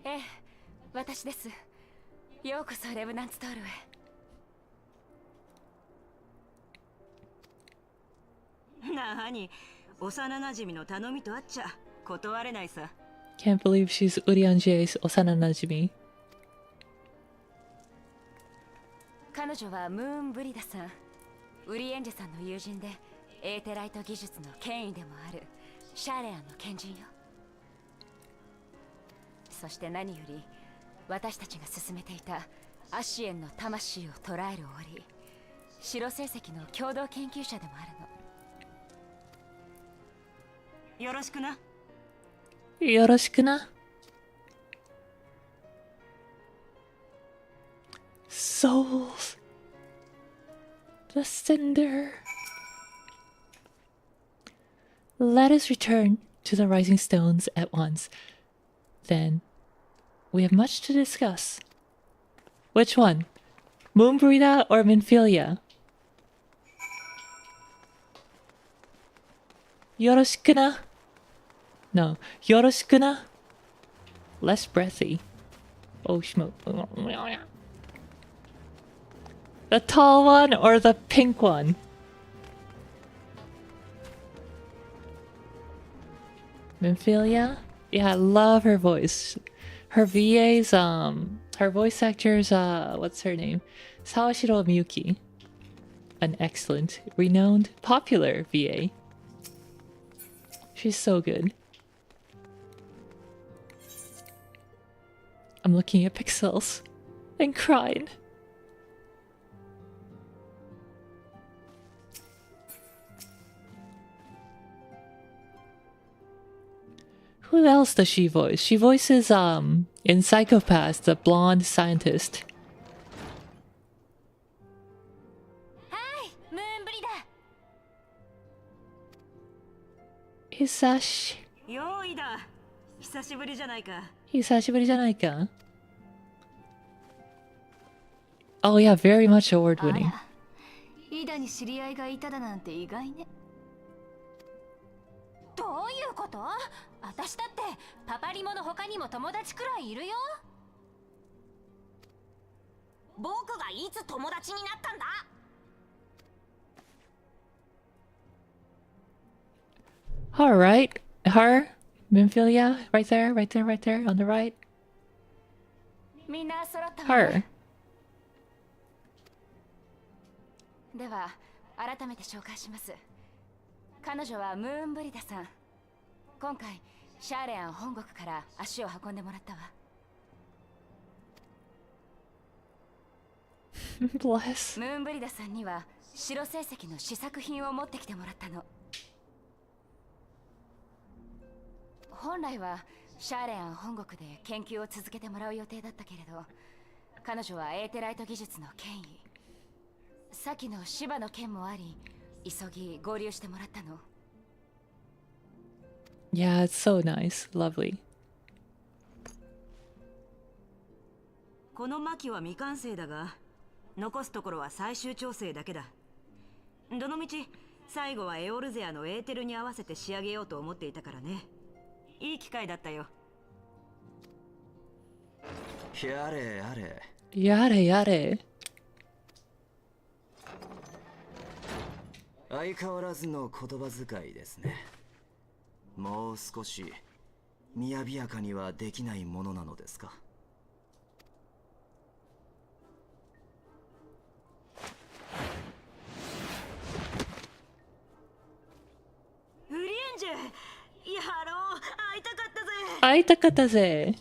ええ、私です。ようこそレブナンツトールへ。なに、幼馴染の頼みとあっちゃ断れないさ。Can't believe she's Eorzea幼馴染。彼女はムーンブリダさん、ウリエンジェさんの友人で、エーテライト技術の権威でもあるシャーレアンの賢人よ。そして何より私たちが進めていたアシエンの魂を捉える檻、白成績の共同研究者でもあるの。よろしくな。よろしくな。Souls. The Cinder. Let us return to the Rising Stones at once. Then, we have much to discuss. Which one? Moonbreeder or Minfilia? Yoroshikuna? No, Yoroshikuna? Less breathy. Oh, smoke. The tall one or the pink one? Minfilia? Yeah, I love her voice. Her VA's, her voice actor's, what's her name? Sawashiro Miyuki. An excellent, renowned, popular VA. She's so good. I'm looking at pixels and crying. Who else does she voice? She voices in Psychopaths, the blonde scientist. はいムーンブリだ。久し用意だ。久しぶりじゃないか。ぶりじゃないか? Oh yeah, very much award あ winning. ら、イダに知り合いがいただなんて意外ね。どういうこと？私だってパパリモの他にも友達くらいいるよ。僕がいつ友達になったんだAlright, her, Minfilia, right there, right there, right there, on the right. みんな揃ったわね。 Her. では改めて紹介します。彼女はムーンブリダさん。今回シャーレアン本国から足を運んでもらったわ。Bless. ムーンブリダさんには白成績の試作品を持ってきてもらったの。本来はシャーレアン本国で研究を続けてもらう予定だったけれど、彼女はエーテライト技術の権威、さっきの芝の件もあり、急ぎ合流してもらったの。Yeah, it's so nice, lovely. この巻は未完成だが、残すところは最終調整だけだ。どのみち最後はエオルゼアのエーテルに合わせて仕上げようと思っていたからね。いい機会だったよ。やれやれ。やれやれ。相変わらずの言葉遣いですね。もう少し雅やかにはできないものなのですか。ウリエンジェ、やろう、会いたかったぜ。会いたかったぜ。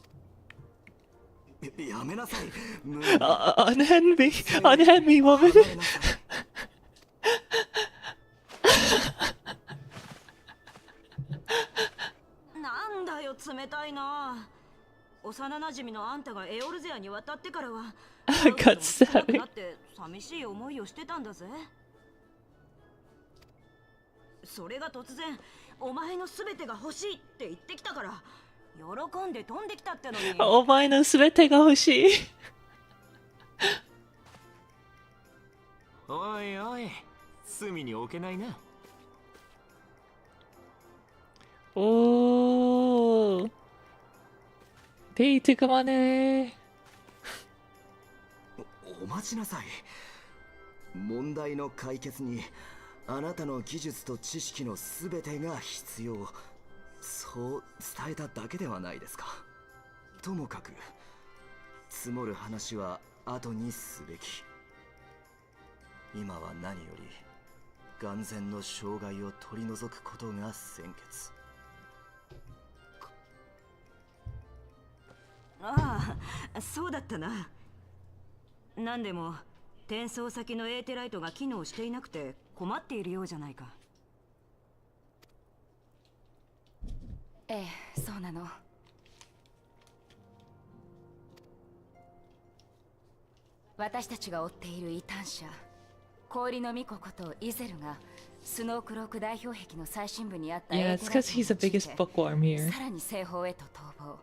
やめなさい。Unhand me, unhand me, woman. なんだよ、冷たいな。幼馴染のあんたがエオルゼアに渡ってからは got stabbed. なって寂しい思いをしてたんだぜ。それが突然お前のすべてが欲しいって言ってきたから喜んで飛んできたってのに。お前のすべてが欲しい。おいおい、隅に置けないな。おー。ペイトかまねお待ちなさい。問題の解決にあなたの技術と知識のすべてが必要、そう伝えただけではないですか。ともかく積もる話は後にすべき。今は何より眼前の障害を取り除くことが先決。ああ、そうだったな。なんでも転送先のエーテライトが機能していなくて困っているようじゃないか。ええ、そうなの。私たちが追っている異端者氷の巫女ことイゼルがスノークローク代表壁の最深部にあった Yeah, it's because he's the biggest bookworm here. さらに西方へと逃亡。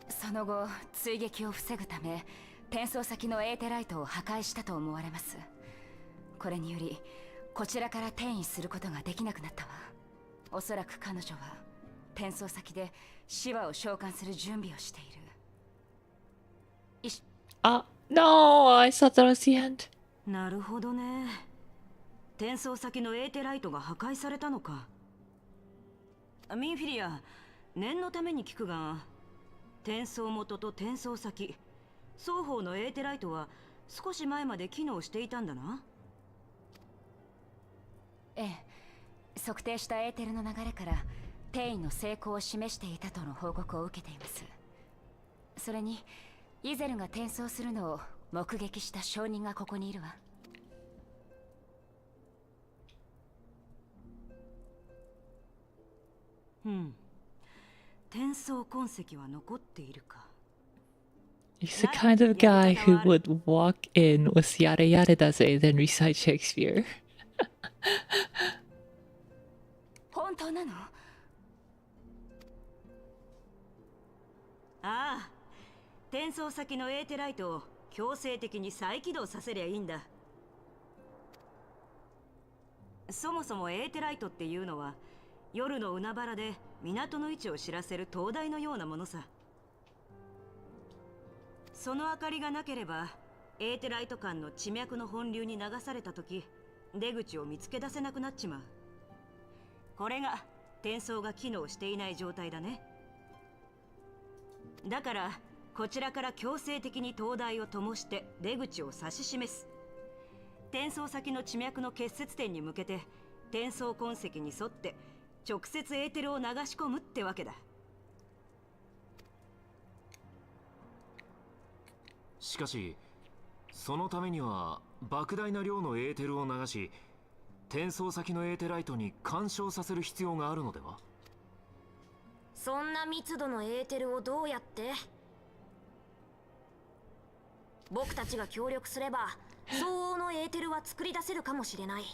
その後追撃を防ぐため転送先のエーテライトを破壊したと思われます。これによりこちらから転移することができなくなったわ。おそらく彼女は転送先でシワを召喚する準備をしている。No, I thought that was the end. なるほどね。転送先のエーテライトが破壊されたのか。ミンフィリア、念のために聞くが、転送元と転送先双方のエーテライトは少し前まで機能していたんだな。ええ、測定したエーテルの流れから転移の成功を示していたとの報告を受けています。それにイゼルが転送するのを目撃した証人がここにいるわ。転送痕跡は残っているか。 He's the kind of guy who would walk in with yada yada daze, then recite Shakespeare. 本当なの？ああ、転送先のエーテライトを強制的に再起動させりゃいいんだ。そもそもエーテライトっていうのは夜の海原で港の位置を知らせる灯台のようなものさ。その明かりがなければエーテライト間の地脈の本流に流された時、出口を見つけ出せなくなっちまう。これが転送が機能していない状態だね。だからこちらから強制的に灯台を灯して出口を指し示す。転送先の地脈の結節点に向けて転送痕跡に沿って直接エーテルを流し込むってわけだ。しかしそのためには莫大な量のエーテルを流し、転送先のエーテライトに干渉させる必要があるのでは？そんな密度のエーテルをどうやって？僕たちが協力すれば相応のエーテルは作り出せるかもしれない。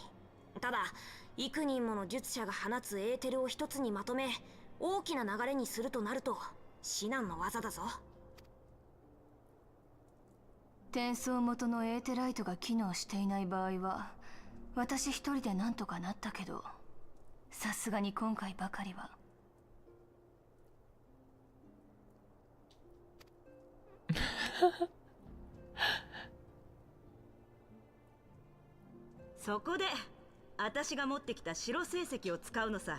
ただ幾人もの術者が放つエーテルを一つにまとめ大きな流れにするとなると至難の業だぞ。転送元のエーテライトが機能していない場合は私一人で何とかなったけど、さすがに今回ばかりは。そこで私が持ってきた白星石を使うのさ。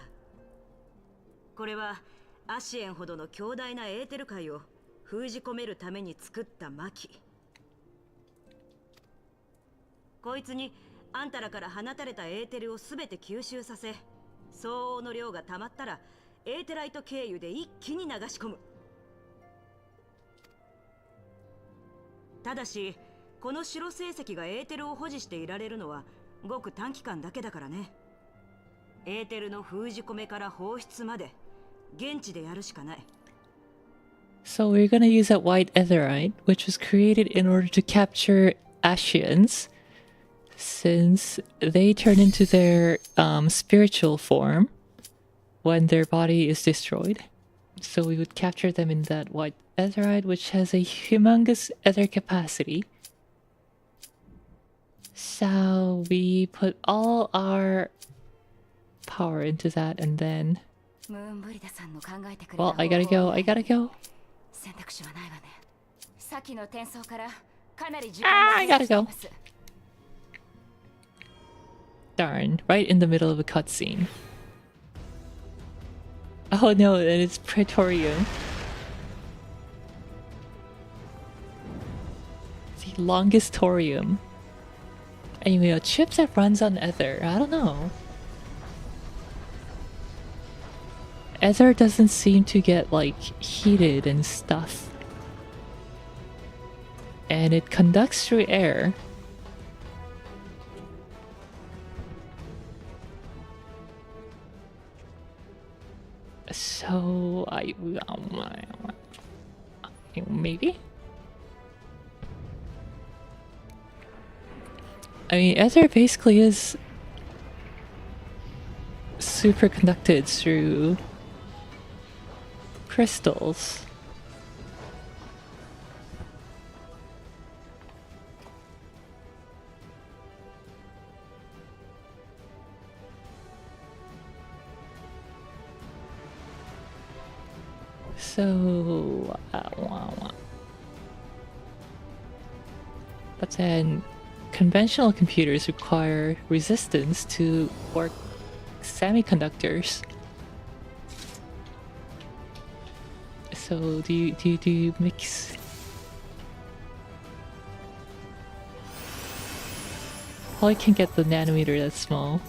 これはアシエンほどの強大なエーテル界を封じ込めるために作った薪。こいつにあんたらから放たれたエーテルを全て吸収させ、相応の量が溜まったらエーテライト経由で一気に流し込む。ただしこの白星石がエーテルを保持していられるのはごく短期間だけだからね。エーテルの封じ込めから放出まで現地でやるしかない。 So we're gonna use that white etherite, which was created in order to capture Ashians, since they turn into their spiritual form when their body is destroyed. So we would capture them in that white etherite, which has a humongous ether capacity. So we put all our power into that, and then... Well, I gotta go. 選択肢はないわね。先の転送からかなり時 I 間 gotta go. Darn, right in the middle of a cutscene. Oh no, and it's Praetorium. The longest torium. Anyway, a chip that runs on ether. I don't know. Ether doesn't seem to get like heated and stuff. And it conducts through air. So maybe? I mean, ether basically is superconducted through crystals. So, but then conventional computers require resistance to work semiconductors. So do you mix? Probably can't get the nanometer that small.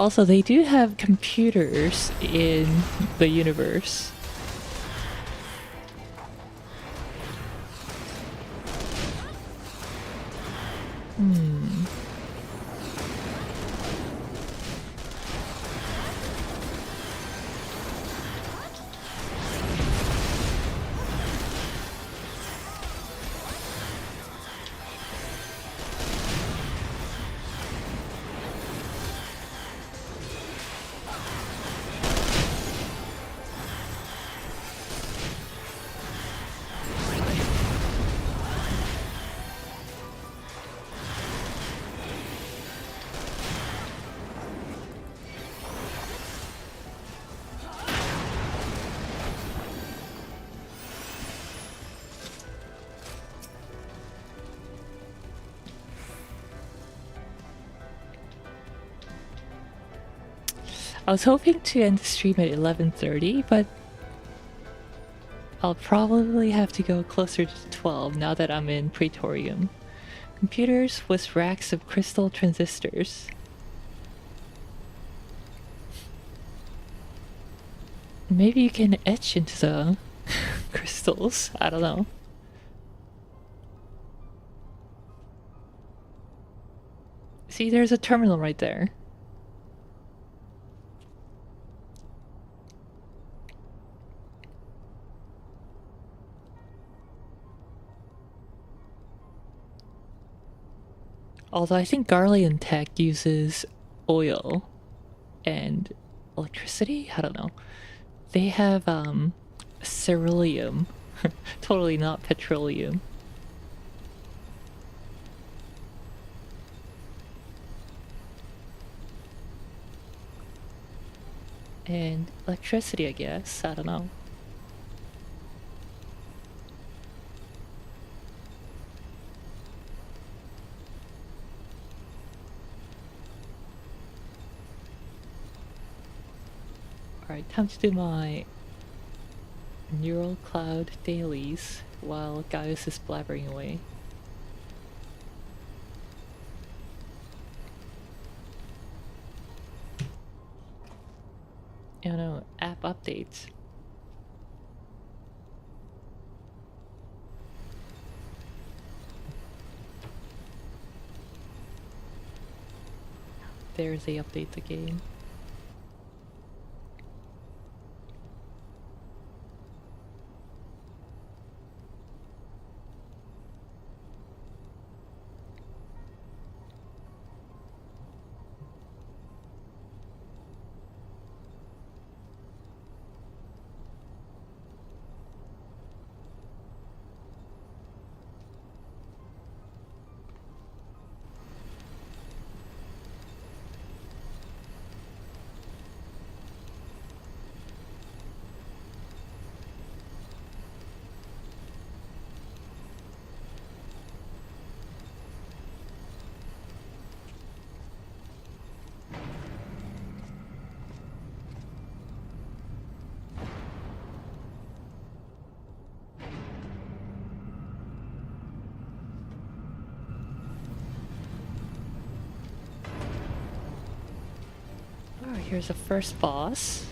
Also, they do have computers in the universe. I was hoping to end the stream at 11:30, but I'll probably have to go closer to 12 now that I'm in Praetorium. Computers with racks of crystal transistors. Maybe you can etch into the crystals. I don't know. See, there's a terminal right there. Although I think Garlean Tech uses oil and electricity? I don't know. They have ceruleum. Totally not petroleum. And electricity, I guess. I don't know. Alright, time to do my neural cloud dailies while Gaius is blabbering away. Oh no, app updates. There's the update again. Oh, here's the first boss.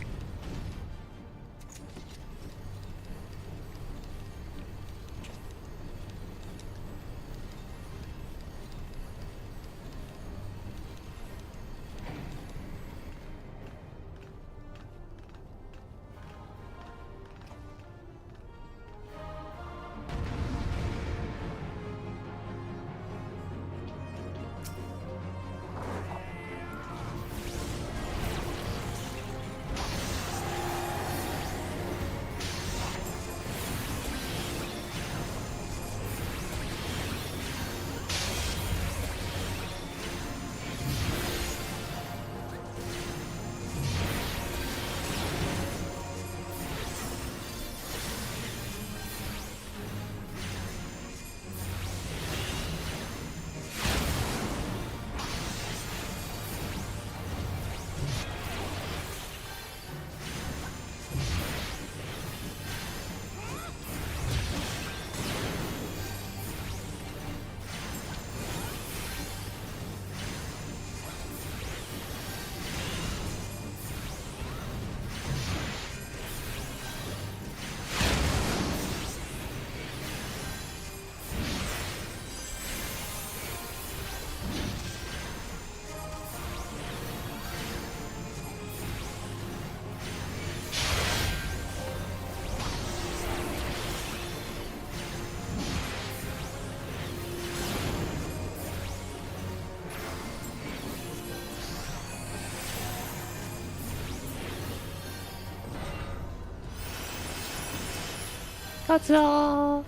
Gaza!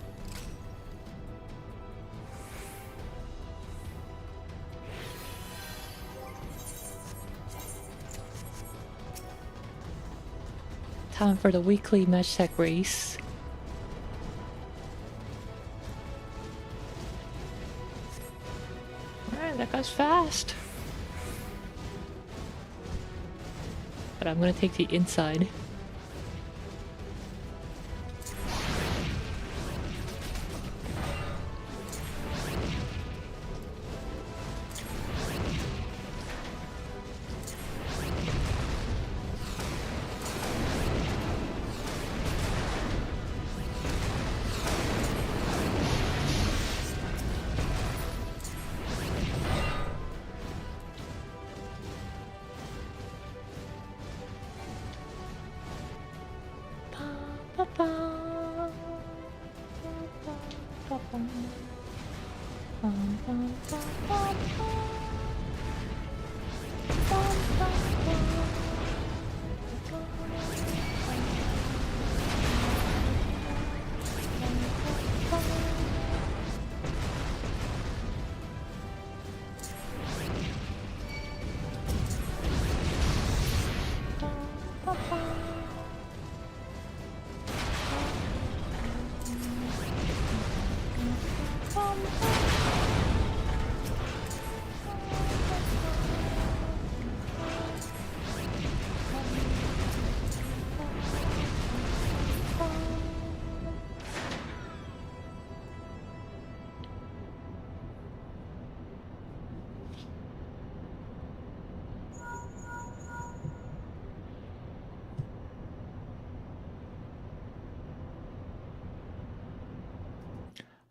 Time for the weekly match tech race. Alright, that guy's fast. But I'm gonna take the inside.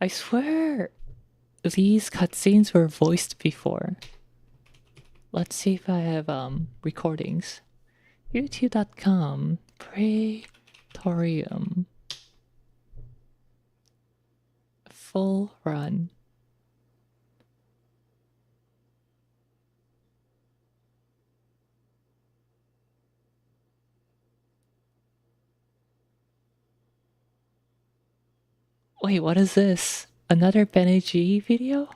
I swear these cutscenes were voiced before. Let's see if I have recordings. YouTube.com Praetorium full run. Wait, what is this? Another Benny G video?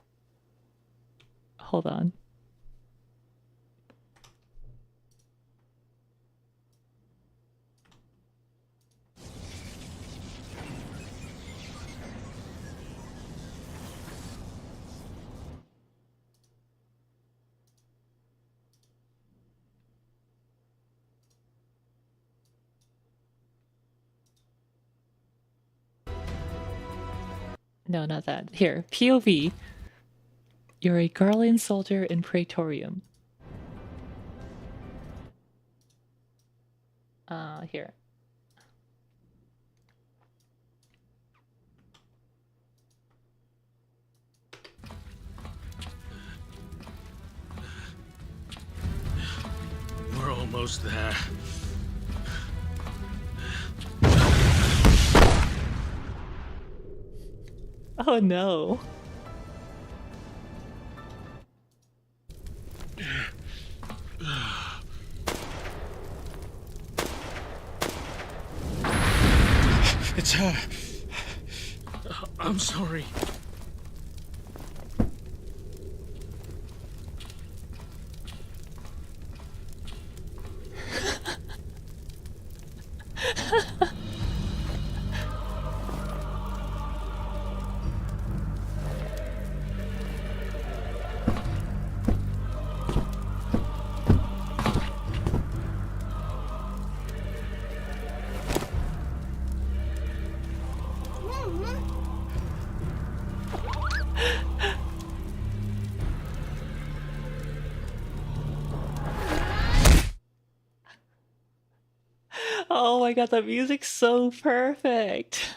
Hold on. No, not that. Here, POV. You're a Garlean soldier in Praetorium. Here. We're almost there. Oh no. It's her. I'm sorry. Oh my god, the music's so perfect.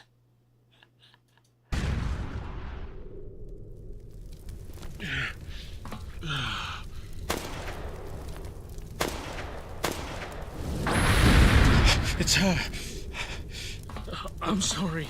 It's her. I'm sorry.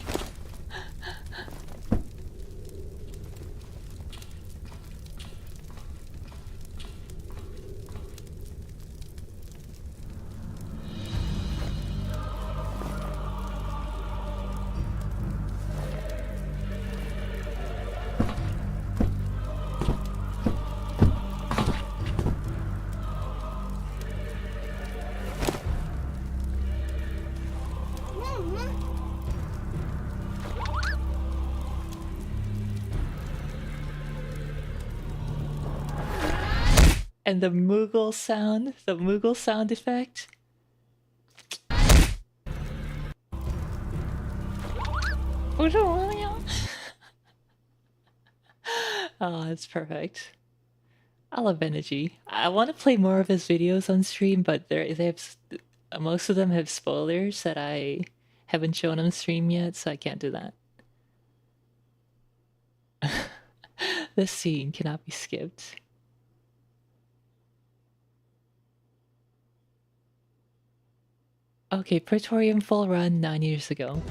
And the Moogle sound effect. Oh, it's perfect. I love Energy. I want to play more of his videos on stream, but they have most of them have spoilers that I haven't shown on stream yet, so I can't do that. This scene cannot be skipped. Okay, Praetorium full run 9 years ago.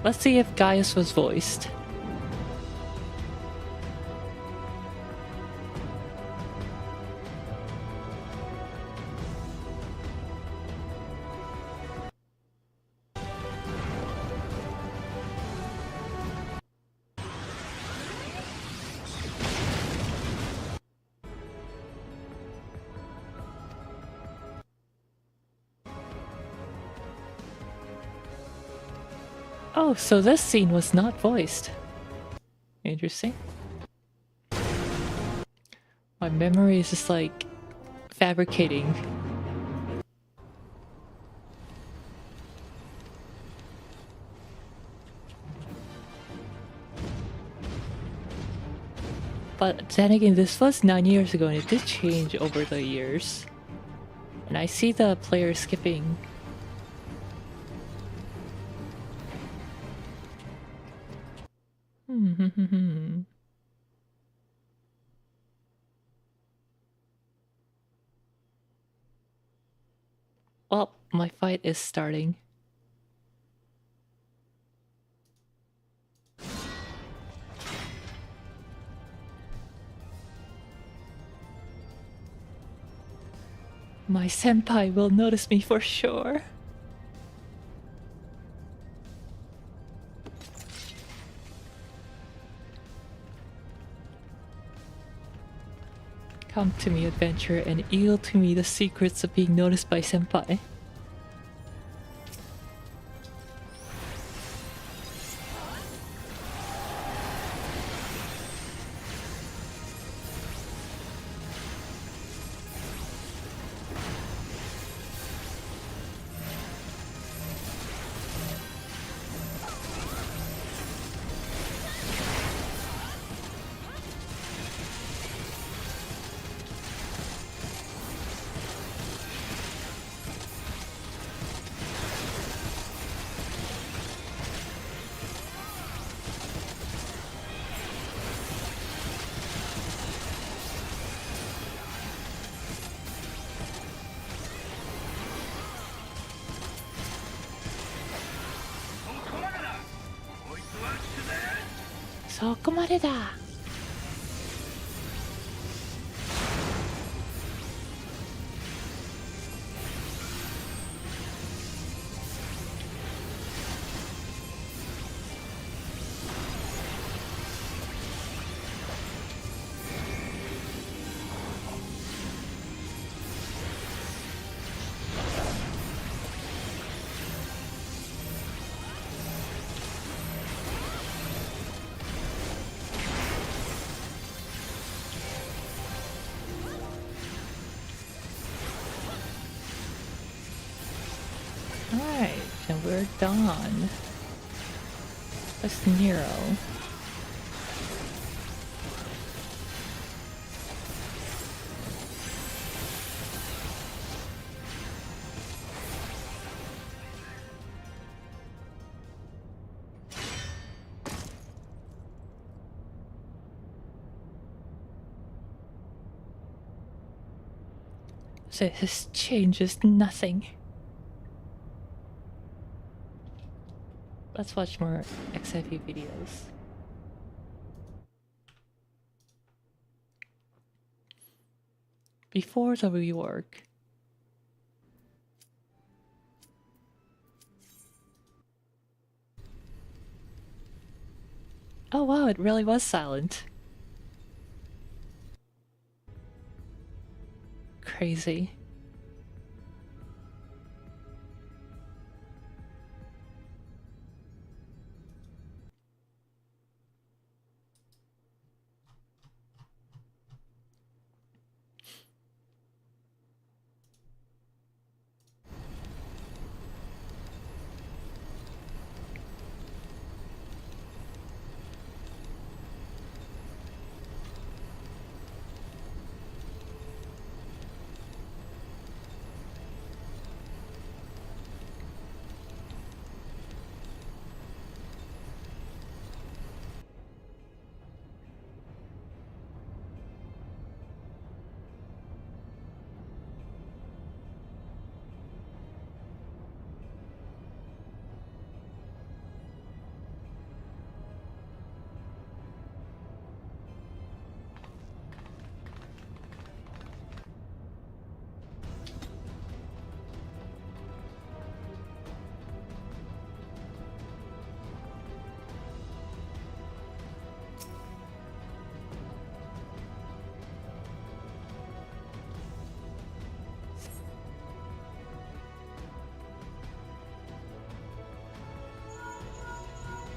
Let's see if Gaius was voiced. Oh, so this scene was not voiced. Interesting. My memory is just like fabricating. But then again, this was 9 years ago and it did change over the years. And I see the player skipping. Well, my fight is starting. My senpai will notice me for sure. Come to me, adventurer, and yield to me the secrets of being noticed by senpai. そこまでだ。Alright, and we're done. That's Nero. So this changes nothing. Let's watch more XIV videos. Before the rework. Oh wow, it really was silent. Crazy.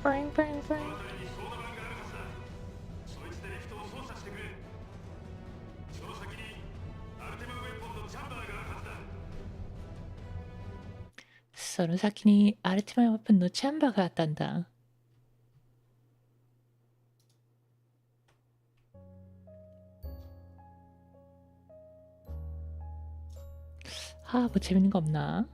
Bang, bang, bang. So の先にアルティマイウェポンのチャンバーがあったんだ。뭐 재밌는 거 없나?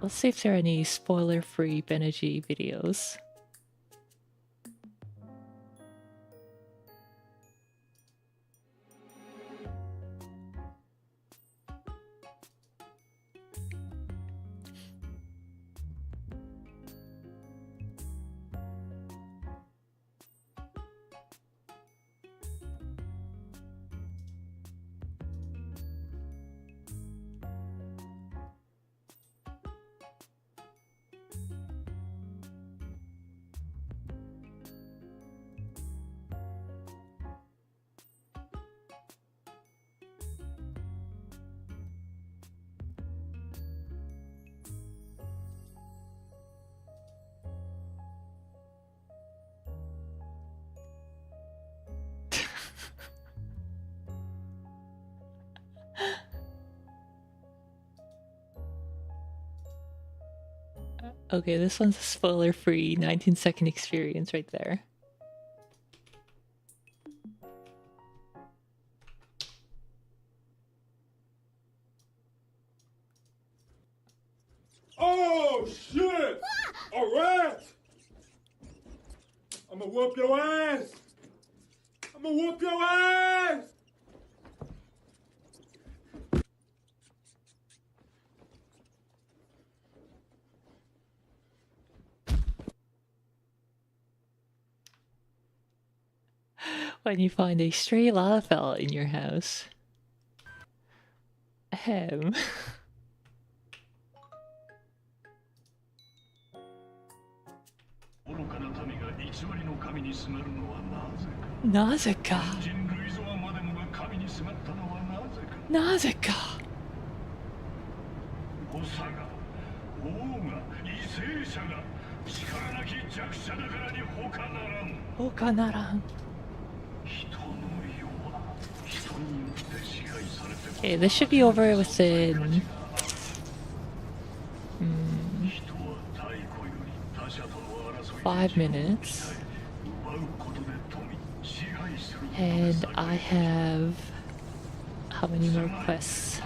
Let's see if there are any spoiler-free Benergy videos. Okay, this one's a spoiler-free 19-second experience right there. Oh, shit! A rat! I'ma whoop your ass! I'ma whoop your ass! when you find a stray Lalafell in your house. Ahem. 愚かな民が偽りの神にすがるのはなぜか。人類ゾアまでもが神にすがったのはなぜか。長が王が為政者が力なき弱者だからに他ならん。他ならん。人の世は人によって支配されて。 Okay, this should be over within 5 minutes. And I have how many more quests?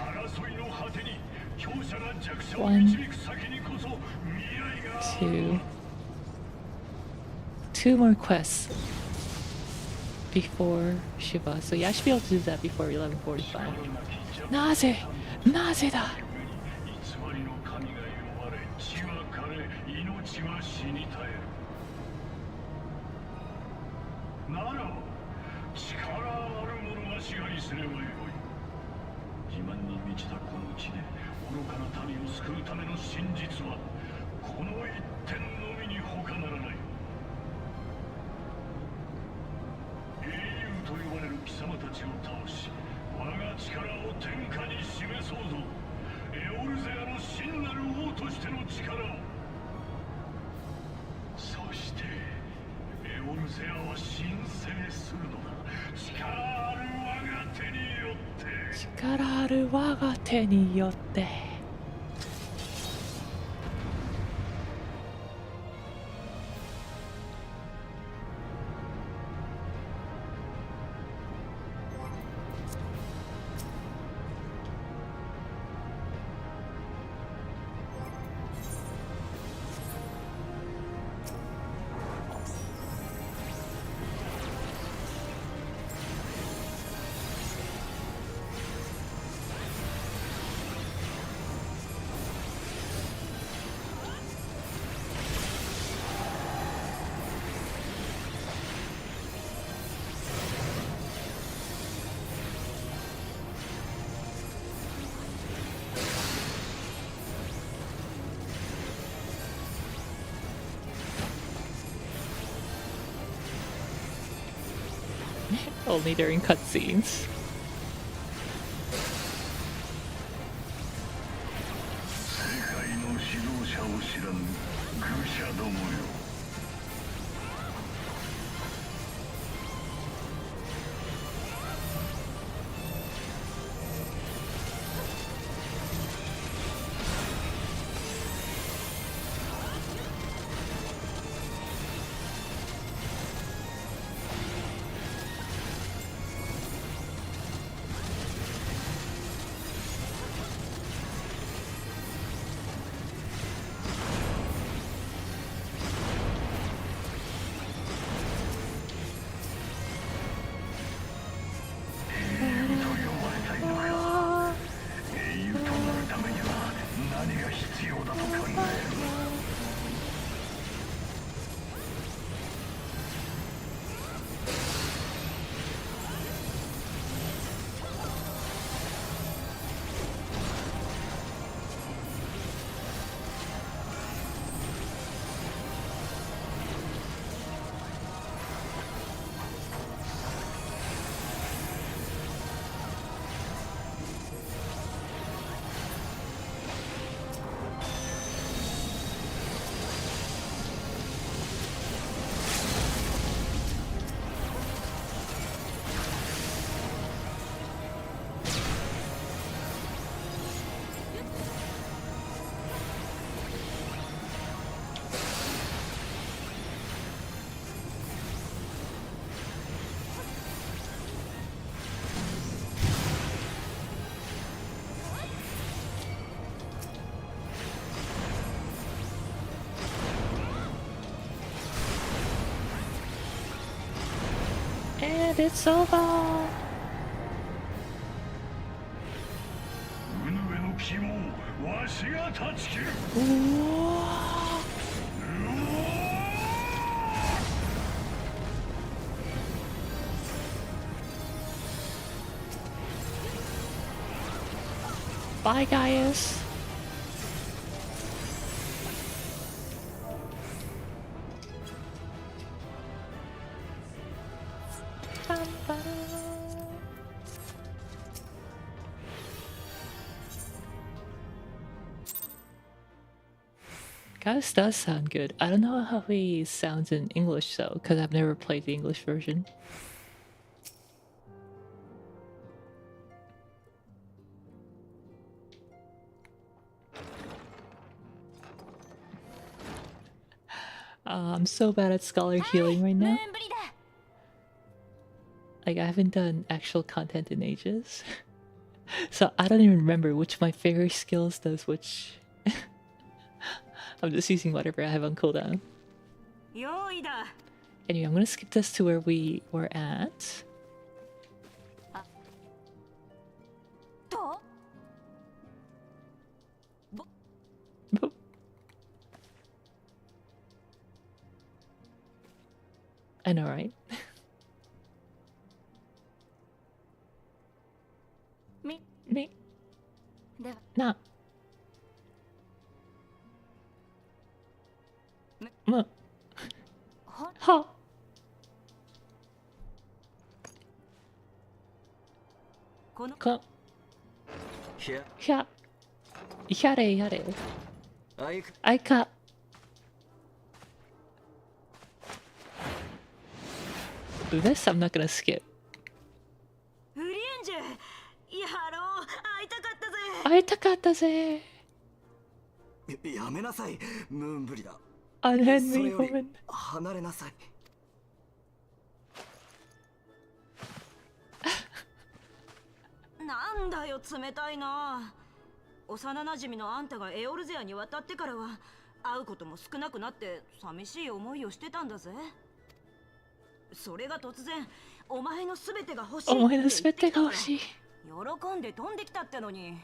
1, 2, 2 more quests before Shiva. So yeah, I should be able to do that before 11:45. なぜだ。ならば力ある者が支配すればよい。自慢に満ちたこの地で愚かな民を救うための真実はこの一点のみに他ならない。英雄と呼ばれる貴様たちを倒し、我が力を天下に示そうぞ。エオルゼアの真なる王としての力を。そしてエオルゼアは神聖するのだ。力ある我が手によって。力ある我が手によって。Only during cutscenes. 世界の指導者を知らぬ愚者どもよ。And it's over! ウヌエの肝をわしが断ち切る。Bye, Gaius. Gaius does sound good. I don't know how he sounds in English though, because I've never played the English version. I'm so bad at scholar healing right now. Like, I haven't done actual content in ages. So I don't even remember which of my favorite skills does which. I'm just using whatever I have on cooldown. Anyway, I'm gonna skip this to where we were at. I know, right? Me. Nah. Ha. Ko. Yeah. Yare. Aika. This I'm not gonna skip. 会いたかったぜ。やめなさい、ムーンブリだ。Unhand そ me, れより woman. 離れなさい。なんだよ、冷たいな。幼馴染のあんたがエオルゼアに渡ってからは会うことも少なくなって寂しい思いをしてたんだぜ。それが突然お前のすべてが欲しいって言ってきたから喜んで飛んできたってのに。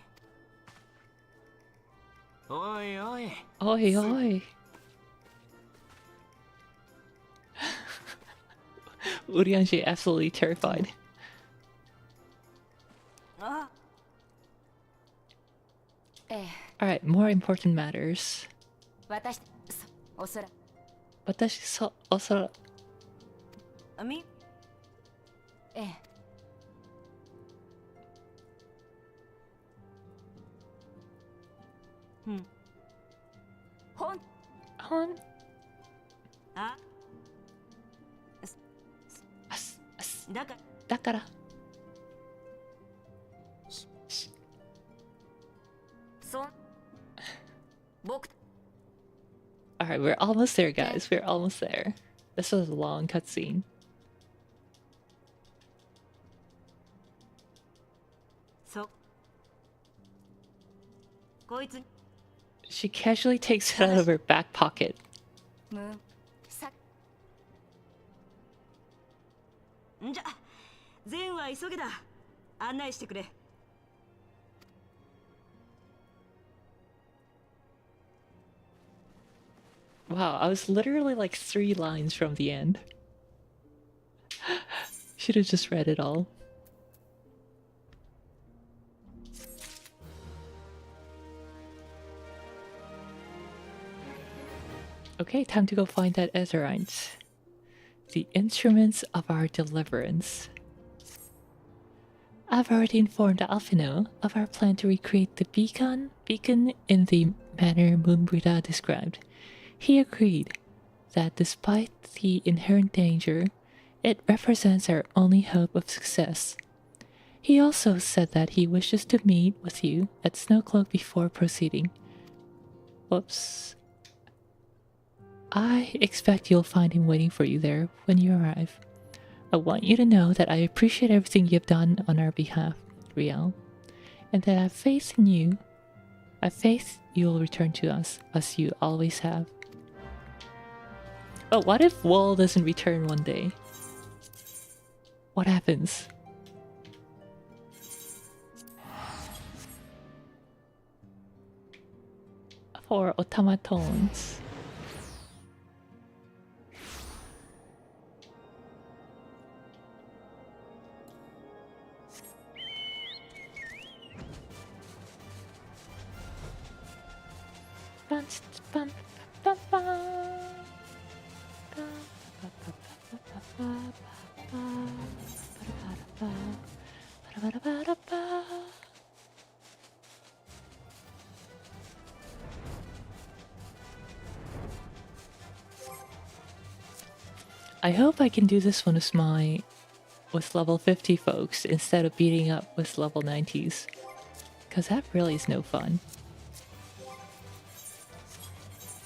おいおい。おいおい。Urianji absolutely terrified. Alright, more important matters. 私おそらほんだから Alright, we're almost there, guys. We're almost there. This was a long cutscene. She casually takes it out of her back pocket. Wow, I was literally like 3 lines from the end. Should have just read it all. Okay, time to go find that Ezerite. The instruments of our deliverance. I've already informed Alphino of our plan to recreate the beacon in the manner Moonbrita described. He agreed that despite the inherent danger, it represents our only hope of success. He also said that he wishes to meet with you at Snowcloak before proceeding. Whoops. I expect you'll find him waiting for you there when you arrive. I want you to know that I appreciate everything you've done on our behalf, Riel, and that I have faith in you. I have faith you'll return to us, as you always have. But what if Wool doesn't return one day? What happens? For automatons. I hope I can do this one with level 50 folks instead of beating up with level 90s. Because that really is no fun.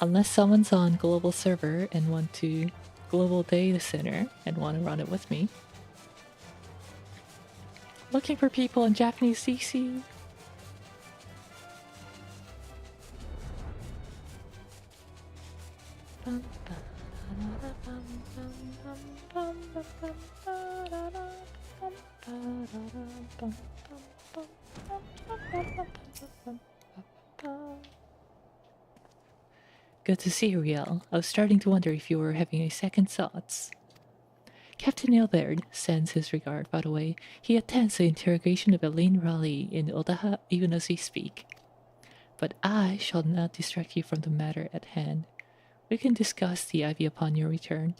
Unless someone's on global server and want to global data center and want to run it with me. Looking for people in Japanese CC. Good to see you, Riel. I was starting to wonder if you were having a second thoughts. Captain Ilbert sends his regard, by the way. He attends the interrogation of Elaine Raleigh in Odaha even as we speak. But I shall not distract you from the matter at hand. We can discuss the ivy upon your return.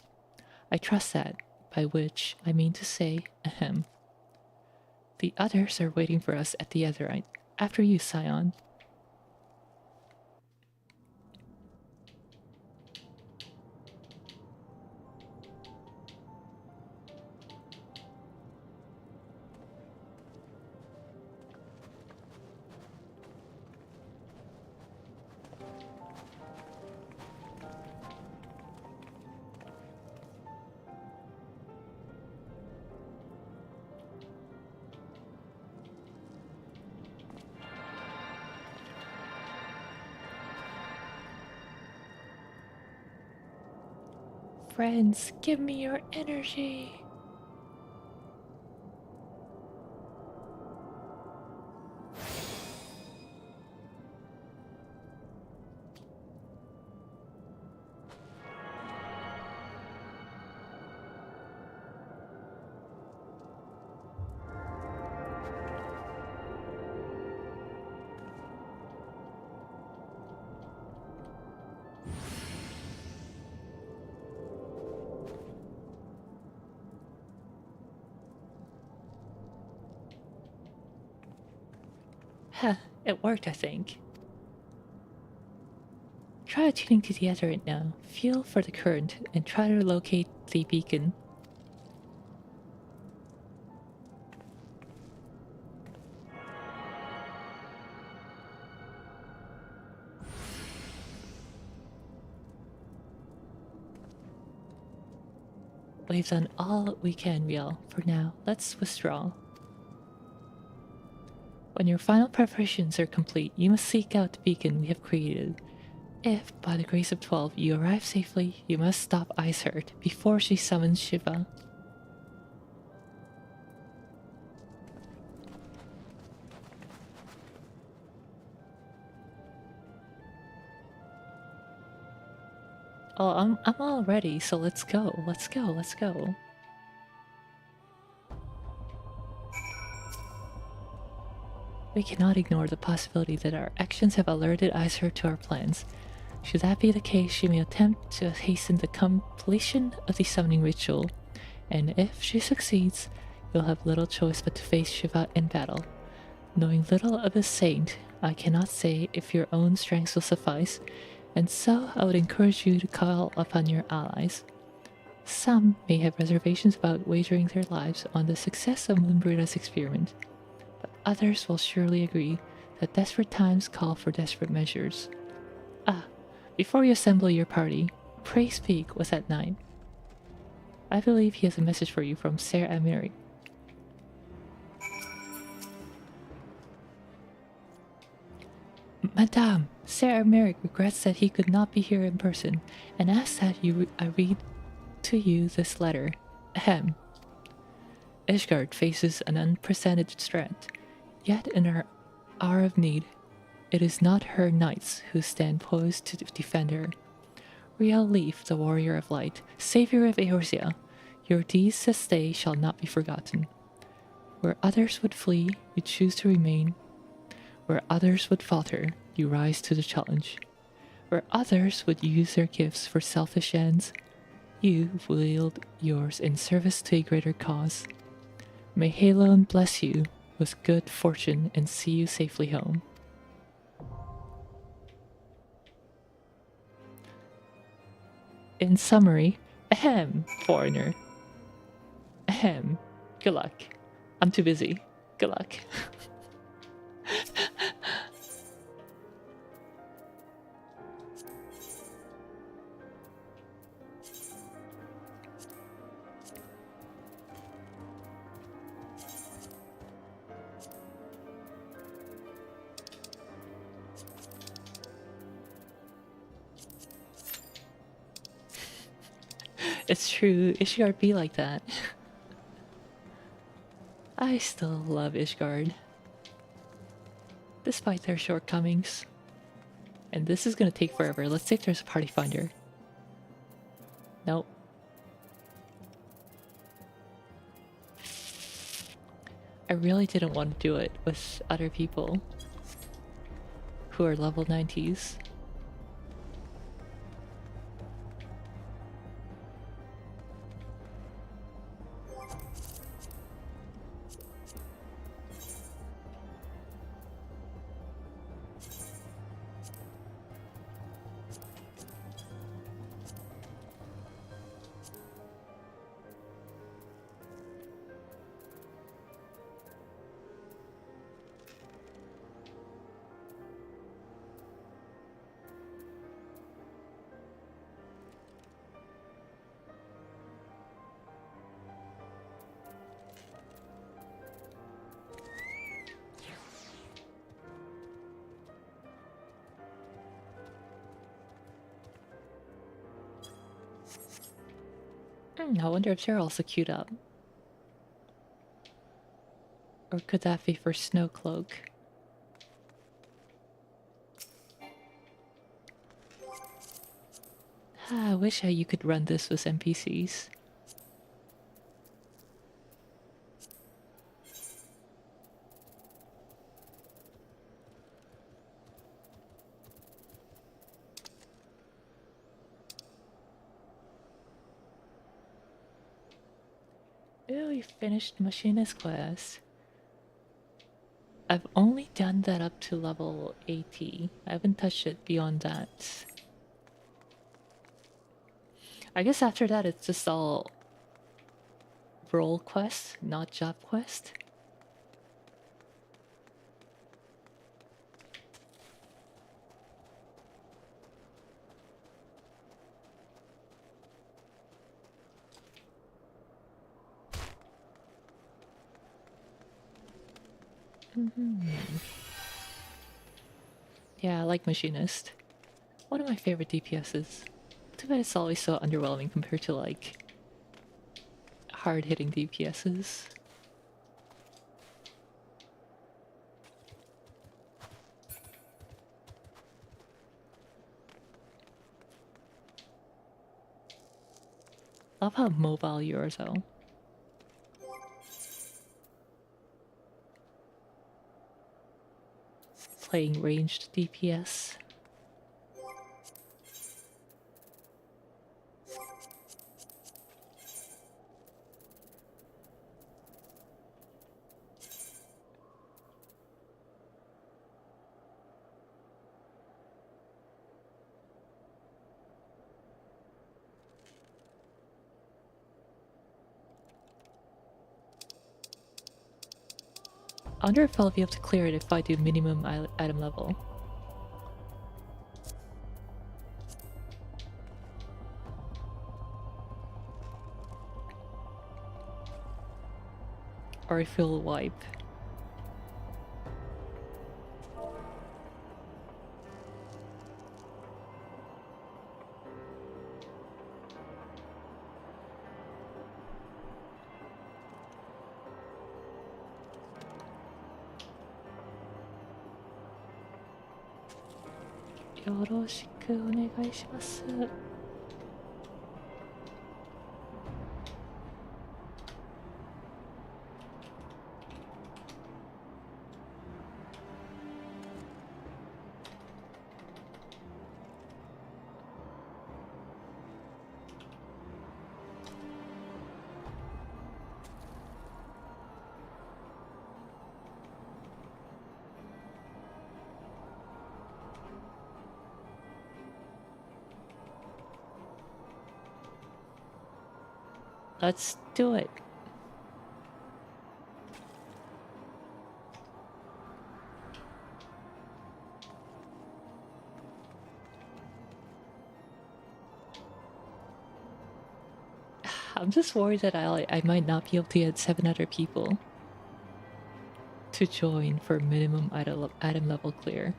I trust that, by which I mean to say, ahem. The others are waiting for us at the other end. After you, Scion. Friends, give me your energy. It worked, I think. Try tuning to the other end now. Feel for the current and try to locate the beacon. We've done all we can, Riel. For now, let's withdraw. When your final preparations are complete, you must seek out the beacon we have created. If, by the grace of 12, you arrive safely, you must stop Icehurt before she summons Shiva. Oh, I'm all ready, so let's go. Let's go. We cannot ignore the possibility that our actions have alerted Icehurt to our plans. Should that be the case, she may attempt to hasten the completion of the summoning ritual, and if she succeeds, you'll have little choice but to face Shiva in battle. Knowing little of this saint, I cannot say if your own strengths will suffice, and so I would encourage you to call upon your allies. Some may have reservations about wagering their lives on the success of Moonbrida's experiment, but others will surely agree that desperate times call for desperate measures. Before you assemble your party, pray speak with that knight. I believe he has a message for you from Ser Americ. Madame, Ser Americ regrets that he could not be here in person and asks that I read to you this letter. Ahem. Ishgard faces an unprecedented threat, yet in her hour of need, it is not her knights who stand poised to defend her. Riel Leaf, the warrior of light, savior of Eorzea, your deeds this day shall not be forgotten. Where others would flee, you choose to remain. Where others would falter, you rise to the challenge. Where others would use their gifts for selfish ends, you wield yours in service to a greater cause. May Halon bless you with good fortune and see you safely home. In summary, ahem, foreigner. Ahem, good luck. I'm too busy. Good luck. It's true, Ishgard be like that. I still love Ishgard, despite their shortcomings. And this is gonna take forever. Let's see if there's a party finder. Nope. I really didn't want to do it with other people who are level 90s. I wonder if they're also queued up. Or could that be for Snowcloak? I wish you could run this with NPCs. Oh, we finished Machinist class. I've only done that up to level 80. I haven't touched it beyond that. I guess after that it's just all role quest, not job quest. Yeah, I like Machinist. One of my favorite DPSs. Too bad it's always so underwhelming compared to like hard-hitting DPSs. Love how mobile Eorzea. Playing ranged DPS. I wonder if I'll be able to clear it if I do minimum item level. Or if it'll wipe. Yoroshiku onegai shimasu. Let's do it. I'm just worried that I might not be able to get 7 other people to join for minimum item level clear.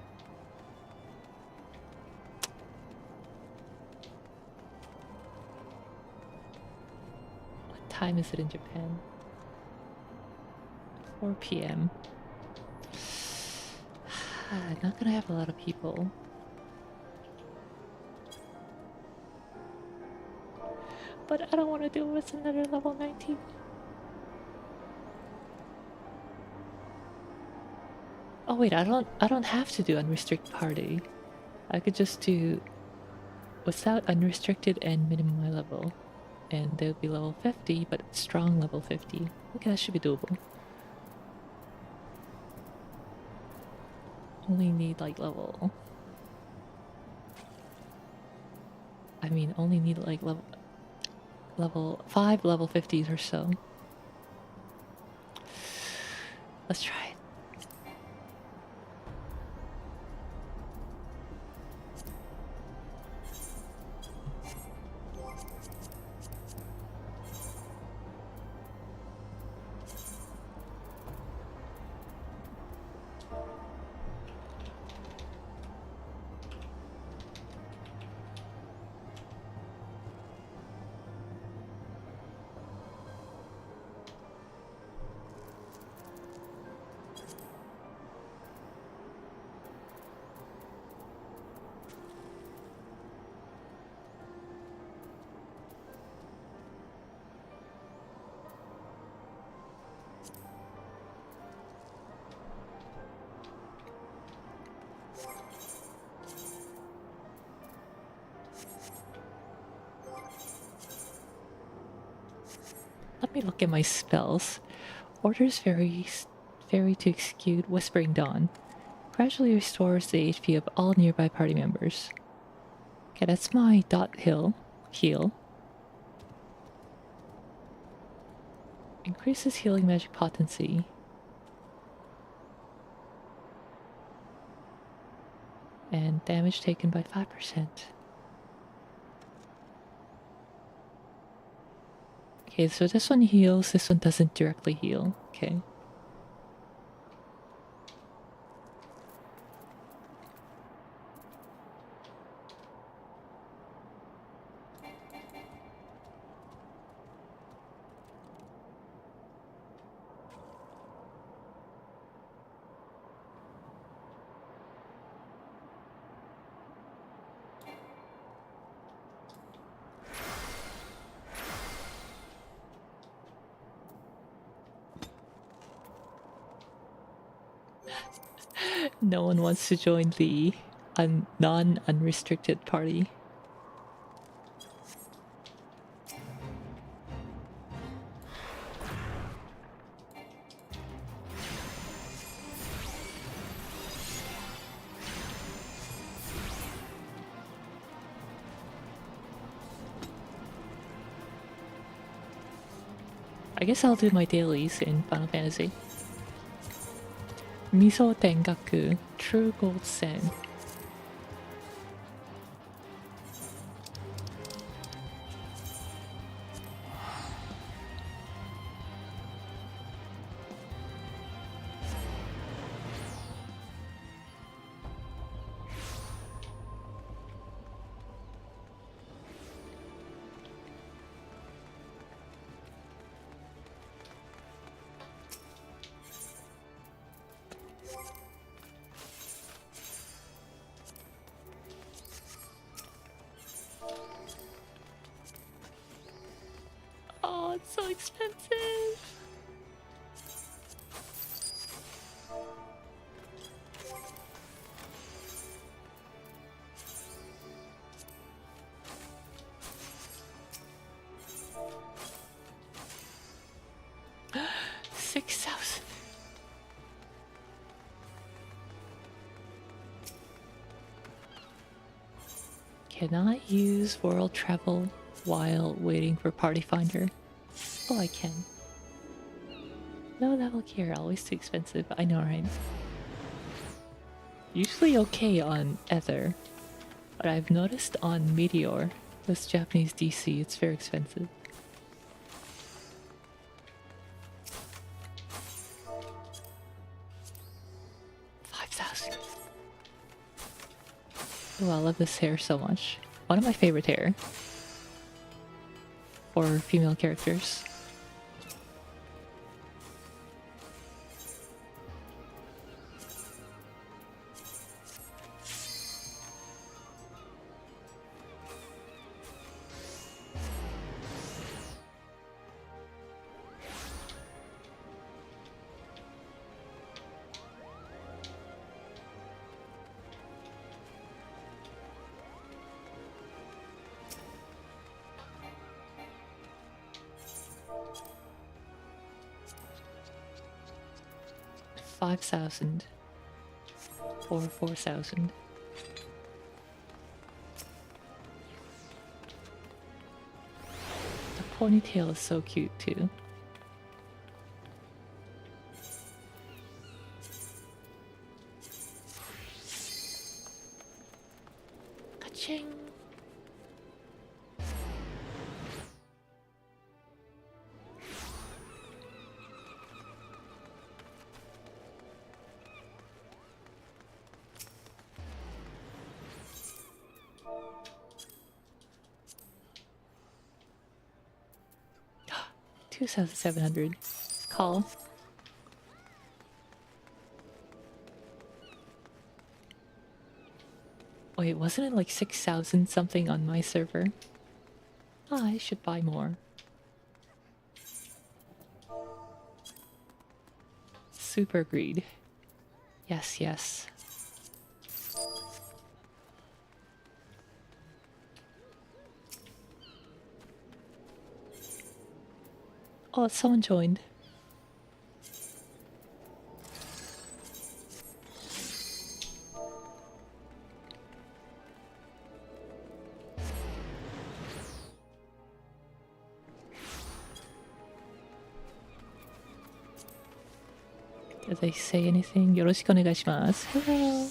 What time is it in Japan? 4 p.m. Not gonna have a lot of people. But I don't want to deal with another level 19. Oh wait, I don't have to do unrestricted party. I could just do without unrestricted and minimum my level. And they'll be level 50, but strong level 50. Okay, that should be doable. Only need like level... I mean, only need like level 5 level 50s or so. Let's try it. Let me look at my spells. Orders fairy to execute Whispering Dawn. Gradually restores the HP of all nearby party members. Okay, that's my heal. Increases healing magic potency. And damage taken by 5%. Okay, so this one heals, this one doesn't directly heal. Okay. No one wants to join the non-unrestricted party. I guess I'll do my dailies in Final Fantasy. Miso Tengaku, True Gold Sen. Oh, it's so expensive. $6,000. Can I use world travel while waiting for Party Finder? Oh, I can. No, that look here, always too expensive. I know, right? Usually okay on Ether, but I've noticed on Meteor, this Japanese DC, it's very expensive. $5,000. Oh, I love this hair so much. One of my favorite hair for female characters. $5,000 or $4,000. The ponytail is so cute too. Ka-ching! $2,700. Call. Wait, wasn't it like 6,000 something on my server? Ah, I should buy more. Super greed. Yes, yes. Oh, someone joined. Did they say anything? よろしくお願いします。Hello.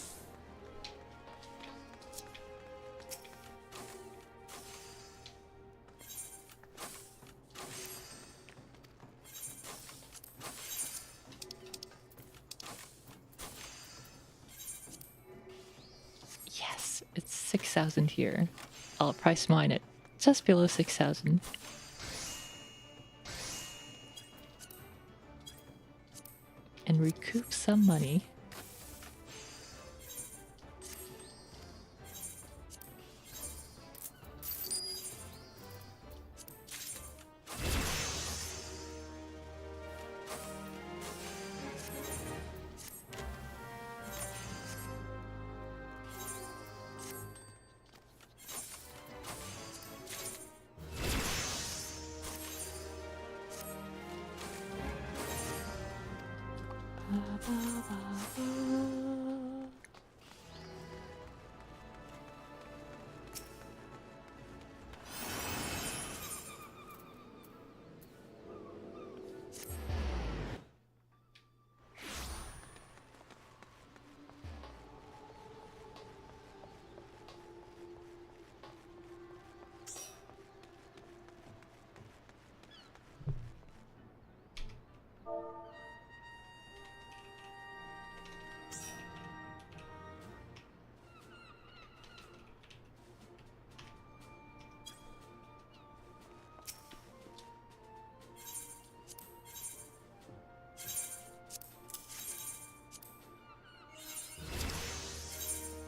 Yes, it's 6,000 here. I'll price mine at just below 6,000. And recoup some money.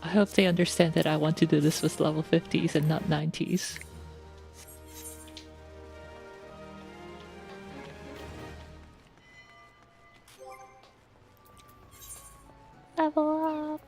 I hope they understand that I want to do this with level 50s and not 90s. Level up!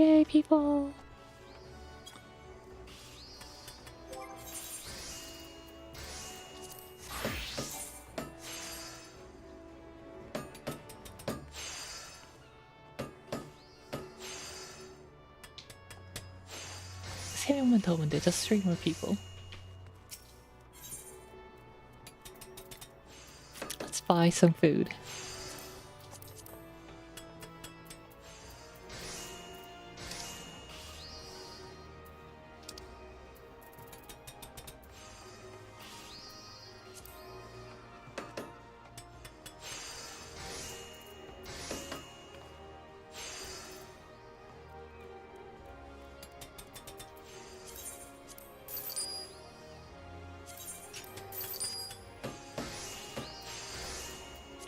Yay, people! 세 명만 더 오면 돼. Just 3 more people. Let's buy some food.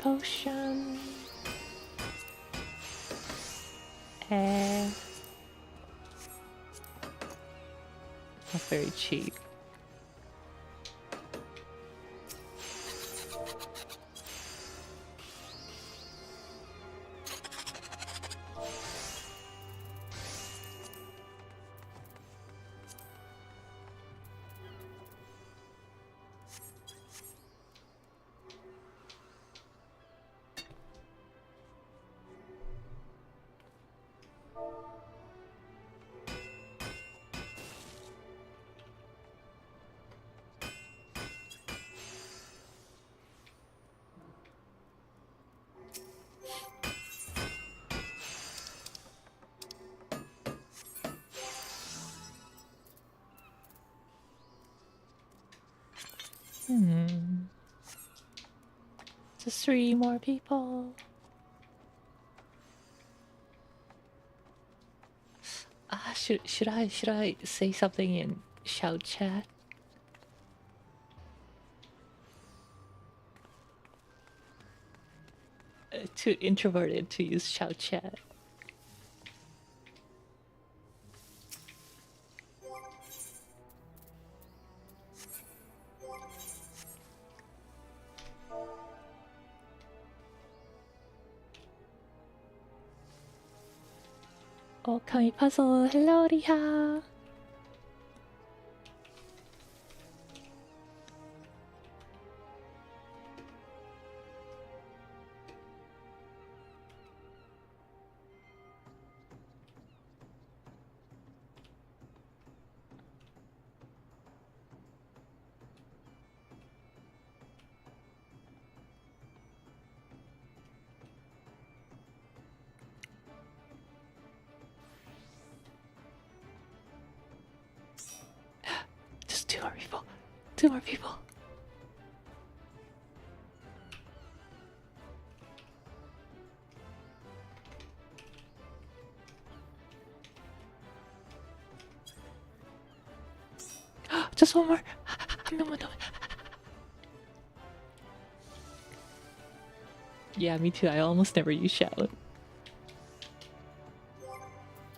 Potion. Not very cheap. Just 3 more people. Should I say something in shout chat? Too introverted to use shout chat. Oh, Kami Puzzle, hello, Riha. Just 2 more people. 2 more people. Just 1 more. 한 명만 더. Yeah, me too. I almost never use shout.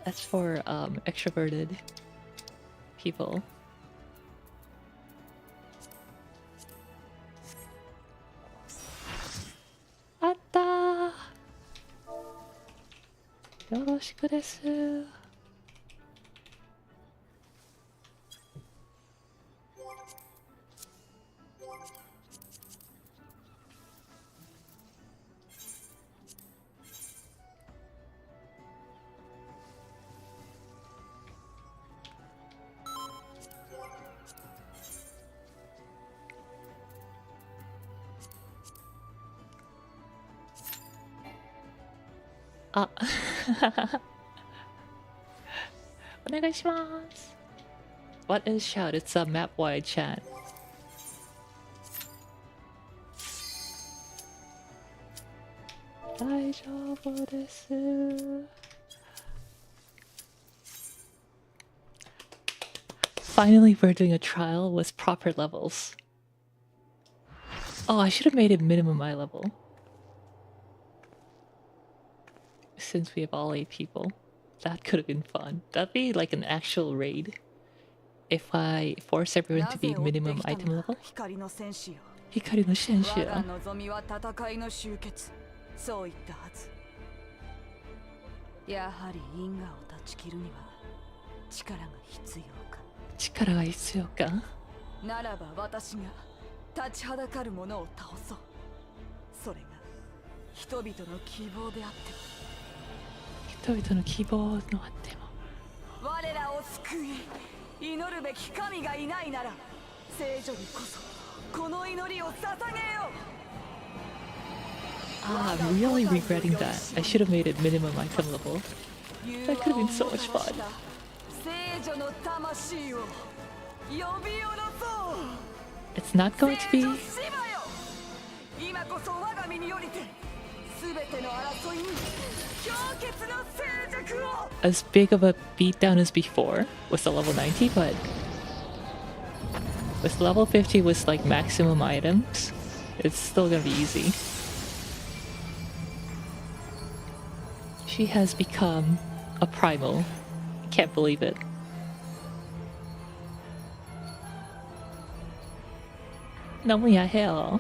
That's for extroverted people. 왔다. よろしくです. 아. お願いします. What is shout? It's a map-wide chat. Finally, we're doing a trial with proper levels. Oh, I should have made it minimum eye level. Since we have all 8 people. That could have been fun. That'd be like an actual raid. If I force everyone to be minimum item level. 光の戦士よ。我が望みは戦いの終結。そう言ったはず。やはり因果を断つ。ち切るには力が必要か。力が必要か。ならば私が立ちはだかる者を倒そう。それが人々の希望であっても。人々の希望のあっても。我らを救い祈るべき神がいないなら聖女にこそこの祈りを捧げよう。Ah, I'm really regretting that. I should have made it minimum item level. That could have been so much fun. 聖女の魂を呼び下ろそう。 It's not going to be 今こそ我が身によりて全ての争いに氷結の静寂を。 as big of a beatdown as before with the level 90, but with level 50 with like maximum items, it's still gonna be easy. She has become a primal. I can't believe it. 너무 야해요.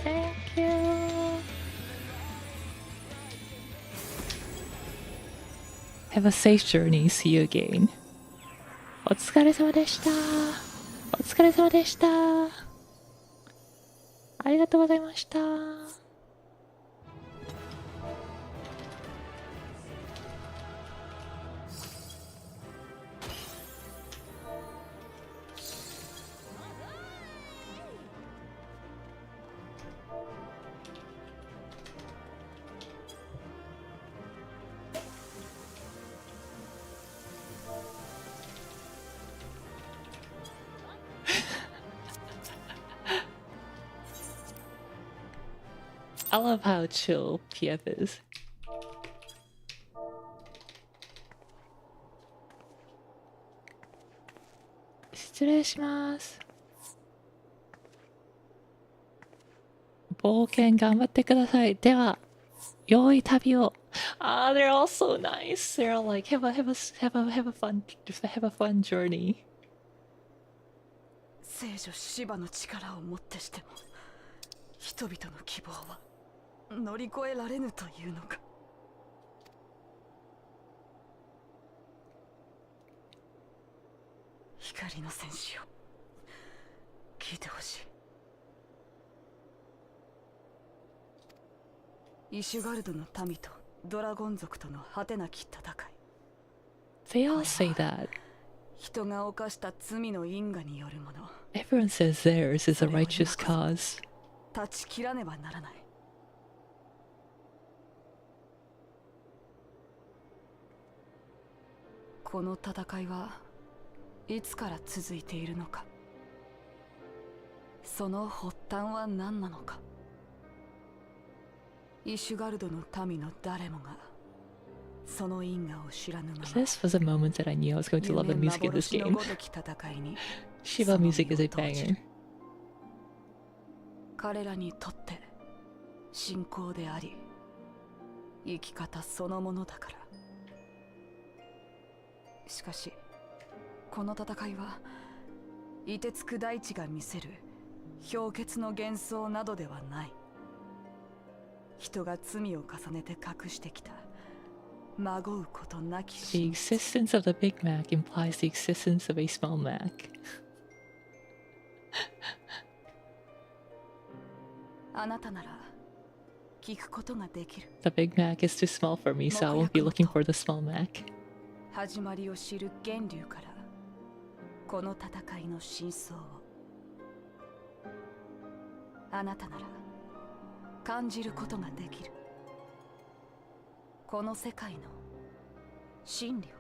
Thank you. Have a safe journey. See you again. お疲れ様でした。お疲れ様でした。ありがとうございました。I love how chill PF is. Ah, they're all so nice. They're all like, have a fun journey. 聖女シバの力をもってしても人々の希望は乗り越えられぬというのか。光の戦士よ、聞いてほしい。イシュガルドの民とドラゴン族との果てなき戦い。 They all say that. 人が犯した罪の因果によるもの。 Everyone says theirs is a righteous cause. 断ち切らねばならない。この戦いはいつから続いているのか。その発端は何なのか。イシュガルドの民の誰もがその因果を知らぬまま。 This was a moment that I knew I was going to love the music in this game. Shiva music is a banger. 彼らにとって信仰であり生き方そのものだから。しかしこの戦いは凍てつく大地が見せる氷結の幻想などではない。人が罪を重ねて隠してきたまごうことなき The existence of the Big Mac implies the existence of a small Mac. あなたなら聞くことができる。 The Big Mac is too small for me, so I won't be looking for the small Mac. 始まりを知る源流からこの戦いの真相をあなたなら感じることができる。この世界の真理を。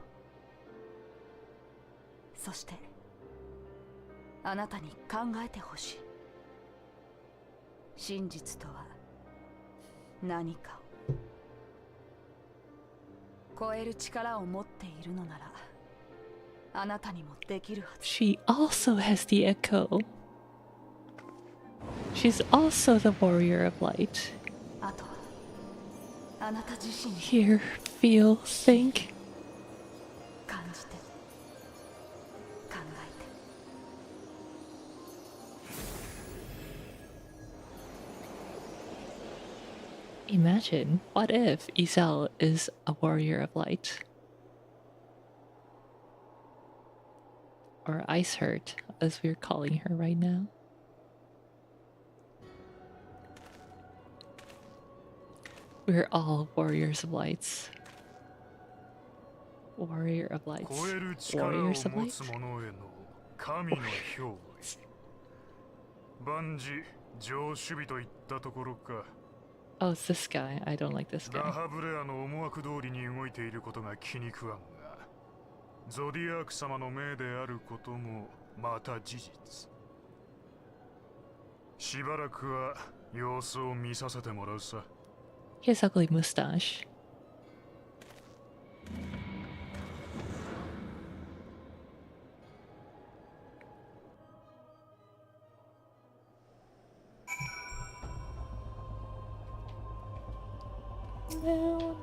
そしてあなたに考えてほしい。真実とは何かを超える力を持っているのならあなたにもできるはず。 She also has the echo. She's also the warrior of light. あとはあなた自身に Hear, feel, think. 感じて考えて。 Imagine, what if Isel is a warrior of light? Or Ice Hurt, as we're calling her right now. We're all warriors of lights. Warrior of lights. Warriors of light? 神の憑依。万事上守備といったところか。 Oh, it's this guy. I don't like this ラ guy. ハブレアの思惑通りに動いていることが気に食わんが、ゾディアーク様の命であることもまた事実。しばらくは様子を見させてもらうさ。 He has ugly mustache. No.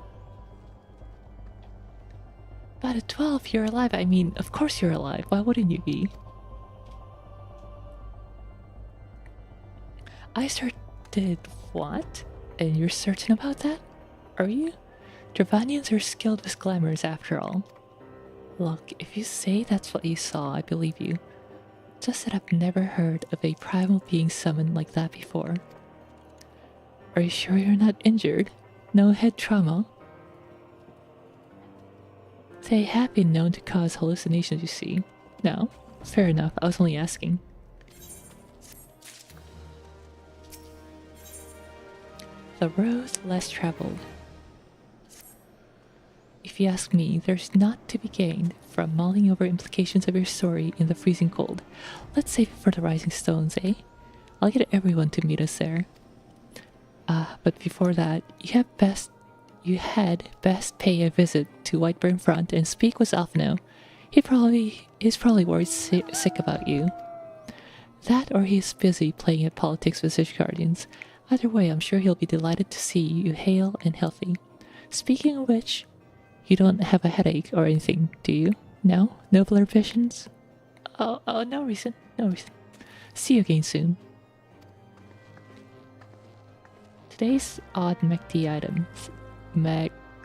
But at 12, you're alive. I mean, of course you're alive. Why wouldn't you be? I started what? And you're certain about that? Are you? Dravanians are skilled with glamours after all. Look, if you say that's what you saw, I believe you. Just that I've never heard of a primal being summoned like that before. Are you sure you're not injured? No head trauma? They have been known to cause hallucinations, you see. No, fair enough, I was only asking. The road less traveled. If you ask me, there's not to be gained from mulling over implications of your story in the freezing cold. Let's save it for the rising stones, eh? I'll get everyone to meet us there. But before that, you had best pay a visit to Whiteburn Front and speak with Alphino. He's probably worried sick about you. That or he's busy playing at politics with his guardians. Either way, I'm sure he'll be delighted to see you hale and healthy. Speaking of which, you don't have a headache or anything, do you? No? No blurred visions? Oh, no reason. No reason. See you again soon. Today's odd McD items.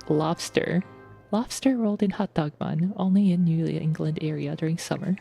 Lobster. Lobster rolled in hot dog bun, only in New England area during summer.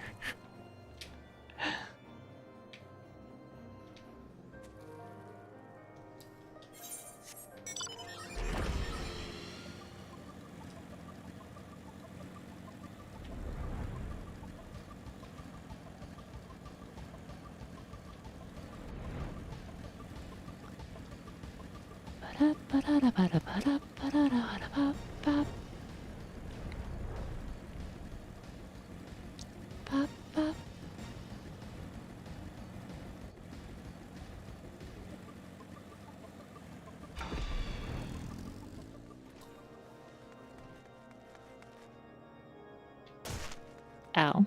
Ow.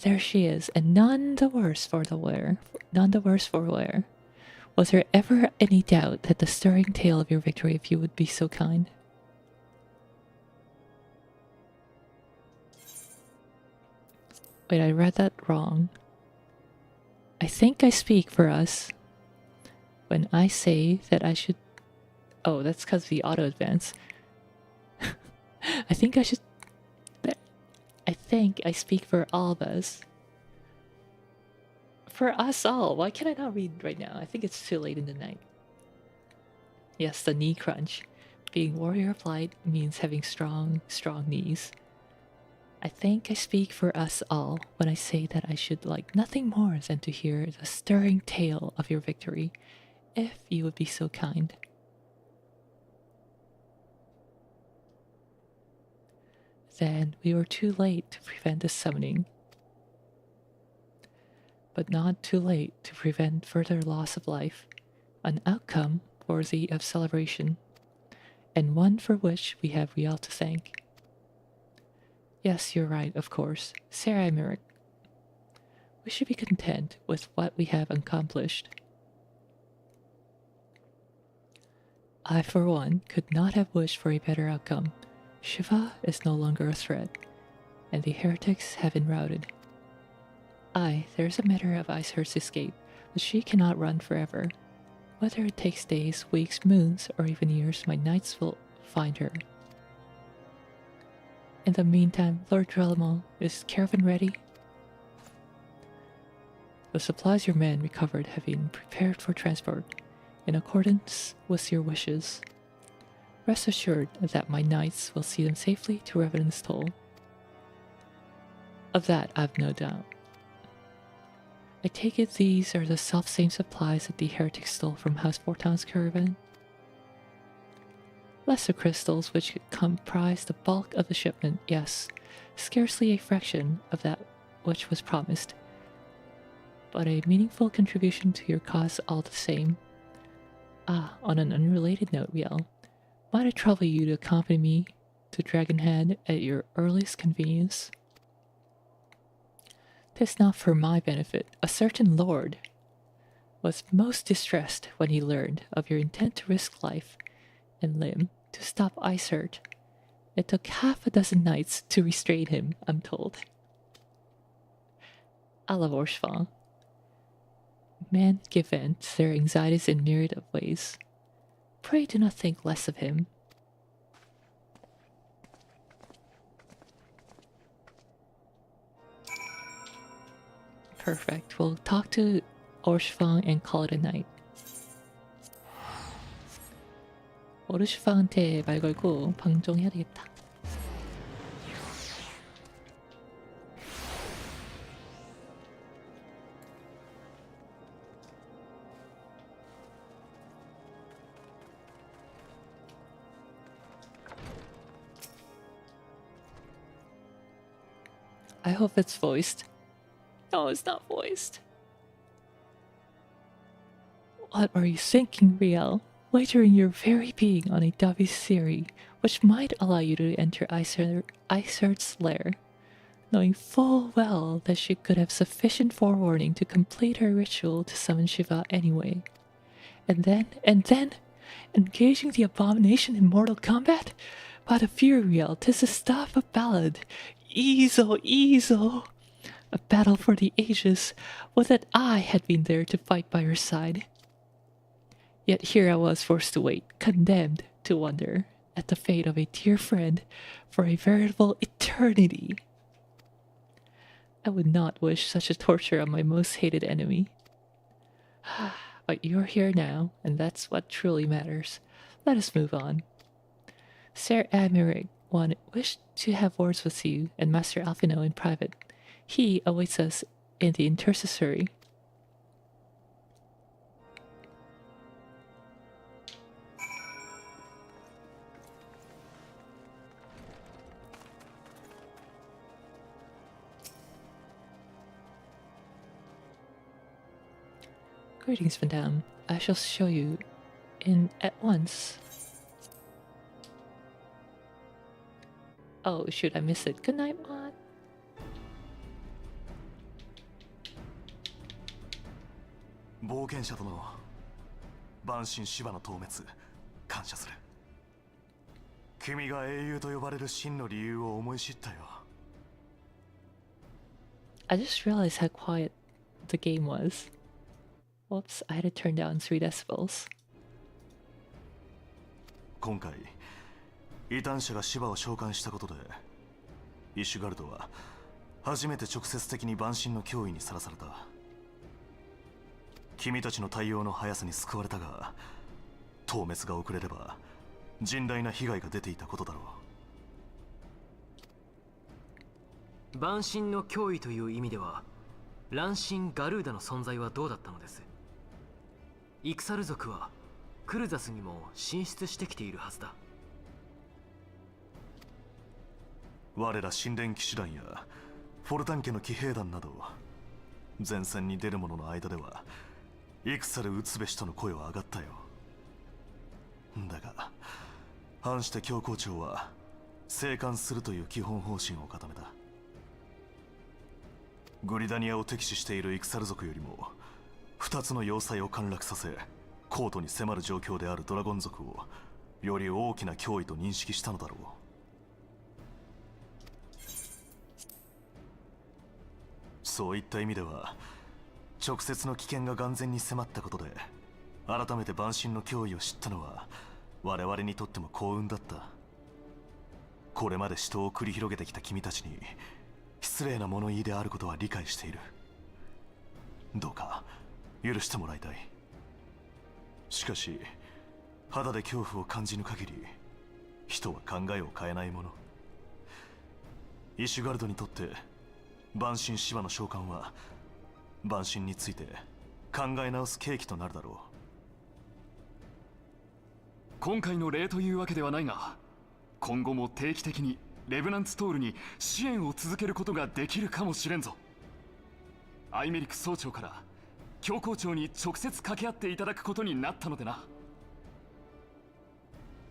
There she is, and none the worse for the wear. None the worse for wear. Was there ever any doubt that the stirring tale of your victory, if you would be so kind? Wait, I read that wrong. I think I speak for us when I say that I should... Oh, that's because of the auto advance. I think I should... I think I speak for all of us. For us all. Why can I not read right now? I think it's too late in the night. Yes, the knee crunch. Being warrior of light means having strong knees. I think I speak for us all when I say that I should like nothing more than to hear the stirring tale of your victory, if you would be so kind. Then we were too late to prevent the summoning, but not too late to prevent further loss of life, an outcome worthy of celebration, and one for which we have Riel to thank. Yes, you're right, of course, Sarah Merrick. We should be content with what we have accomplished. I, for one, could not have wished for a better outcome. Shiva is no longer a threat, and the heretics have been routed. Aye, there is a matter of Iceheart's escape, but she cannot run forever. Whether it takes days, weeks, moons, or even years, my knights will find her. In the meantime, Lord Drellmo, is caravan ready? The supplies your men recovered have been prepared for transport, in accordance with your wishes. Rest assured that my knights will see them safely to Revenant's Toll. Of that I've no doubt. I take it these are the self-same supplies that the heretics stole from House Vorton's caravan? Lesser crystals which comprise the bulk of the shipment, yes, scarcely a fraction of that which was promised, but a meaningful contribution to your cause all the same. Ah, on an unrelated note, Riel, might I trouble you to accompany me to Dragonhead at your earliest convenience? 'Tis not for my benefit. A certain lord was most distressed when he learned of your intent to risk life and limb to stop Iceheart. It took half a dozen knights to restrain him, I'm told. I love Orshval. Men give vent to their anxieties in myriad of ways. Pray do not think less of him. Perfect. We'll talk to Orshval and call it a night. 오르시팡한테 말 걸고 방종해야 되겠다. I hope it's voiced. No, it's not voiced. What are you thinking, Riel? Wagering your very being on a Davi's theory, which might allow you to enter Iceheart's lair, knowing full well that she could have sufficient forewarning to complete her ritual to summon Shiva anyway. And then, engaging the abomination in mortal combat? But Ethereal, 'tis the stuff of ballad. Easel, easel. A battle for the ages. Would that I had been there to fight by your side. Yet here I was forced to wait, condemned to wonder at the fate of a dear friend for a veritable eternity. I would not wish such a torture on my most hated enemy. But you're here now, and that's what truly matters. Let us move on. Sir Admiral One wished to have words with you and Master Alphino in private. He awaits us in the intercessory. Greetings, Madame. I shall show you in at once. Oh, shoot, I missed it. Good night, Maud. I just realized how quiet the game was. Whoops, I had to turn down 3 decibels. 今回異端者が芝を召喚したことでイシュガルドは初めて直接的に万神の脅威にさらされた。君たちの対応の速さに救われたが、討滅が遅れれば甚大な被害が出ていたことだろう。万神の脅威という意味では乱神ガルーダの存在はどうだったのです？イクサル族はクルザスにも進出してきているはずだ。我ら神殿騎士団やフォルタン家の騎兵団など前線に出る者の間では戦で討つべしとの声は上がったよ。だが反して教皇庁は静観するという基本方針を固めた。グリダニアを敵視しているイクサル族よりも2つの要塞を陥落させコートに迫る状況であるドラゴン族をより大きな脅威と認識したのだろう。そういった意味では直接の危険が眼前に迫ったことで改めて万神の脅威を知ったのは我々にとっても幸運だった。これまで死闘を繰り広げてきた君たちに失礼な物言いであることは理解している。どうか許してもらいたい。しかし肌で恐怖を感じぬ限り人は考えを変えないもの。イシュガルドにとって万神芝の召喚は万神について考え直す契機となるだろう。今回の例というわけではないが、今後も定期的にレブナンツトールに支援を続けることができるかもしれんぞ。アイメリク総長から教皇庁に直接掛け合っていただくことになったのでな。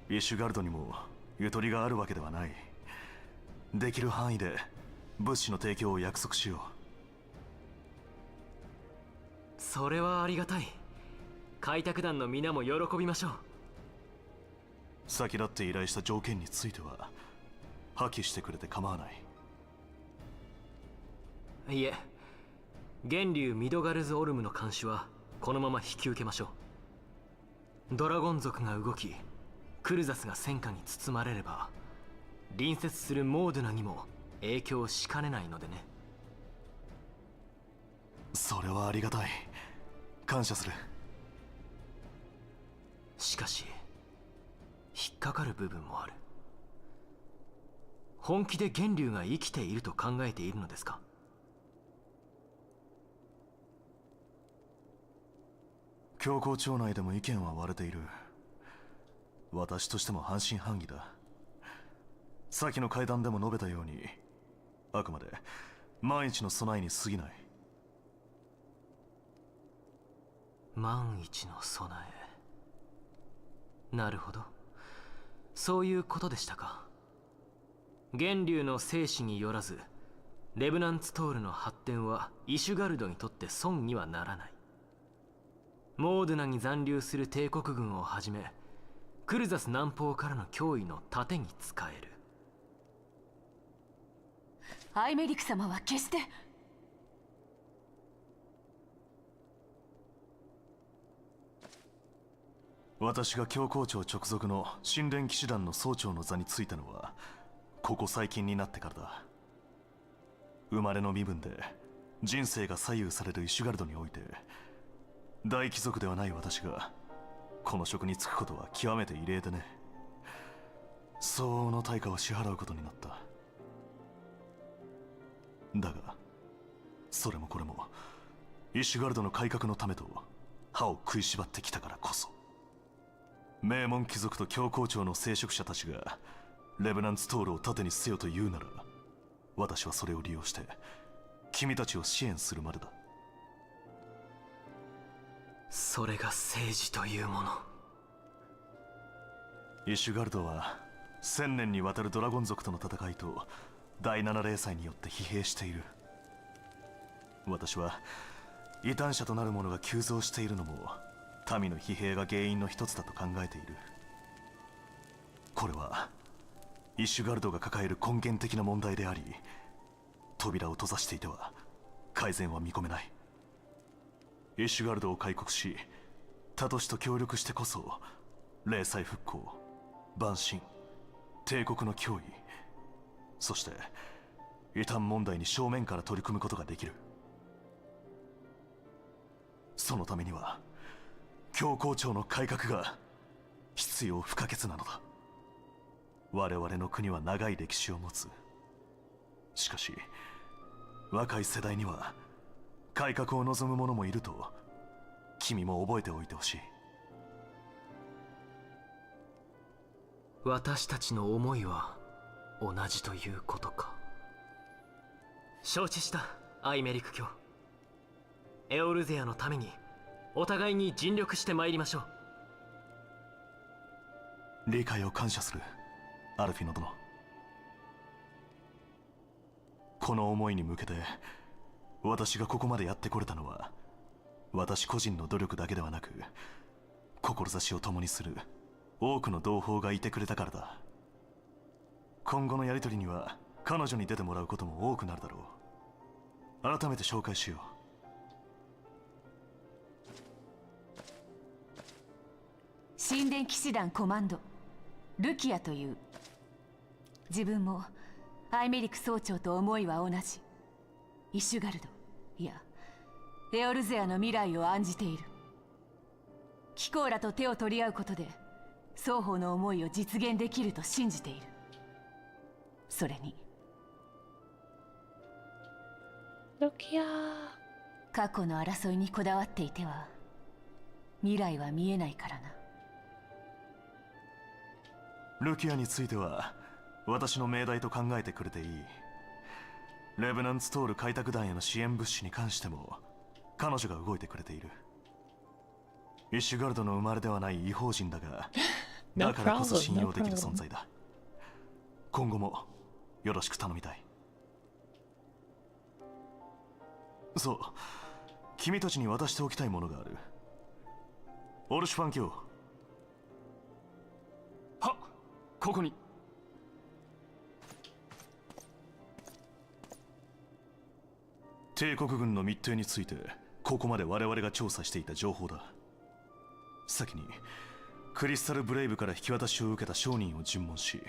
イシュガルドにもゆとりがあるわけではない。できる範囲で物資の提供を約束しよう。それはありがたい。開拓団の皆も喜びましょう。先立って依頼した条件については破棄してくれて構わない。いえ、源流ミドガルズ・オルムの監視はこのまま引き受けましょう。ドラゴン族が動きクルザスが戦火に包まれれば隣接するモードゥナにも影響しかねないのでね。それはありがたい。感謝する。しかし引っかかる部分もある。本気で源流が生きていると考えているのですか？教皇庁内でも意見は割れている。私としても半信半疑だ。先の会談でも述べたようにあくまで万一の備えに過ぎない。万一の備え。なるほど、そういうことでしたか。源流の生死によらずレブナンツトールの発展はイシュガルドにとって損にはならない。モードゥナに残留する帝国軍をはじめクルザス南方からの脅威の盾に使える。アイメリク様は決して。私が教皇庁直属の神殿騎士団の総長の座に就いたのはここ最近になってからだ。生まれの身分で人生が左右されるイシュガルドにおいて、大貴族ではない私がこの職に就くことは極めて異例でね。相応の対価を支払うことになった。だがそれもこれもイシュガルドの改革のためと歯を食いしばってきたからこそ。名門貴族と教皇庁の聖職者たちがレブナンツトールを盾にせよと言うなら、私はそれを利用して君たちを支援するまでだ。それが政治というもの。イシュガルドは1000年にわたるドラゴン族との戦いと第7霊祭によって疲弊している。私は異端者となる者が急増しているのも民の疲弊が原因の一つだと考えている。これはイシュガルドが抱える根源的な問題であり、扉を閉ざしていては改善は見込めない。イシュガルドを開国し他都市と協力してこそ霊祭復興、蛮神、帝国の脅威、そして異端問題に正面から取り組むことができる。そのためには教皇庁の改革が必要不可欠なのだ。我々の国は長い歴史を持つ。しかし若い世代には改革を望む者もいると君も覚えておいてほしい。私たちの思いは同じということか。承知した、アイメリク卿。エオルゼアのためにお互いに尽力してまいりましょう。理解を感謝する、アルフィノ殿。この思いに向けて私がここまでやってこれたのは私個人の努力だけではなく、志を共にする多くの同胞がいてくれたからだ。今後のやり取りには彼女に出てもらうことも多くなるだろう。改めて紹介しよう。神殿騎士団コマンドルキアという。自分もアイメリク総長と思いは同じ。イシュガルド、いやエオルゼアの未来を案じている。貴公らと手を取り合うことで双方の思いを実現できると信じている。それにルキア、過去の争いにこだわっていては未来は見えないからな。ルキアについては私の命題と考えてくれていい。レブナンツトール開拓団への支援物資に関しても彼女が動いてくれている。イシュガルドの生まれではない異邦人だがだからこそ信用できる存在だ。今後もよろしく頼みたい。そう、君たちに渡しておきたいものがある。オルシュファン卿。はっ、ここに。帝国軍の密偵についてここまで我々が調査していた情報だ。先にクリスタルブレイブから引き渡しを受けた商人を尋問し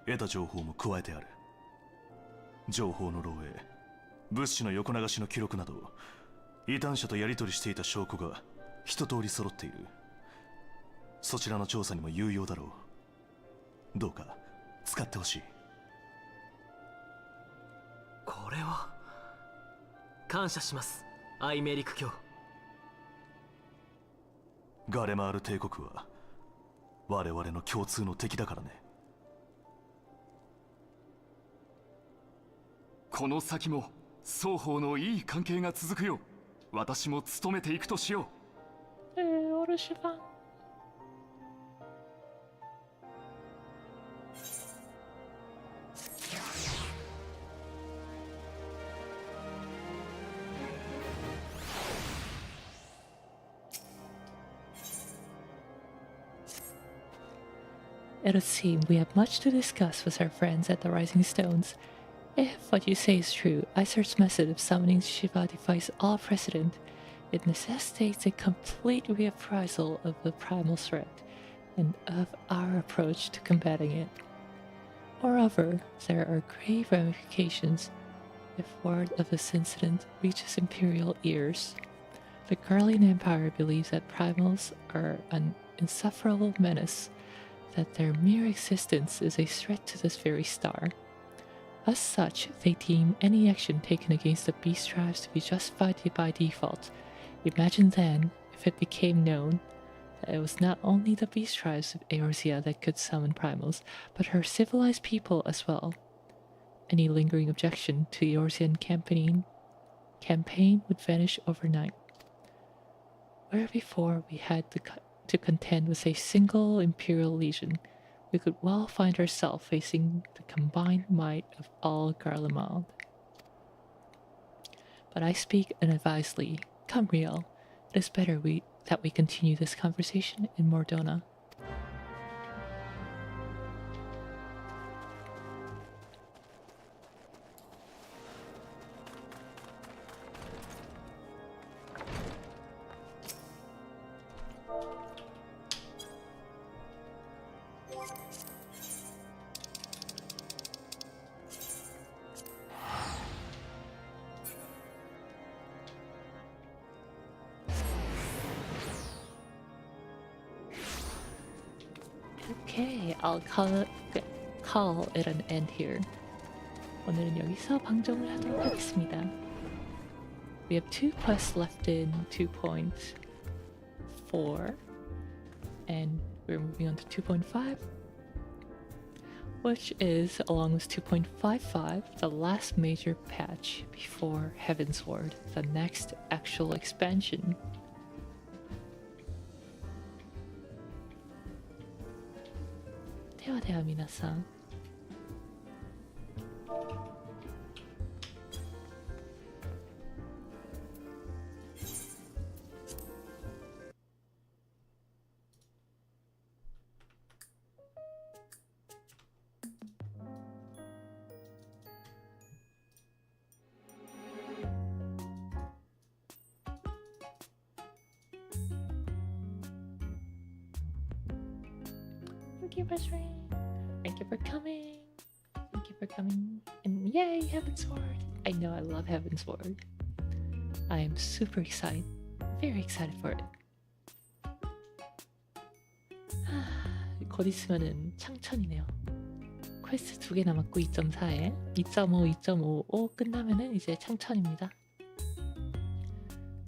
得た情報も加えてある。情報の漏洩、物資の横流しの記録など異端者とやり取りしていた証拠が一通り揃っている。そちらの調査にも有用だろう。どうか使ってほしい。これは感謝します、アイメリク卿。ガレマール帝国は我々の共通の敵だからね。この先も双方のいい関係が続くよう私も努めていくとしよう。オルシュファン。It would seem we have much to discuss with our friends at the Rising Stones. If what you say is true, Isert's method of summoning Shiva defies all precedent. It necessitates a complete reappraisal of the primal threat and of our approach to combating it. Moreover, there are grave ramifications if word of this incident reaches Imperial ears. The Garlean Empire believes that primals are an insufferable menace, that their mere existence is a threat to this very star. As such, they deem any action taken against the beast tribes to be justified by default. Imagine then, if it became known that it was not only the beast tribes of Eorzea that could summon primals, but her civilized people as well. Any lingering objection to the Eorzean campaign would vanish overnight. Where before we had to contend with a single Imperial Legion, we could well find ourselves facing the combined might of all Garlemald. But I speak unadvisedly. Come, Riel. It is better that we continue this conversation in Mordona. Okay, I'll call it an end here. 오늘은 여기서 방송을 하도록 하겠습니다. We have 2 quests left in 2.4, and we're moving on to 2.5, which is, along with 2.55, the last major patch before Heavensward, the next actual expansion. 대화 미나상. Thank you for streaming. Thank you for coming. Thank you for coming. And yay, Heavensward! I know I love Heavensward. I am super excited. Very excited for it. 곧 있으면은 창천이네요. 퀘스트 2개 남았고 2.4에 2.5, 2.55 끝나면은 이제 창천입니다.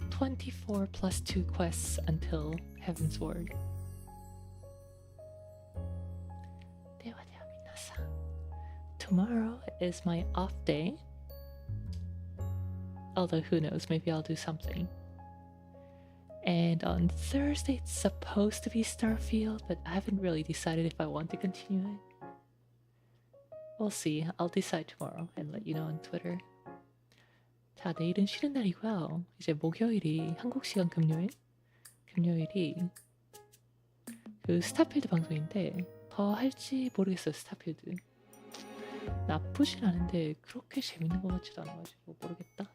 24 plus 2 quests until Heavensward. Tomorrow is my off day. Although who knows, maybe I'll do something. And on Thursday it's supposed to be Starfield, but I haven't really decided if I want to continue it. We'll see. I'll decide tomorrow and let you know on Twitter. 자, 내일은 쉬는 날이고요. 이제 목요일이 한국 시간 금요일이 그 스타필드 방송인데 더 할지 모르겠어요. 스타필드 나쁘진 않은데 그렇게 재밌는 것 같지도 않아가지고 모르겠다.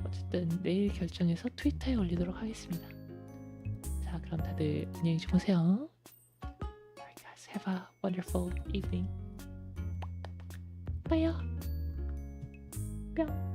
어쨌든 내일 결정해서 트위터에 올리도록 하겠습니다. 자, 그럼 다들 안녕히 주무세요. Alright guys, have a wonderful evening. Bye. 뿅.